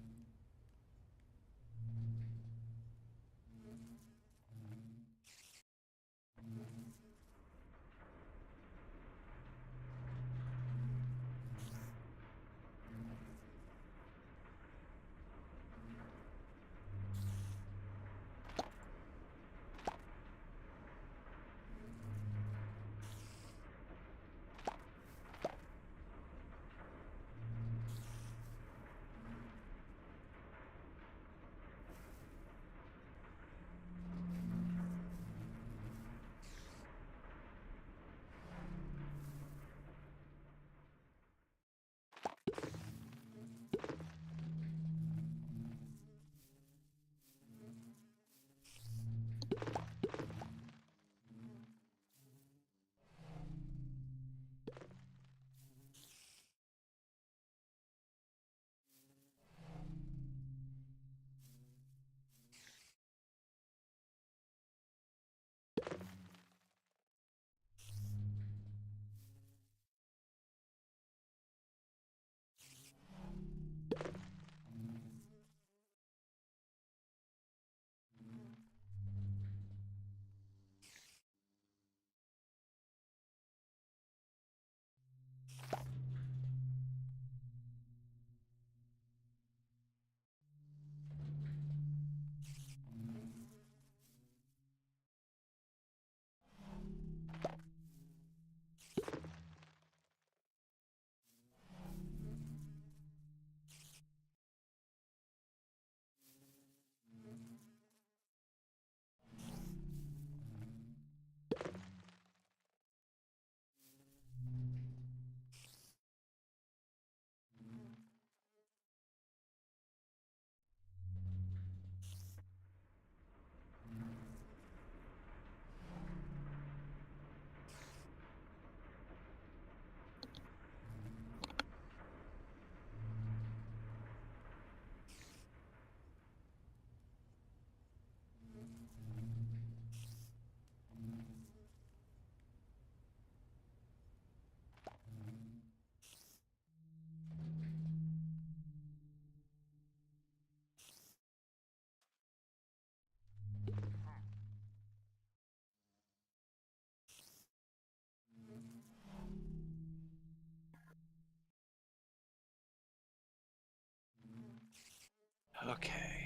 Okay.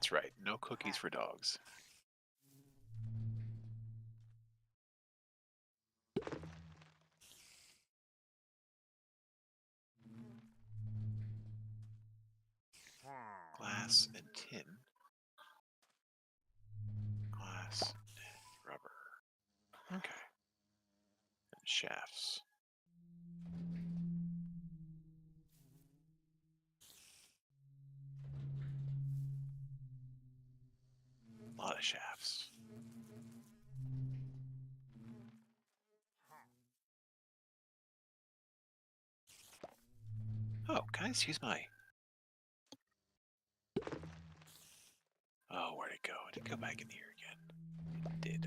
That's right. No cookies for dogs. Glass and tin. Glass and rubber. Okay. And shafts. A lot of shafts. Oh, can I just use my... Oh, where'd it go? Did it go back in here again? It did.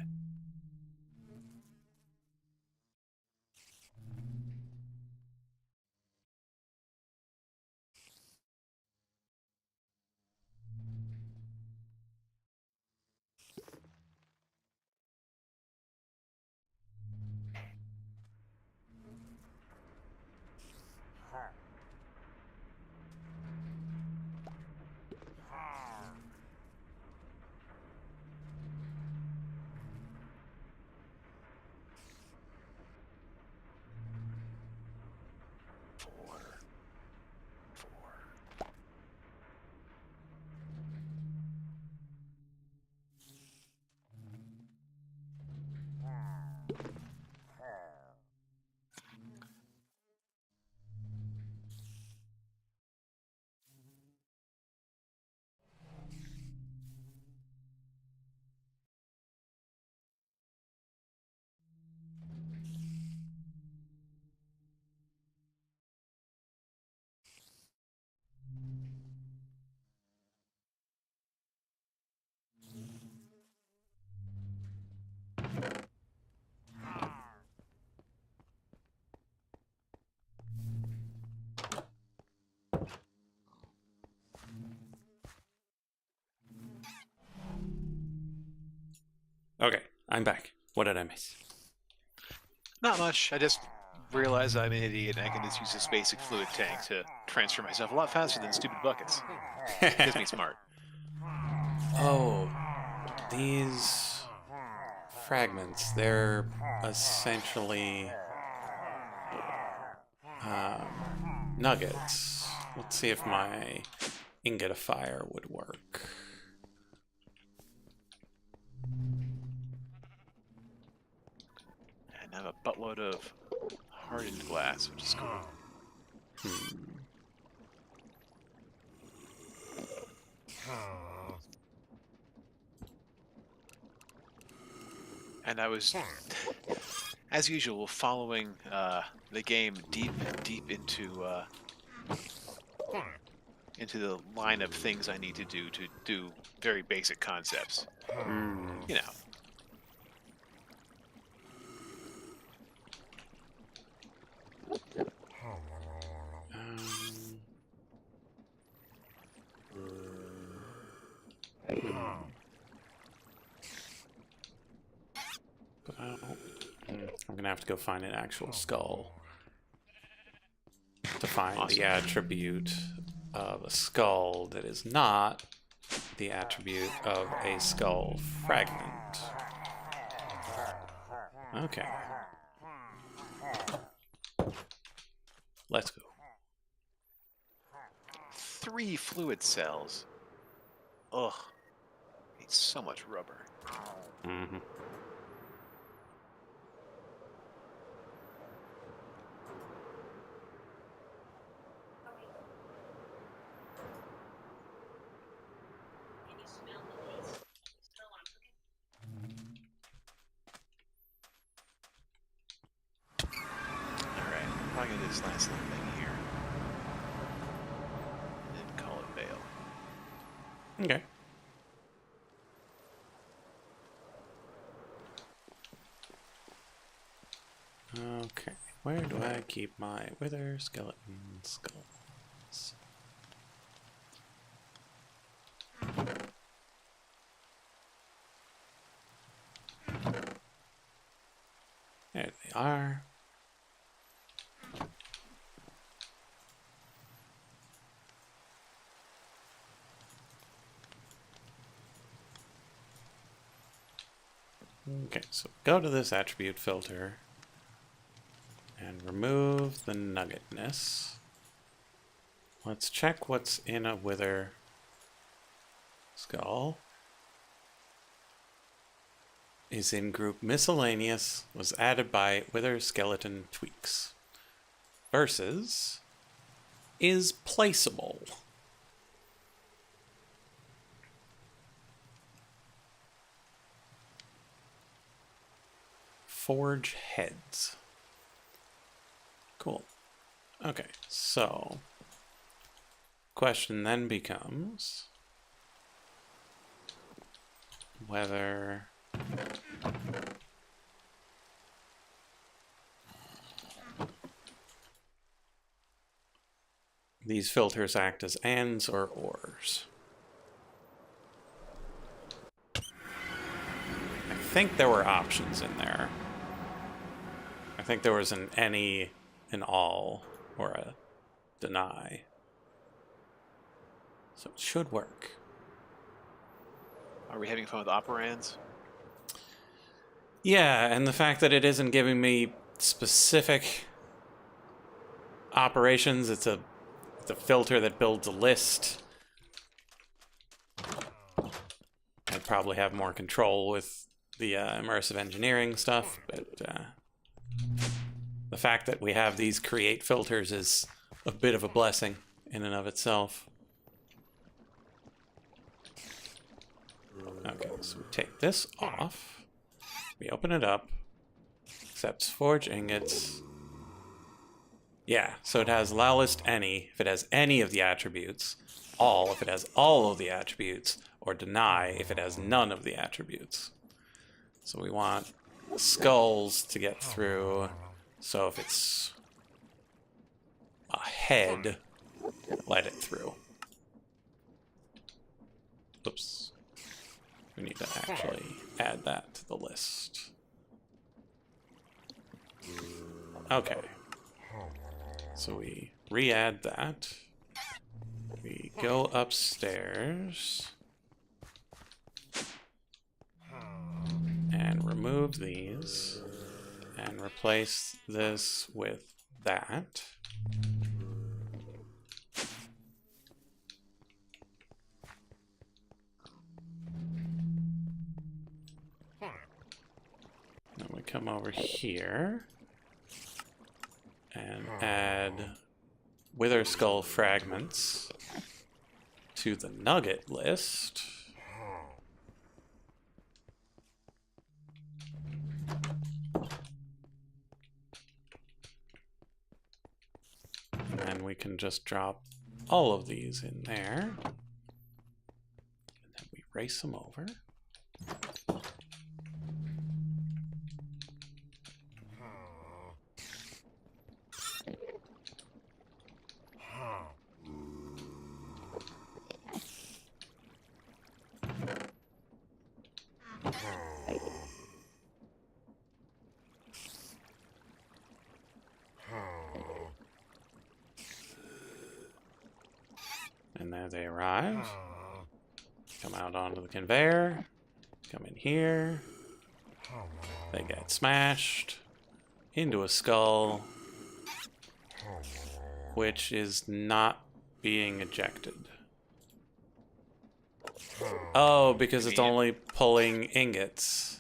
Four. Okay, I'm back. What did I miss? Not much. I just realized I'm an idiot and I can just use this basic fluid tank to transfer myself a lot faster than stupid buckets. Gives me smart. Oh, these fragments, they're essentially nuggets. Let's see if my ingot of fire would work. And I have a buttload of hardened glass, which is cool. And I was, as usual, following the game deep into the line of things I need to do very basic concepts. You know. I'm gonna have to go find an actual skull to find Awesome. the attribute of a skull that is not the attribute of a skull fragment. Okay. Let's go. 3 fluid cells. Ugh. It's so much rubber. Mm-hmm. Can you smell the taste? Smell what I'm cooking? Alright, I'm probably gonna do this last little thing here. And call it bail. Okay. Okay. Where do I keep my wither skeleton skulls? There they are. Okay, so go to this attribute filter and remove the nuggetness. Let's check what's in a wither skull. Is in group miscellaneous, was added by wither skeleton tweaks. Versus is placeable. Forge heads. Cool. Okay, so question then becomes whether these filters act as ands or ors. I think there were options in there. I think there was an any, an all, or a deny. So it should work. Are we having fun with operands? Yeah, and the fact that it isn't giving me specific operations, it's a filter that builds a list. I'd probably have more control with the immersive engineering stuff, but the fact that we have these create filters is a bit of a blessing in and of itself. Okay, so we take this off. We open it up. Accepts forge ingots. Yeah, so it has allow list any if it has any of the attributes, all if it has all of the attributes, or deny if it has none of the attributes. So we want skulls to get through. So if it's a head, let it through. Oops. We need to actually add that to the list. Okay. So we re-add that. We go upstairs. And remove these. And replace this with that. Then we come over here and add wither skull fragments to the nugget list. And then we can just drop all of these in there. And then we erase them over. And there they arrive. Come out onto the conveyor. Come in here. They get smashed into a skull, which is not being ejected. Oh, because it's only pulling ingots.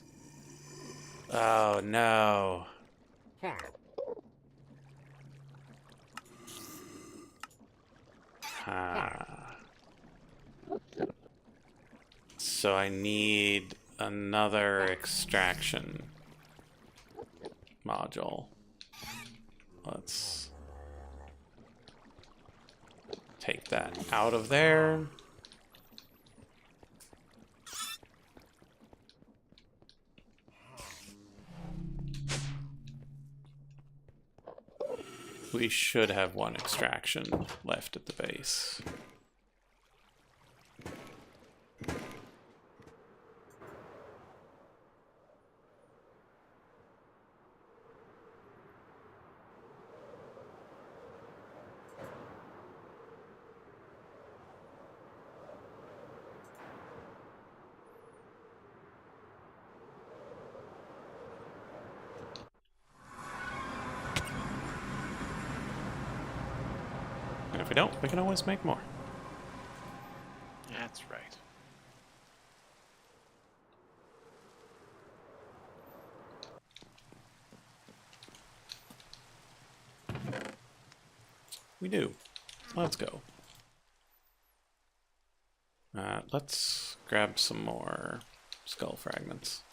Oh, no. So I need another extraction module. Let's take that out of there. We should have one extraction left at the base. If we don't, we can always make more. That's right. We do. Let's go. Let's grab some more skull fragments.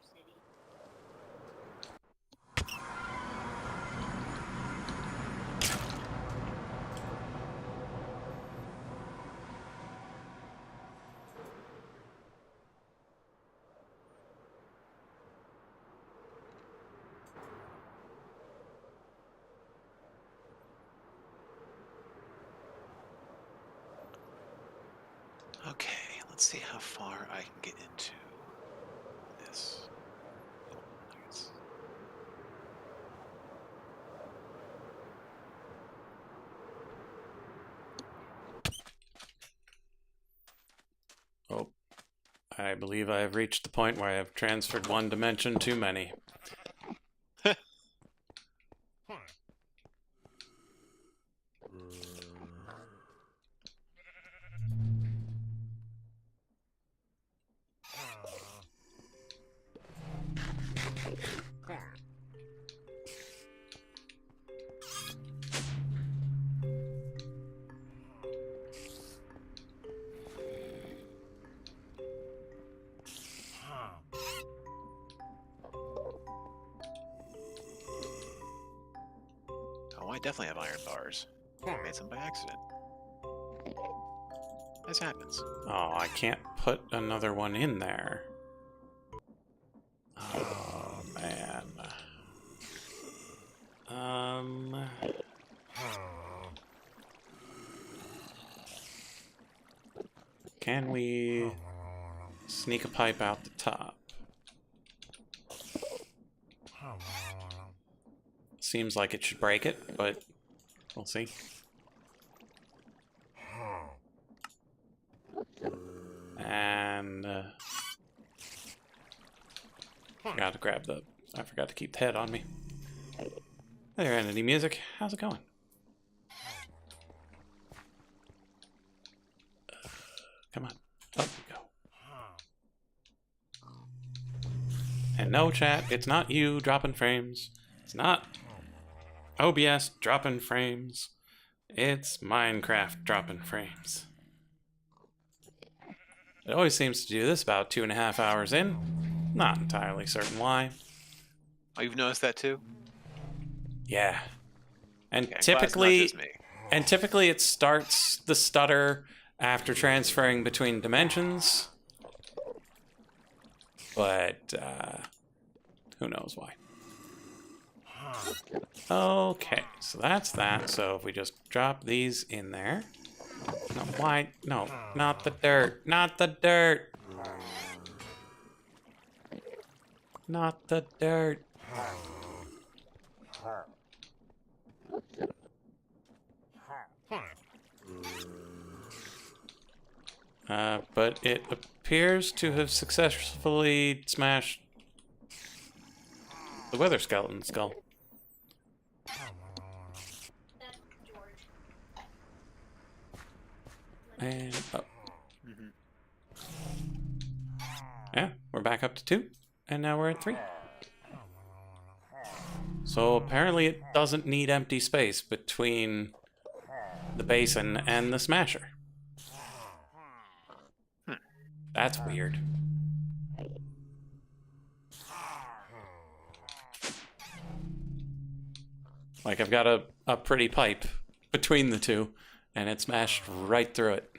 City. Okay, let's see how far I can get into this. Oh, nuggets. Oh, I believe I have reached the point where I have transferred one dimension too many. Oh, I definitely have iron bars. I made some by accident. This happens. Oh, I can't put another one in there. Oh, man. Can we sneak a pipe out the top? Seems like it should break it, but we'll see. And forgot to grab the. I forgot to keep the head on me. There, Entity Music. How's it going? Come on, up we go. And no, chat, it's not you dropping frames. It's not OBS dropping frames. It's Minecraft dropping frames. It always seems to do this about 2.5 hours in. Not entirely certain why. Oh, you've noticed that too? Yeah. And Okay, I'm glad it's not typically just me. it starts the stutter after transferring between dimensions. But who knows why. Okay, so that's that. So if we just drop these in there. No, why? No, not the dirt. Not the dirt. Not the dirt. But it appears to have successfully smashed the Wither Skeleton skull. That's George. And oh, Mhm. yeah, we're back up to 2, and now we're at 3. So apparently it doesn't need empty space between the basin and the smasher. That's weird. Like I've got a pretty pipe between the two, and it smashed right through it.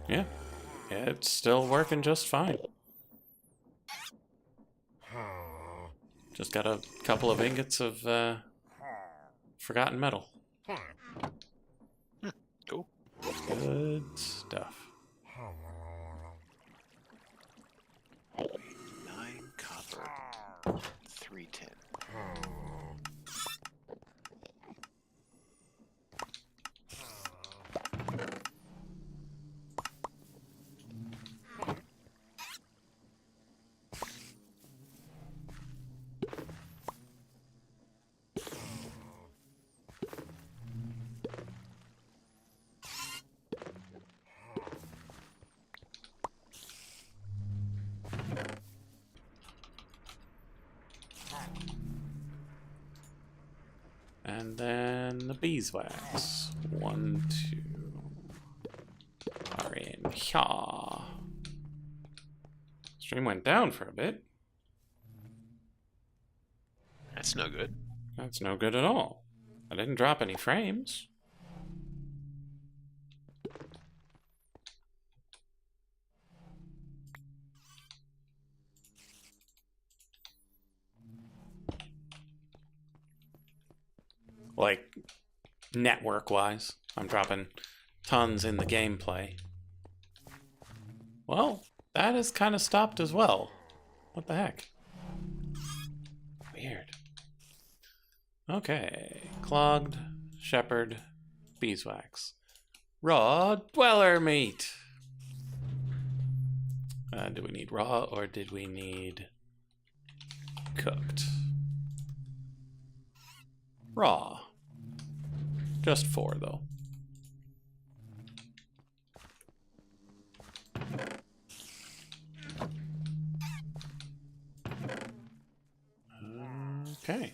Yeah. It's still working just fine. Just got a couple of ingots of forgotten metal. Cool. Good stuff. 9 copper, 3 tin. And then the beeswax. 1, 2 are in here. Stream went down for a bit. That's no good. That's no good at all. I didn't drop any frames. Like, network-wise, I'm dropping tons in the gameplay. Well, that has kind of stopped as well. What the heck? Weird. Okay. Clogged, shepherd, beeswax. Raw dweller meat. Do we need raw or did we need cooked? Raw. Just 4 though. Okay.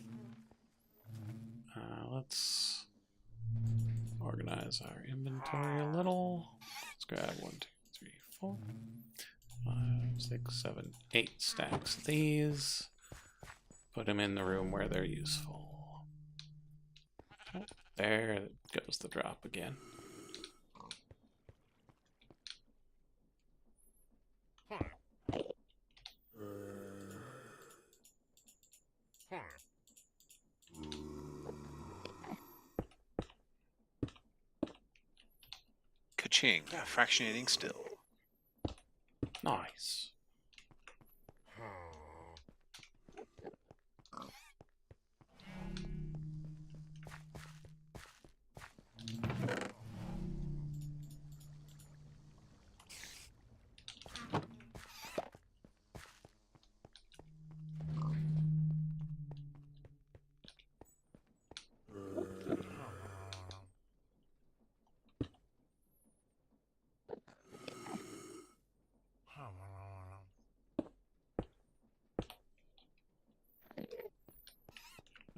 Let's organize our inventory a little. Let's grab 1, 2, 3, 4, 5, 6, 7, 8 stacks of these. Put them in the room where they're useful. Oh, there goes the drop again. Ka-ching. Fractionating still. Nice.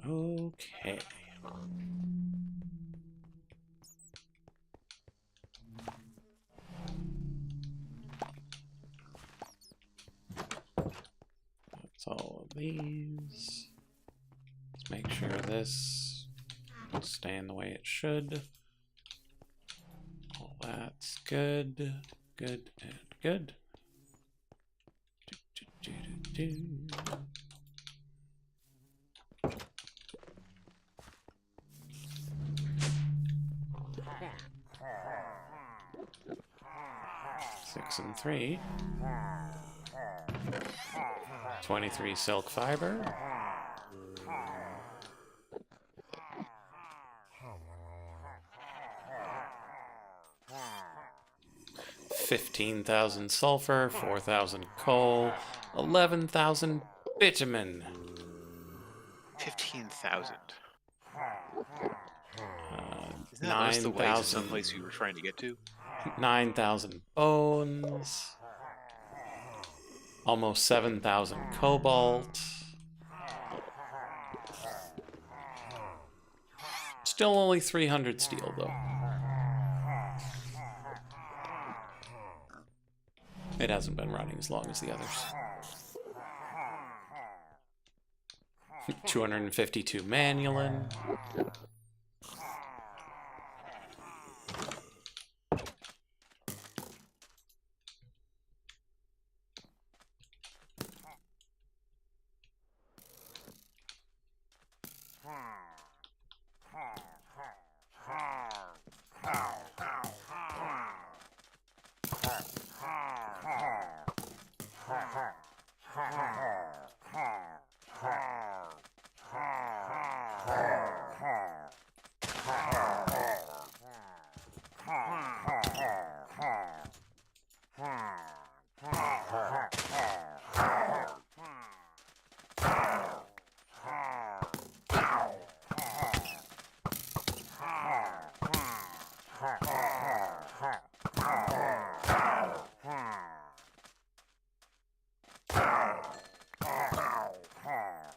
Okay. That's all of these. Let's make sure this is staying the way it should. All that's good. Good and good. Do, do, do, do. Six and 3. 23 silk fiber. 15,000 sulfur, 4,000 coal, 11,000 bitumen. 15,000. Isn't that 9,000. most of the ways in some place you were trying to get to? 9,000 bones. Almost 7,000 cobalt. Still only 300 steel, though. It hasn't been running as long as the others. 252 manulin.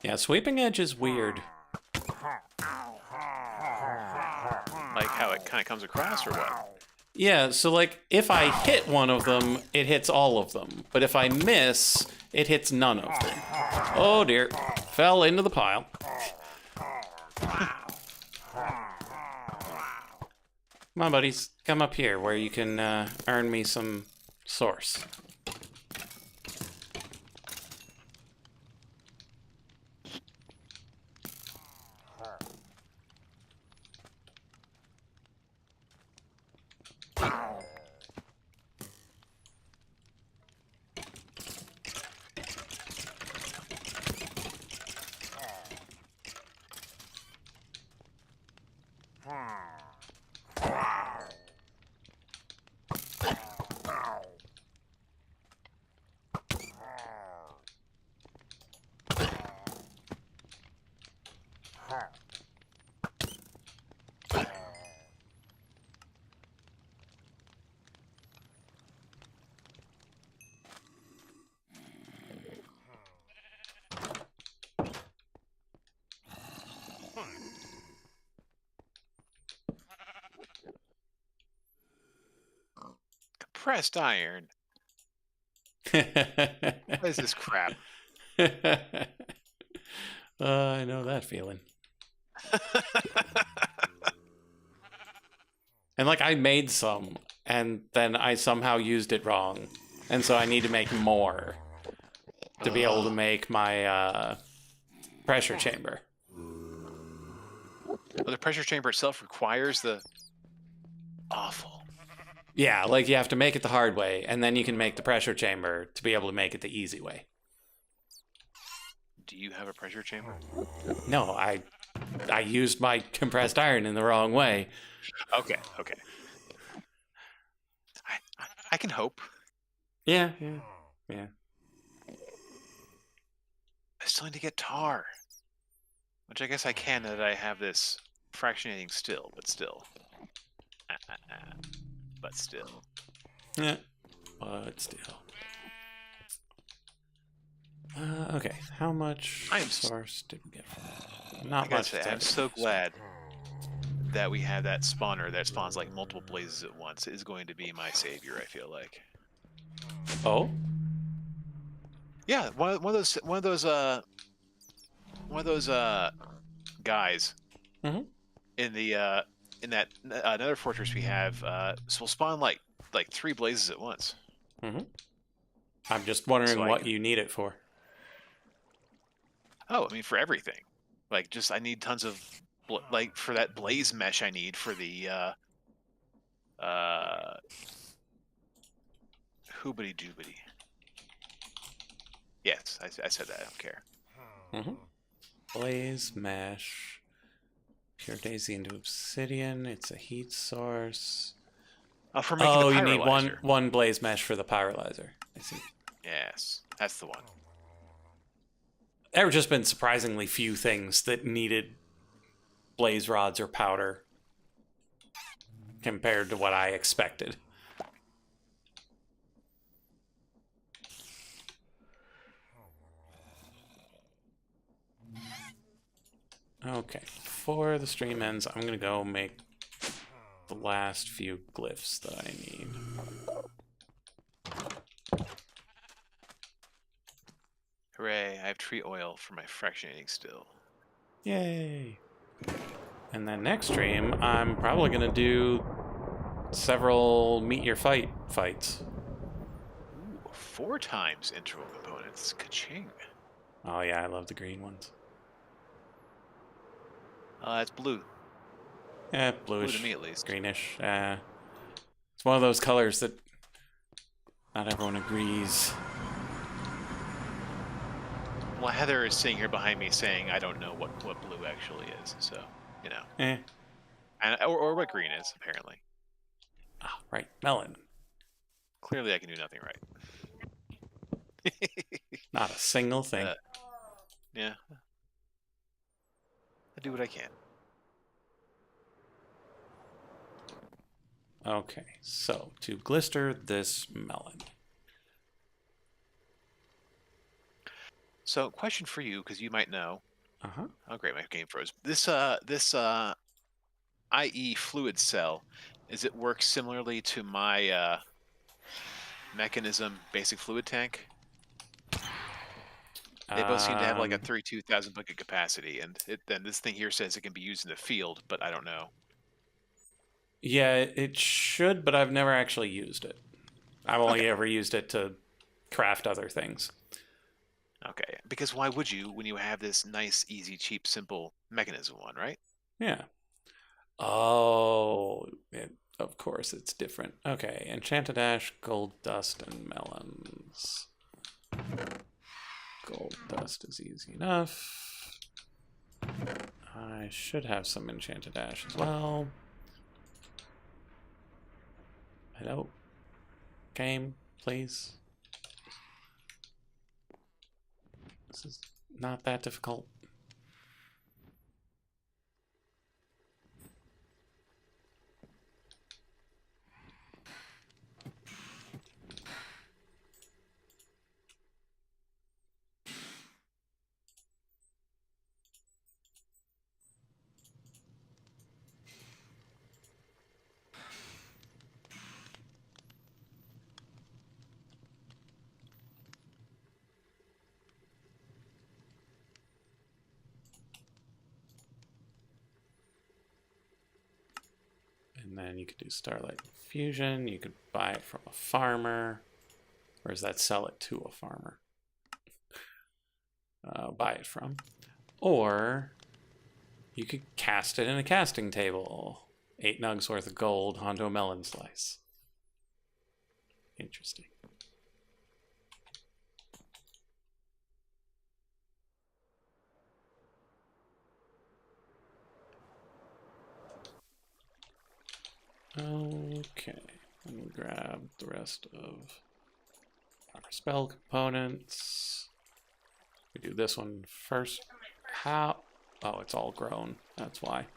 Yeah, sweeping edge is weird. Like how it kind of comes across, or what? Yeah, so like if I hit one of them, it hits all of them. But if I miss, it hits none of them. Oh dear. Fell into the pile. Come on, buddies. Come up here where you can earn me some source. Compressed iron. What is this crap? I know that feeling. And like I made some, and then I somehow used it wrong, and so I need to make more to be able to make my pressure chamber. Well, the pressure chamber itself requires the awful. Yeah, like you have to make it the hard way, and then you can make the pressure chamber to be able to make it the easy way. Do you have a pressure chamber? No, I used my compressed iron in the wrong way. Okay. I can hope. Yeah. I still need to get tar, which I guess I can now that I have this fractionating still, but still. But still. Yeah, but still. Okay, how much source did we get from that? Not I gotta much. say, I'm so glad that we have that spawner that spawns like multiple blazes at once. It is going to be my savior, I feel like. Oh? Yeah, one of those guys Mm-hmm. in that another fortress we have so will spawn like 3 blazes at once. Mm-hmm. I'm just wondering So what you need it for. Oh, I mean for everything. Like just I need tons of like for that blaze mesh I need for the hoobity doobity. Yes, I said that. I don't care. Mm-hmm. Blaze mesh. Pure daisy into obsidian. It's a heat source. For making the you need pyrolyzer. one blaze mesh for the pyrolyzer. I see. Yes, that's the one. There have just been surprisingly few things that needed blaze rods or powder compared to what I expected. Okay, before the stream ends, I'm gonna go make the last few glyphs that I need. Hooray, I have tree oil for my fractionating still. Yay! And then next stream, I'm probably gonna do several meet your fights. Ooh, 4 times intro components. Ka-ching. Oh yeah, I love the green ones. That's blue. Yeah, bluish, Blue to me at least. greenish. It's one of those colors that not everyone agrees. Well, Heather is sitting here behind me saying I don't know what blue actually is, so, you know. Eh. And, or what green is, apparently. Ah, right, melon. Clearly I can do nothing right. Not a single thing. Yeah. I do what I can. Okay, so to blister this melon. So, question for you, because you might know. Uh-huh. Oh, great, my game froze. This IE fluid cell, is it work similarly to my mechanism basic fluid tank? They both seem to have like a 32,000 bucket capacity, and then this thing here says it can be used in the field, but I don't know. Yeah, it should, but I've never actually used it. I've only Okay. ever used it to craft other things. Okay, because why would you when you have this nice, easy, cheap, simple mechanism one, right? Yeah. Oh, of course it's different. Okay, Enchanted Ash, Gold Dust, and Melons. Gold Dust is easy enough. I should have some Enchanted Ash as well. Hello? Game, please. This is not that difficult. And then you could do Starlight Fusion. You could buy it from a farmer. Or does that sell it to a farmer? Buy it from. Or you could cast it in a casting table. 8 nugs worth of gold onto a melon slice. Interesting. Okay. Let me grab the rest of our spell components. We do this one first. How? Oh, it's all grown. That's why.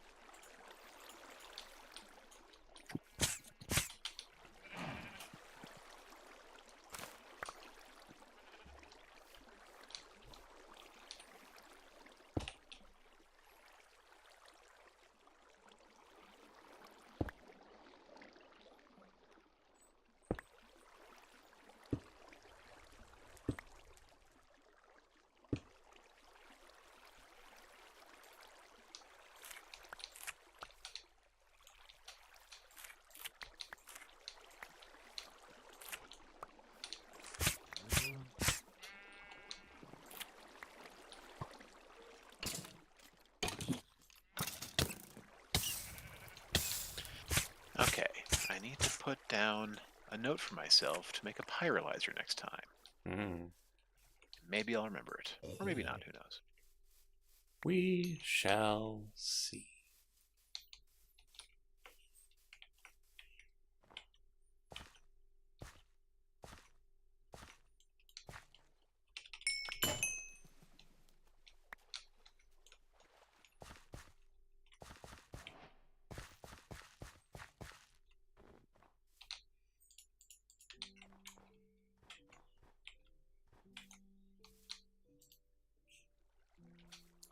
Okay, I need to put down a note for myself to make a pyrolyzer next time. Mm. Maybe I'll remember it. Or maybe not, who knows. We shall see.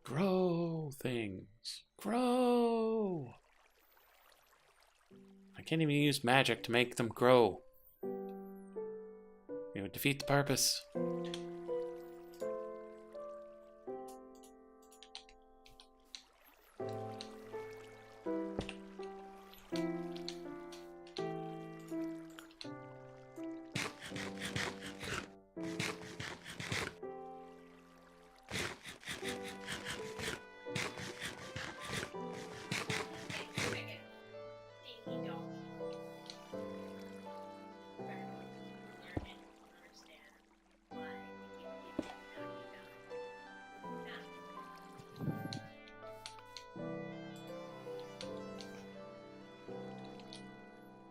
Grow things. Grow. I can't even use magic to make them grow. It would defeat the purpose.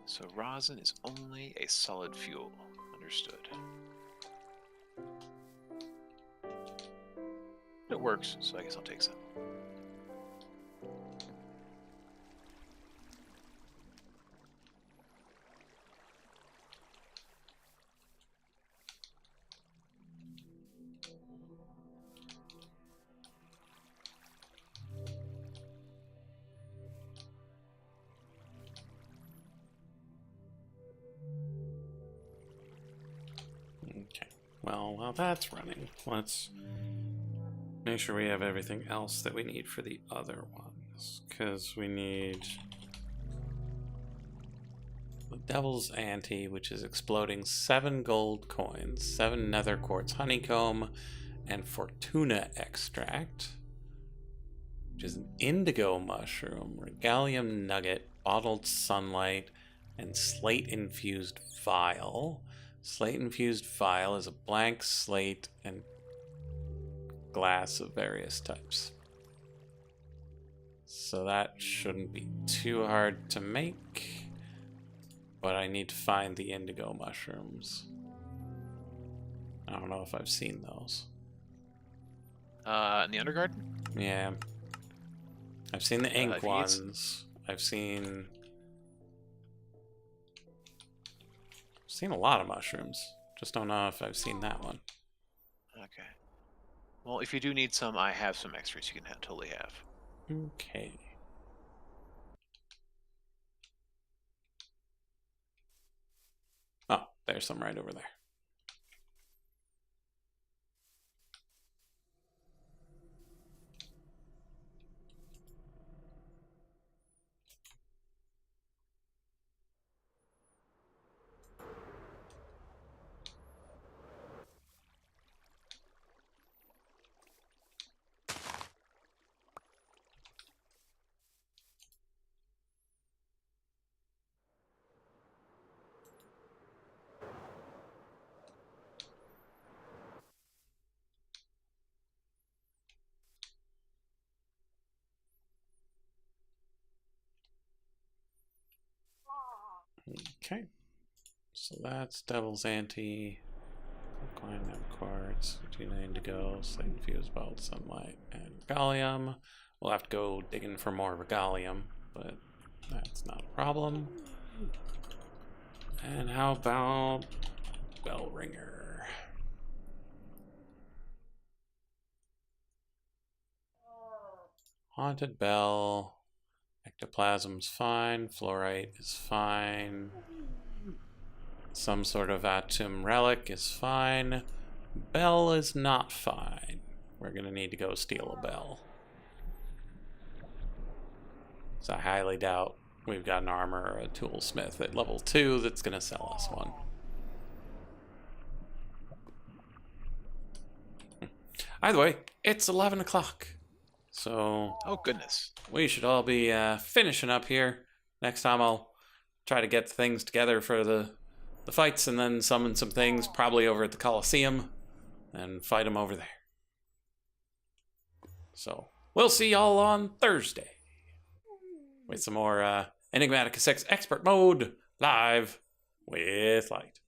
So rosin is only a solid fuel. Understood. It works, so I guess I'll take some. Well, while that's running, let's make sure we have everything else that we need for the other ones. Because we need the Devil's Ante, which is exploding 7 gold coins, 7 nether quartz honeycomb, and Fortuna extract, which is an indigo mushroom, regalium nugget, bottled sunlight, and slate infused vial. Slate infused vial is a blank slate and glass of various types. So that shouldn't be too hard to make. But I need to find the indigo mushrooms. I don't know if I've seen those. In the Undergarden? Yeah. I've seen the ink if you need ones. I've seen a lot of mushrooms. Just don't know if I've seen that one. Okay. Well, if you do need some, I have some extras you can totally have. Okay. Oh, there's some right over there. Okay. So that's Devil's Ante, Climb Quartz, 59 indigo, slate infused bottled sunlight, and regalium. We'll have to go digging for more regalium, but that's not a problem. And how about Bell Ringer? Haunted Bell. Ectoplasm's fine. Fluorite is fine. Some sort of Atum relic is fine. Bell is not fine. We're gonna need to go steal a bell. So I highly doubt we've got an armor or a toolsmith at level 2 that's gonna sell us one. Either way, it's 11 o'clock. So Oh, goodness. we should all be finishing up here. Next time I'll try to get things together for the fights and then summon some things probably over at the Coliseum and fight them over there. So we'll see y'all on Thursday with some more Enigmatica 6 Expert Mode live with Light.